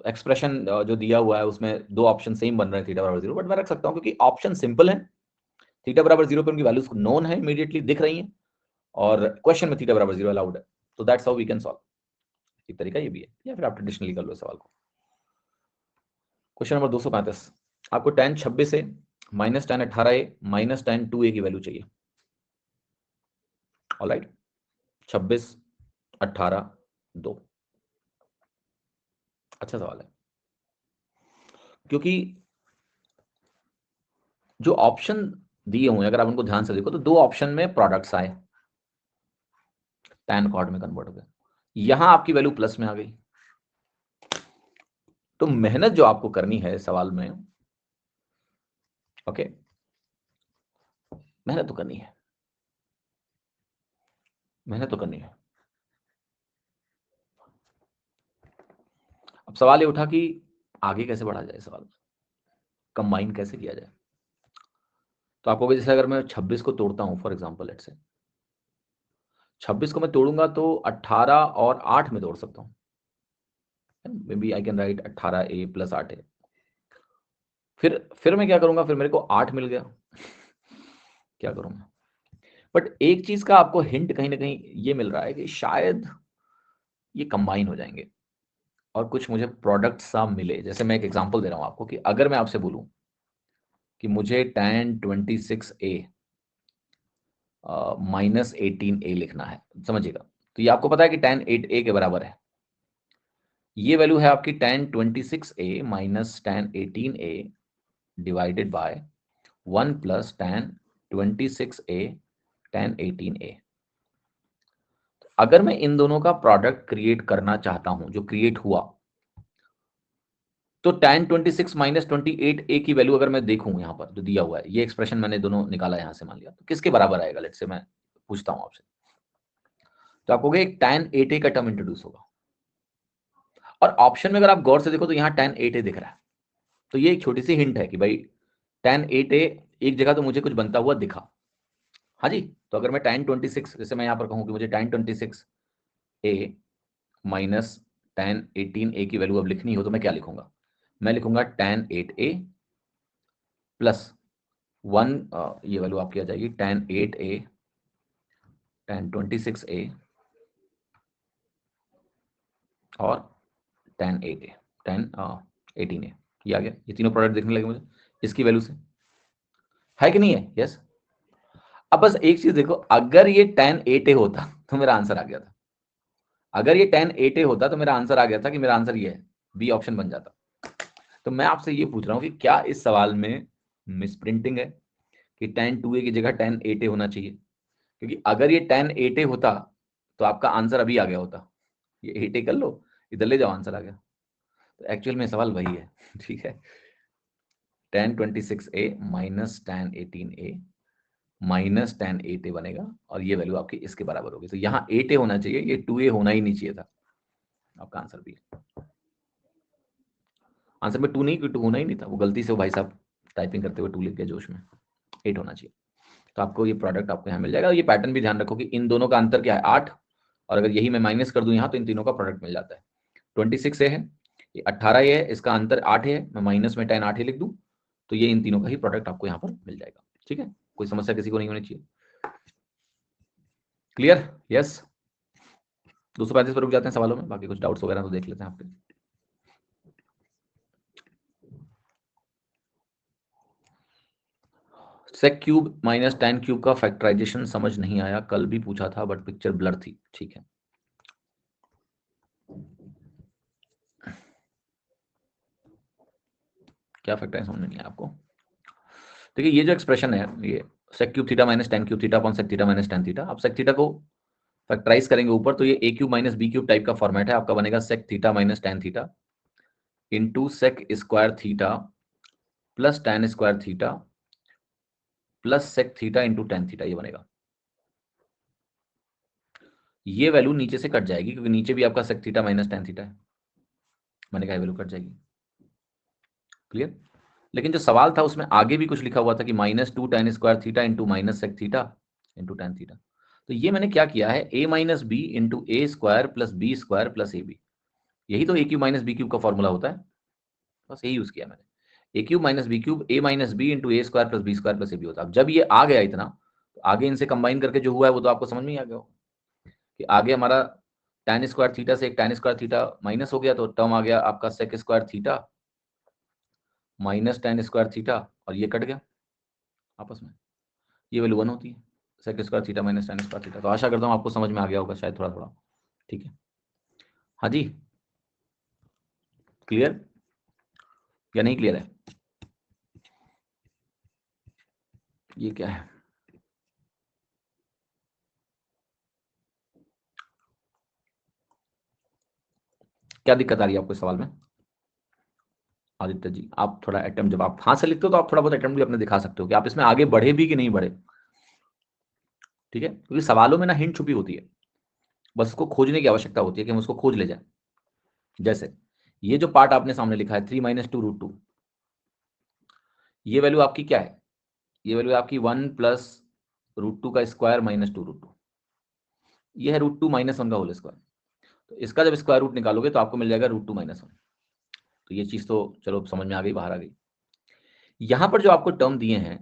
एक्सप्रेशन जो दिया हुआ है उसमें दो ऑप्शन सेम बन रहे हैं थीटा बराबर 0, बट मैं रख सकता हूं क्योंकि ऑप्शन सिंपल है, थीटा बराबर 0 पे उनकी वैल्यूज नोन है, इमीडिएटली दिख रही हैं, और क्वेश्चन में थीटा बराबर 0 अलाउड है, तो that's how we can solve. एक तरीका ये भी है, या फिर आप ट्रेडिशनली कर लो सवाल को। क्वेश्चन नंबर 235, आपको tan 26 से minus tan 18a minus tan 2a की वैल्यू चाहिए। ऑलराइट, 26 18 2, अच्छा सवाल है, क्योंकि जो ऑप्शन दिए हुए हैं अगर आप उनको ध्यान से देखो तो दो ऑप्शन में प्रोडक्ट्स आए, tan कॉट में कन्वर्ट हो गए, यहां आपकी वैल्यू प्लस में आ गई, तो मेहनत जो आपको करनी है सवाल में, ओके, मेहनत तो करनी है, मेहनत तो करनी है। अब सवाल ये उठा कि आगे कैसे बढ़ा जाए, सवाल कंबाइन कैसे किया जाए। तो आपको जैसे अगर मैं 26 को तोड़ता हूं, फॉर एग्जांपल लेट्स से 26 को मैं तोड़ूंगा तो 18 और 8 में तोड़ सकता हूं, maybe I can write 18a plus 8a। फिर मैं क्या करूंगा, फिर मेरे को 8 मिल गया क्या करूंगा? बट एक चीज का आपको हिंट कहीं ना कहीं ये मिल रहा है कि शायद ये कंबाइन हो जाएंगे और कुछ मुझे प्रोडक्ट सा मिले। जैसे मैं एक एग्जांपल दे रहा हूं आपको कि अगर मैं आपसे बोलूं कि मुझे tan 26a माइनस 18a लिखना है, समझिएगा, तो ये आपको पता है कि tan 8a के बराबर है, ये वैल्यू है आपकी tan 26a minus tan 18a divided by 1 plus tan 26a tan 18a। अगर मैं इन दोनों का प्रोडक्ट क्रिएट करना चाहता हूं, जो क्रिएट हुआ, तो tan 26 माइनस 28a की वैल्यू अगर मैं देखूं यहां पर जो दिया हुआ है, ये एक्सप्रेशन मैंने दोनों निकाला यहां से, मान लिया, तो किसके बराबर आएगा? लेट्स से मैं पूछता हूं आपसे, तो आपको एक tan 8a का टर्म इंट्रोड्यूस होगा, और ऑप्शन में अगर आप गौर से देखो तो यहाँ tan 8a दिख रहा है, तो ये एक छोटी सी हिंट है कि भाई tan 8a एक जगह तो मुझे कुछ बनता हुआ दिखा। हाँ जी, तो अगर मैं tan 26, जैसे मैं यहाँ पर कहूँ कि मुझे tan 26a minus tan 18a की वैल्यू अब लिखनी हो, तो मैं क्या लिखूंगा? मैं लिखूंगा tan 8a प्लस 1, ये वैल्यू आपकी आ जाएगी tan 8a tan 26a और tan 8a tan 18a, ये आ गया, ये तीनों प्रोडक्ट देखने लगे मुझे इसकी वैल्यू से, है कि नहीं है? यस। अब बस एक चीज देखो, अगर ये tan 8a होता तो मेरा आंसर आ गया था, अगर ये tan 8a होता तो मेरा आंसर आ गया था कि मेरा आंसर ये है, बी ऑप्शन बन जाता। तो मैं आपसे ये पूछ रहा हूँ कि क्या इस सवाल में मिसप्रिंटिंग है कि tan 2a की जगह tan 8a होना चाहिए? क्योंकि अगर ये tan 8a होता तो आपका आंसर अभी आ गया होता। ये 8a कर लो, इधर ले जाओ, आंसर आ गया। तो एक्चुअल में सवाल वही है, ठीक है। tan 26a minus tan 18a minus tan 8a बनेगा और ये वैल्यू आपकी इसके बराबर होगी। तो यहाँ 8a होना चाहिए, ये 2a होना ही नहीं चाहिए था। आपका आंसर भी आंसर में 2 नहीं, 2 होना ही नहीं था, वो गलती से वो भाई साहब टाइपिंग करते हुए 2 लिख गए जोश में। 8 होना चाहिए। तो आपको ये प्रोडक्ट आपको यहाँ मिल जाएगा। ये पैटर्न भी ध्यान रखो कि इन दोनों का अंतर क्या है, 8, और अगर यही मैं माइनस कर दूं यहाँ तो इन तीनों का प्रोडक्ट मिल जाता है। 26 है, ये 18 है, इसका अंतर 8 है, मैं माइनस में tan 8 लिख दूं तो ये इन तीनों का ही प्रोडक्ट आपको यहाँ पर मिल जाएगा। ठीक है, कोई समस्या किसी को नहीं होनी चाहिए। क्लियर? यस। 235 पर रुक जाते हैं सवालों में, बाकी कुछ डाउट्स वगैरह तो देख लेते हैं आपके। Sec cube minus tan cube का फैक्टराइजेशन समझ नहीं आया, कल भी पूछा था बट पिक्चर ब्लर थी। ठीक है, क्या फैक्टर समझ नहीं आया आपको? देखिए ये जो एक्सप्रेशन है, ये sec cube theta minus tan cube theta upon sec theta minus tan theta, आप सेक थीटा को फैक्टराइज करेंगे ऊपर तो ये a cube minus b cube type का फॉर्मेट है, आपका बनेगा sec theta minus tan theta into sec square theta plus tan square theta plus sec theta into tan theta, ये बनेगा। ये वैल्यू नीचे से कट जाएगी क्योंकि नीचे भी आपका sec theta minus tan theta है, मैंने कहा वैल्यू कट जाएगी। क्लियर? लेकिन जो सवाल था उसमें आगे भी कुछ लिखा हुआ था कि -2 tan square theta into minus sec theta into tan theta. तो ये मैंने क्या किया है, a minus B into A square plus B square plus A B, यही तो a cube minus B cube का फॉर्मूला होता है, बस यही यूज किया मैंने। a cube minus B cube a minus B into A square plus B square plus A B होता है। अब जब ये आ गया इतना, तो आगे इनसे कंबाइन करके जो हुआ है वो तो आपको समझ में ही आ गया होगा कि आगे हमारा tan स्क्वायर थीटा से एक tan स्क्वायर थीटा माइनस हो गया, तो टर्म आ गया आपका sec square theta minus tan square theta, और ये कट गया आपस में, ये वैल्यू 1 होती है, sec square theta minus tan square theta. तो आशा करता हूँ आपको समझ में आ गया होगा शायद थोड़ा थोड़ा। ठीक है, हाँ जी, क्लियर या नहीं क्लियर है? ये क्या है? क्या दिक्कत आ रही है आपको इस सवाल में? आदित्य जी, आप थोड़ा अटेम्प्ट, जब आप हाँ से लिखते हो तो आप थोड़ा बहुत अटेम्प्ट भी अपने दिखा सकते हो कि आप इसमें आगे बढ़े भी कि नहीं बढ़े। ठीक है, क्योंकि सवालों में ना हिंट छुपी होती है, बस उसको खोजने की आवश्यकता होती है कि हम उसको खोज ले जाए। जैसे ये जो पार्ट आपने सामने लिखा है 3 माइनस 2 रूट 2, ये वैल्यू आपकी क्या है? ये वैल्यू आपकी 1 प्लस रूट 2 का स्क्वायर माइनस 2 रूट 2, ये है रूट 2 माइनस 1 का होल स्क्वायर। तो इसका जब स्क्वायर रूट निकालोगे तो आपको मिल जाएगा रूट 2 माइनस 1। तो ये चीज तो चलो समझ में आ गई, बाहर आ गई। यहां पर जो आपको टर्म दिए हैं,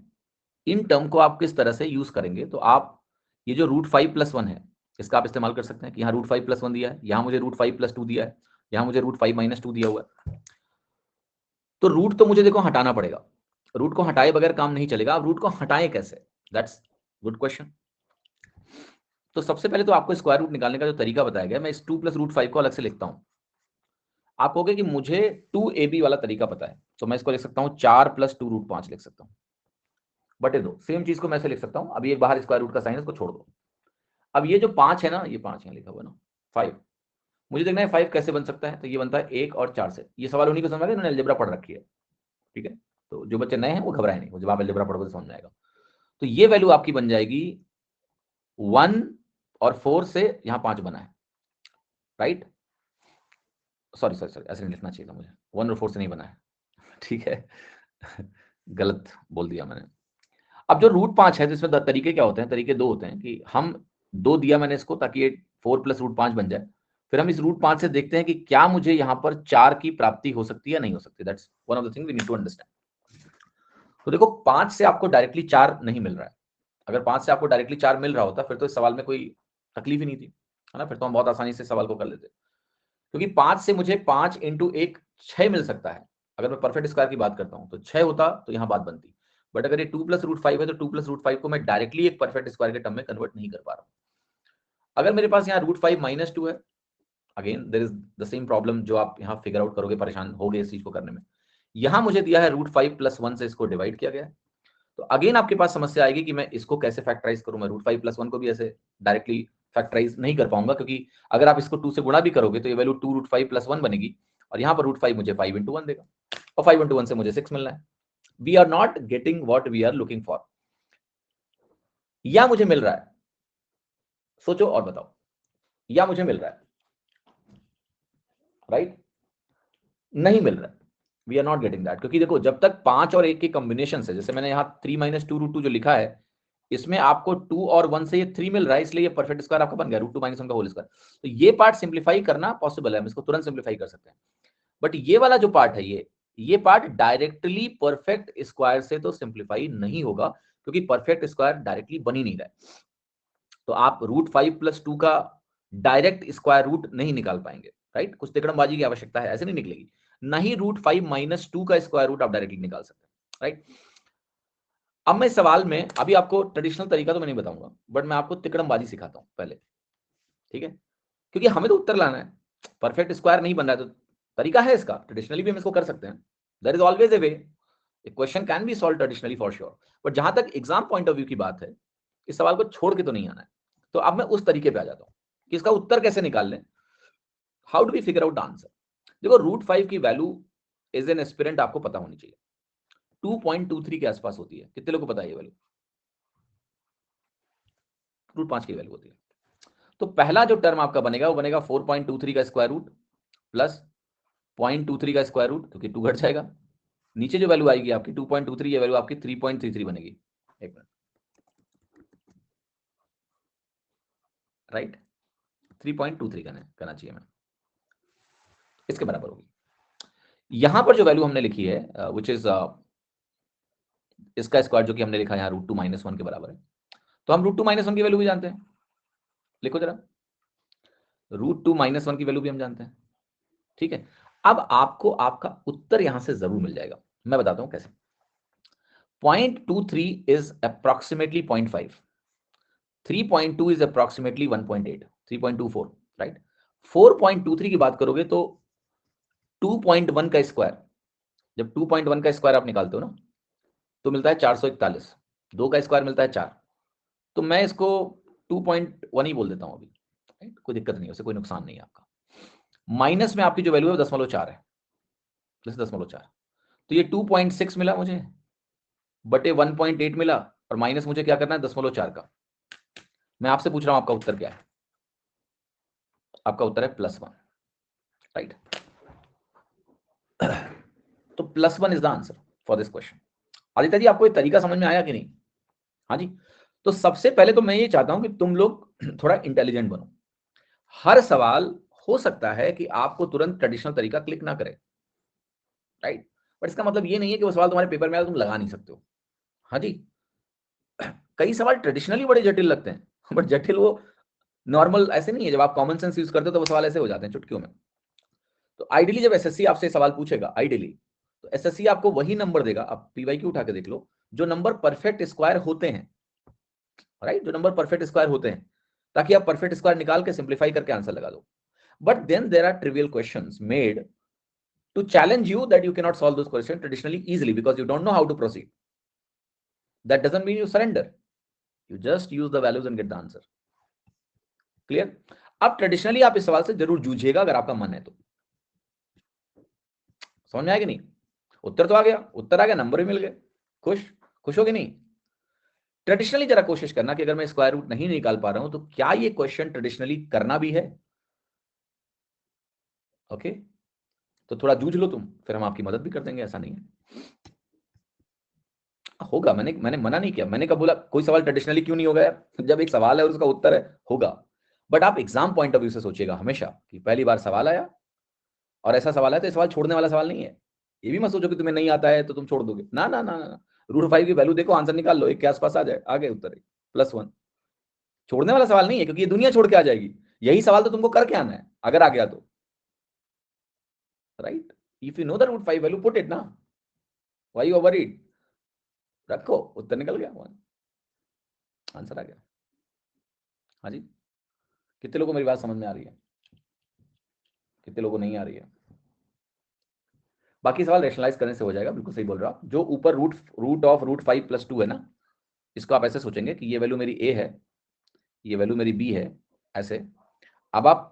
इन टर्म को आप किस तरह से यूज करेंगे, तो आप ये जो रूट 5 प्लस 1 है, इसका आप इस्तेमाल कर सकते हैं कि यहाँ रूट 5 प्लस 1 दिया है, यहाँ मुझे रूट 5 प्लस 2 दिया है, यहाँ मुझे रूट 5 माइनस 2 दिया हुआ है। तो रूट तो मुझे देखो हटाना पड़ेगा, रूट को हटाए बगैर काम नहीं चलेगा। अब रूट को हटाएं कैसे, दैट्स गुड क्वेश्चन। तो सबसे पहले तो आपको स्क्वायर रूट निकालने का जो तरीका बताया गया, मैं इस 2 प्लस रूट 5 को अलग से लिखता हूं। आप कहोगे कि मुझे 2ab वाला तरीका पता है, तो मैं इसको लिख सकता हूं 4 प्लस 2 रूट 5 लिख सकता हूं, बटे दो। सेम चीज को मैं ऐसे लिख सकता हूं, अभी एक बाहर स्क्वायर रूट का साइन है, इसको छोड़ दो। अब ये जो 5 है ना, ये 5 यहाँ लिखा हुआ है ना, 5, मुझे देखना है 5 कैसे बन सकता है। तो ये बनता है 1 और 4 से। ये सवाल उन्हीं को समझ आ गया इन्होंने अलजेब्रा पढ़ रखी है। ठीक है, तो जो बच्चे नए हैं वो घबराए नहीं, वो जब आप अलजेब्रा पढ़ोगे तो समझ में आएगा। तो ये वैल्यू आपकी बन जाएगी 1 और 4 से यहाँ 5 बना है, राइट? सॉरी सॉरी सॉरी, ऐसे नहीं लिखना चाहिए था मुझे, 1 और 4 से नहीं बना है। ठीक है, गलत बोल दिया मैंने। अब जो रूट 5 है तो इसमें तरीके क्या होते हैं, तरीके दो होते हैं कि हम 2 दिया मैंने इसको ताकि ये 4 प्लस रूट 5 बन जाए, फिर हम इस रूट 5 से देखते हैं कि क्या मुझे यहाँ पर 4 की प्राप्ति हो सकती है या नहीं हो सकती। That's one of the thing we need to understand. तो देखो 5 से आपको डायरेक्टली 4 नहीं मिल रहा है। अगर 5 से आपको डायरेक्टली 4 मिल रहा होता फिर तो इस सवाल में कोई तकलीफ ही नहीं थी, है ना, फिर तो हम बहुत आसानी से सवाल को कर लेते। क्योंकि 5 से मुझे 5 इंटू 1 6 मिल सकता है। अगर मैं परफेक्ट स्क्वायर की बात करता हूं तो 6 होता तो यहां बात बनती। बट अगर ये 2 प्लस रूट 5 है तो 2 प्लस रूट 5 को मैं डायरेक्टली एक परफेक्ट स्क्वायर के टर्म में कन्वर्ट नहीं कर पा रहा हूं। अगर मेरे पास यहाँ रूट 5 माइनस 2 है again there is the same problem जो आप यहाँ फिगर आउट करोगे, परेशान होगे इस चीज को करने में। यहाँ मुझे दिया है √5 + 1 से इसको डिवाइड किया गया है। तो अगेन आपके पास समस्या आएगी कि मैं इसको कैसे फैक्टराइज करूं। मैं √5 + 1 को भी ऐसे डायरेक्टली फैक्टराइज नहीं कर पाऊंगा, क्योंकि अगर आप इसको 2 से गुणा भी करोगे तो ये वैल्यू 2 √5 + 1 बनेगी, और यहाँ पर √5 मुझे 5 × 1 देगा, और 5 × 1 से मुझे 6 मिलना है। We are not getting what we are looking for. या मुझे मिल रहा है, सोचो और बताओ, या मुझे मिल रहा है, राइट? नहीं मिल रहा है, we are not getting that. क्योंकि देखो, जब तक 5 और 1 के कॉम्बिनेशन से, जैसे मैंने यहाँ 3 - 2 √2 जो लिखा है, इसमें आपको 2 और 1 से ये 3 मिल रहा है, इसलिए ये परफेक्ट स्क्वायर आपका बन गया √2 - 1 का होल स्क्वायर। तो ये पार्ट सिंप्लीफाई करना पॉसिबल है, हम इसको तुरंत सिंप्लीफाई कर सकते हैं। बट ये वाला जो पार्ट है, ये पार्ट डायरेक्टली परफेक्ट स्क्वायर से तो सिंप्लीफाई नहीं होगा, क्योंकि परफेक्ट स्क्वायर डायरेक्टली बन ही नहीं रहा है। तो आप √5 + 2 का डायरेक्ट स्क्वायर रूट नहीं निकाल पाएंगे, राइट? कुछ तिकड़मबाजी की आवश्यकता है, ऐसे नहीं निकलेगी। नहीं √5 - 2 का स्क्वायर रूट आप डायरेक्टली निकाल सकते हैं, राइट? अब मैं इस सवाल में अभी आपको ट्रेडिशनल तरीका तो मैं नहीं बताऊंगा, बट मैं आपको तिकड़मबाजी सिखाता हूं पहले, ठीक है? क्योंकि हमें तो उत्तर लाना है, परफेक्ट स्क्वायर नहीं बन रहा है, तो तरीका है इसका, ट्रेडिशनली भी हम इसको कर सकते हैं। There is always a way, a question can be solve traditionally for sure. But जहां तक एग्जाम पॉइंट ऑफ व्यू की बात है, इस सवाल को छोड़ के तो नहीं आना है। तो अब मैं उस तरीके पे आ जाता हूं कि इसका उत्तर कैसे निकाल लें। How do we figure out the answer? देखो, √5 की वैल्यू एज एन एस्पिरेंट आपको पता होनी चाहिए, 2.23 के आसपास होती है। कितने लोगों को पता है ये वैल्यू? √5 की वैल्यू होती है। तो पहला जो टर्म आपका बनेगा वो बनेगा 4.23 का स्क्वायर रूट प्लस 0.23 का स्क्वायर रूट, क्योंकि 2 घट जाएगा। नीचे जो वैल्यू आएगी आपकी 2.23, ये वैल्यू आपकी 3.33 बनेगी। एक मिनट, राइट? 3.23 कहना चाहिए मैं, इसके बराबर होगी। यहां पर जो वैल्यू हमने लिखी है विच इज इसका स्क्वायर, जो कि हमने लिखा है यहाँ √2 - 1 के बराबर है। तो हम √2 - 1 की वैल्यू भी जानते हैं, लिखो जरा, √2 - 1 की वैल्यू भी हम जानते हैं, ठीक है? अब आपको आपका उत्तर यहां से जरूर मिल जाएगा, मैं बताता हूं कैसे। 0.23 is approximately 0.5, 3.2 is approximately 1.8, 3.24, right? 4.23 की बात करोगे तो 2.1 का स्क्वायर, जब 2.1 का स्क्वायर आप निकालते हो ना, तो मिलता है 441। 2 का स्क्वायर मिलता है 4। तो मैं इसको 2.1 ही बोल देता हूं अभी, राइट? कोई दिक्कत नहीं है, उससे कोई नुकसान नहीं है आपका। माइनस में आपकी जो वैल्यू है 0.4 है, प्लस 0.4। तो ये 2.6 मिला मुझे, बटे 1.8 मिला, और माइनस मुझे क्या करना है 0.4 का। मैं आपसे पूछ रहा हूं आपका उत्तर क्या है? आपका उत्तर है +1, राइट? तो +1 is the answer for this question. Aditya ji, आपको ये तरीका समझ में आया कि नहीं? हाँ जी। तो सबसे पहले तो मैं ये चाहता हूं कि तुम लोग थोड़ा इंटेलिजेंट बनो। हर सवाल हो सकता है कि आपको तुरंत ट्रेडिशनल तरीका क्लिक ना करे, राइट? बट इसका मतलब ये नहीं है कि वो सवाल तुम्हारे पेपर में आया तुम लगा नहीं सकते हो। हाँ जी, कई सवाल ट्रेडिशनली बड़े जटिल लगते हैं, बट जटिल वो नॉर्मल ऐसे नहीं है। जब आप कॉमन सेंस यूज करते हो तो वो सवाल ऐसे हो जाते हैं चुटकियों में। तो आइडियली जब एसएससी आपसे सवाल पूछेगा, आइडियली तो एसएससी आपको वही नंबर देगा, आप पीवाईक्यू उठा के देख लो, जो नंबर परफेक्ट स्क्वायर होते हैं, राइट? जो नंबर परफेक्ट स्क्वायर होते हैं, ताकि आप परफेक्ट स्क्वायर निकाल के सिंप्लीफाई करके आंसर लगा दो। But then there are trivial questions made to challenge you that you cannot solve those questions traditionally easily because you don't know how to proceed. That doesn't mean you surrender. You just use the values and get the answer. Clear? अब traditionally आप इस सवाल से जरूर जूझिएगा अगर आपका मन है तो। समझ में आया कि नहीं? उत्तर तो आ गया, उत्तर आ गया, नंबर भी मिल गए, खुश खुश हो कि नहीं? ट्रेडिशनली जरा कोशिश करना कि अगर मैं स्क्वायर रूट नहीं निकाल पा रहा हूं तो क्या ये क्वेश्चन ट्रेडिशनली करना भी है। ओके, तो थोड़ा जूझ लो तुम, फिर हम आपकी मदद भी कर देंगे, ऐसा नहीं है। होगा, मैंने मना नहीं किया, मैंने कब बोला कोई सवाल ट्रेडिशनली क्यों नहीं होगा यार? जब एक सवाल है और उसका उत्तर है, होगा। बट आप एग्जाम पॉइंट ऑफ व्यू से सोचिएगा हमेशा कि पहली बार सवाल आया और ऐसा सवाल है, तो ये सवाल छोड़ने वाला सवाल नहीं है। ये भी मत सोचो कि तुम्हें नहीं आता है तो तुम छोड़ दोगे, ना ना ना ना। √5 की वैल्यू देखो, आंसर निकाल लो, एक के आसपास आ जाए, आ गए उत्तर +1। छोड़ने वाला सवाल नहीं है, क्योंकि ये दुनिया छोड़ के आ जाएगी। यही सवाल तो तुमको करके आना है अगर आ गया तो, right? If you know the √5 value, put it ना, व्हाई यू वरीड? रखो, उत्तर निकल गया, आंसर आ गया। हाँ जी, कितने लोगों को मेरी बात समझ में आ रही है? कितने लोगों को नहीं आ रही है? बाकी सवाल रेशनलाइज करने से हो जाएगा, बिल्कुल सही बोल रहे हो आप। जो ऊपर रूट ऑफ √5 + 2 है ना, इसको आप ऐसे सोचेंगे कि ये वैल्यू मेरी ए है, ये वैल्यू मेरी बी है, ऐसे। अब आप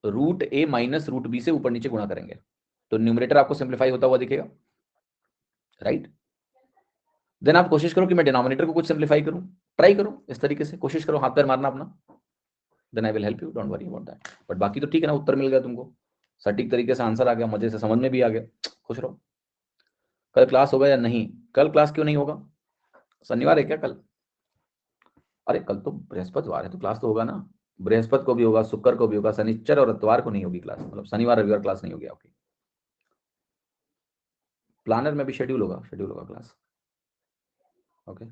√a - √b से ऊपर नीचे गुणा करेंगे तो न्यूमरेटर आपको सिंप्लीफाई होता हुआ दिखेगा, राइट। देन आप कोशिश करो कि मैं डिनोमिनेटर को कुछ सिंप्लीफाई करूं, ट्राई करो इस तरीके से, कोशिश करो, हाथ पैर मारना अपना, then I will help you, don't worry about that. But बाकी तो ठीक है ना, उत्तर मिल गया तुमको, सटीक तरीके से आंसर आ गया, मजे से समझ में भी आ गया, खुश रहो। कल क्लास होगा या नहीं? कल क्लास क्यों नहीं होगा? शनिवार है क्या कल? अरे कल तो बृहस्पतिवार है तो क्लास तो होगा ना। बृहस्पति को भी होगा, शुक्र को भी होगा, शनिचर और इतवार को नहीं होगी क्लास, मतलब शनिवार रविवार क्लास नहीं होगी आपकी। प्लानर में भी शेड्यूल होगा क्लास, ओके।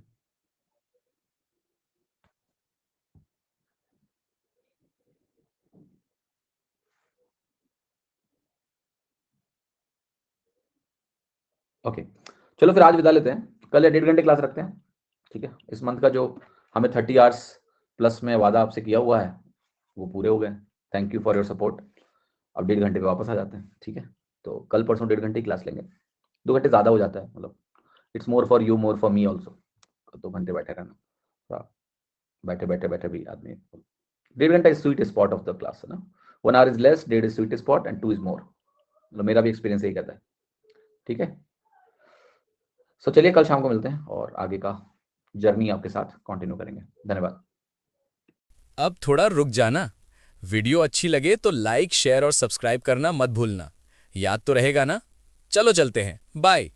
ओके, चलो फिर आज विदा लेते हैं, कल या 1.5 घंटे क्लास रखते हैं, ठीक है। इस मंथ का जो हमें 30 आवर्स प्लस में वादा आपसे किया हुआ है वो पूरे हो गए। Thank you for your support. अब 1.5 घंटे पे वापस आ जाते हैं, ठीक है। तो कल परसों 1.5 घंटे की क्लास लेंगे, 2 घंटे ज़्यादा हो जाता है, मतलब it's more for you, more for me also. 2 घंटे बैठे रहना, हाँ, बैठे बैठे बैठे भी आदमी। 1.5 घंटा is sweet spot of the class, है ना। 1 our is less, 1.5 is sweet spot and 2 is more, मतलब मेरा भी एक्सपीरियंस यही कहता है, ठीक है। सो चलिए कल शाम को मिलते हैं और आगे का जर्नी आपके साथ कंटिन्यू करेंगे। धन्यवाद। अब थोड़ा रुक जाना। वीडियो अच्छी लगे तो लाइक, शेयर और सब्सक्राइब करना मत भूलना। याद तो रहेगा ना? चलो चलते हैं, बाय।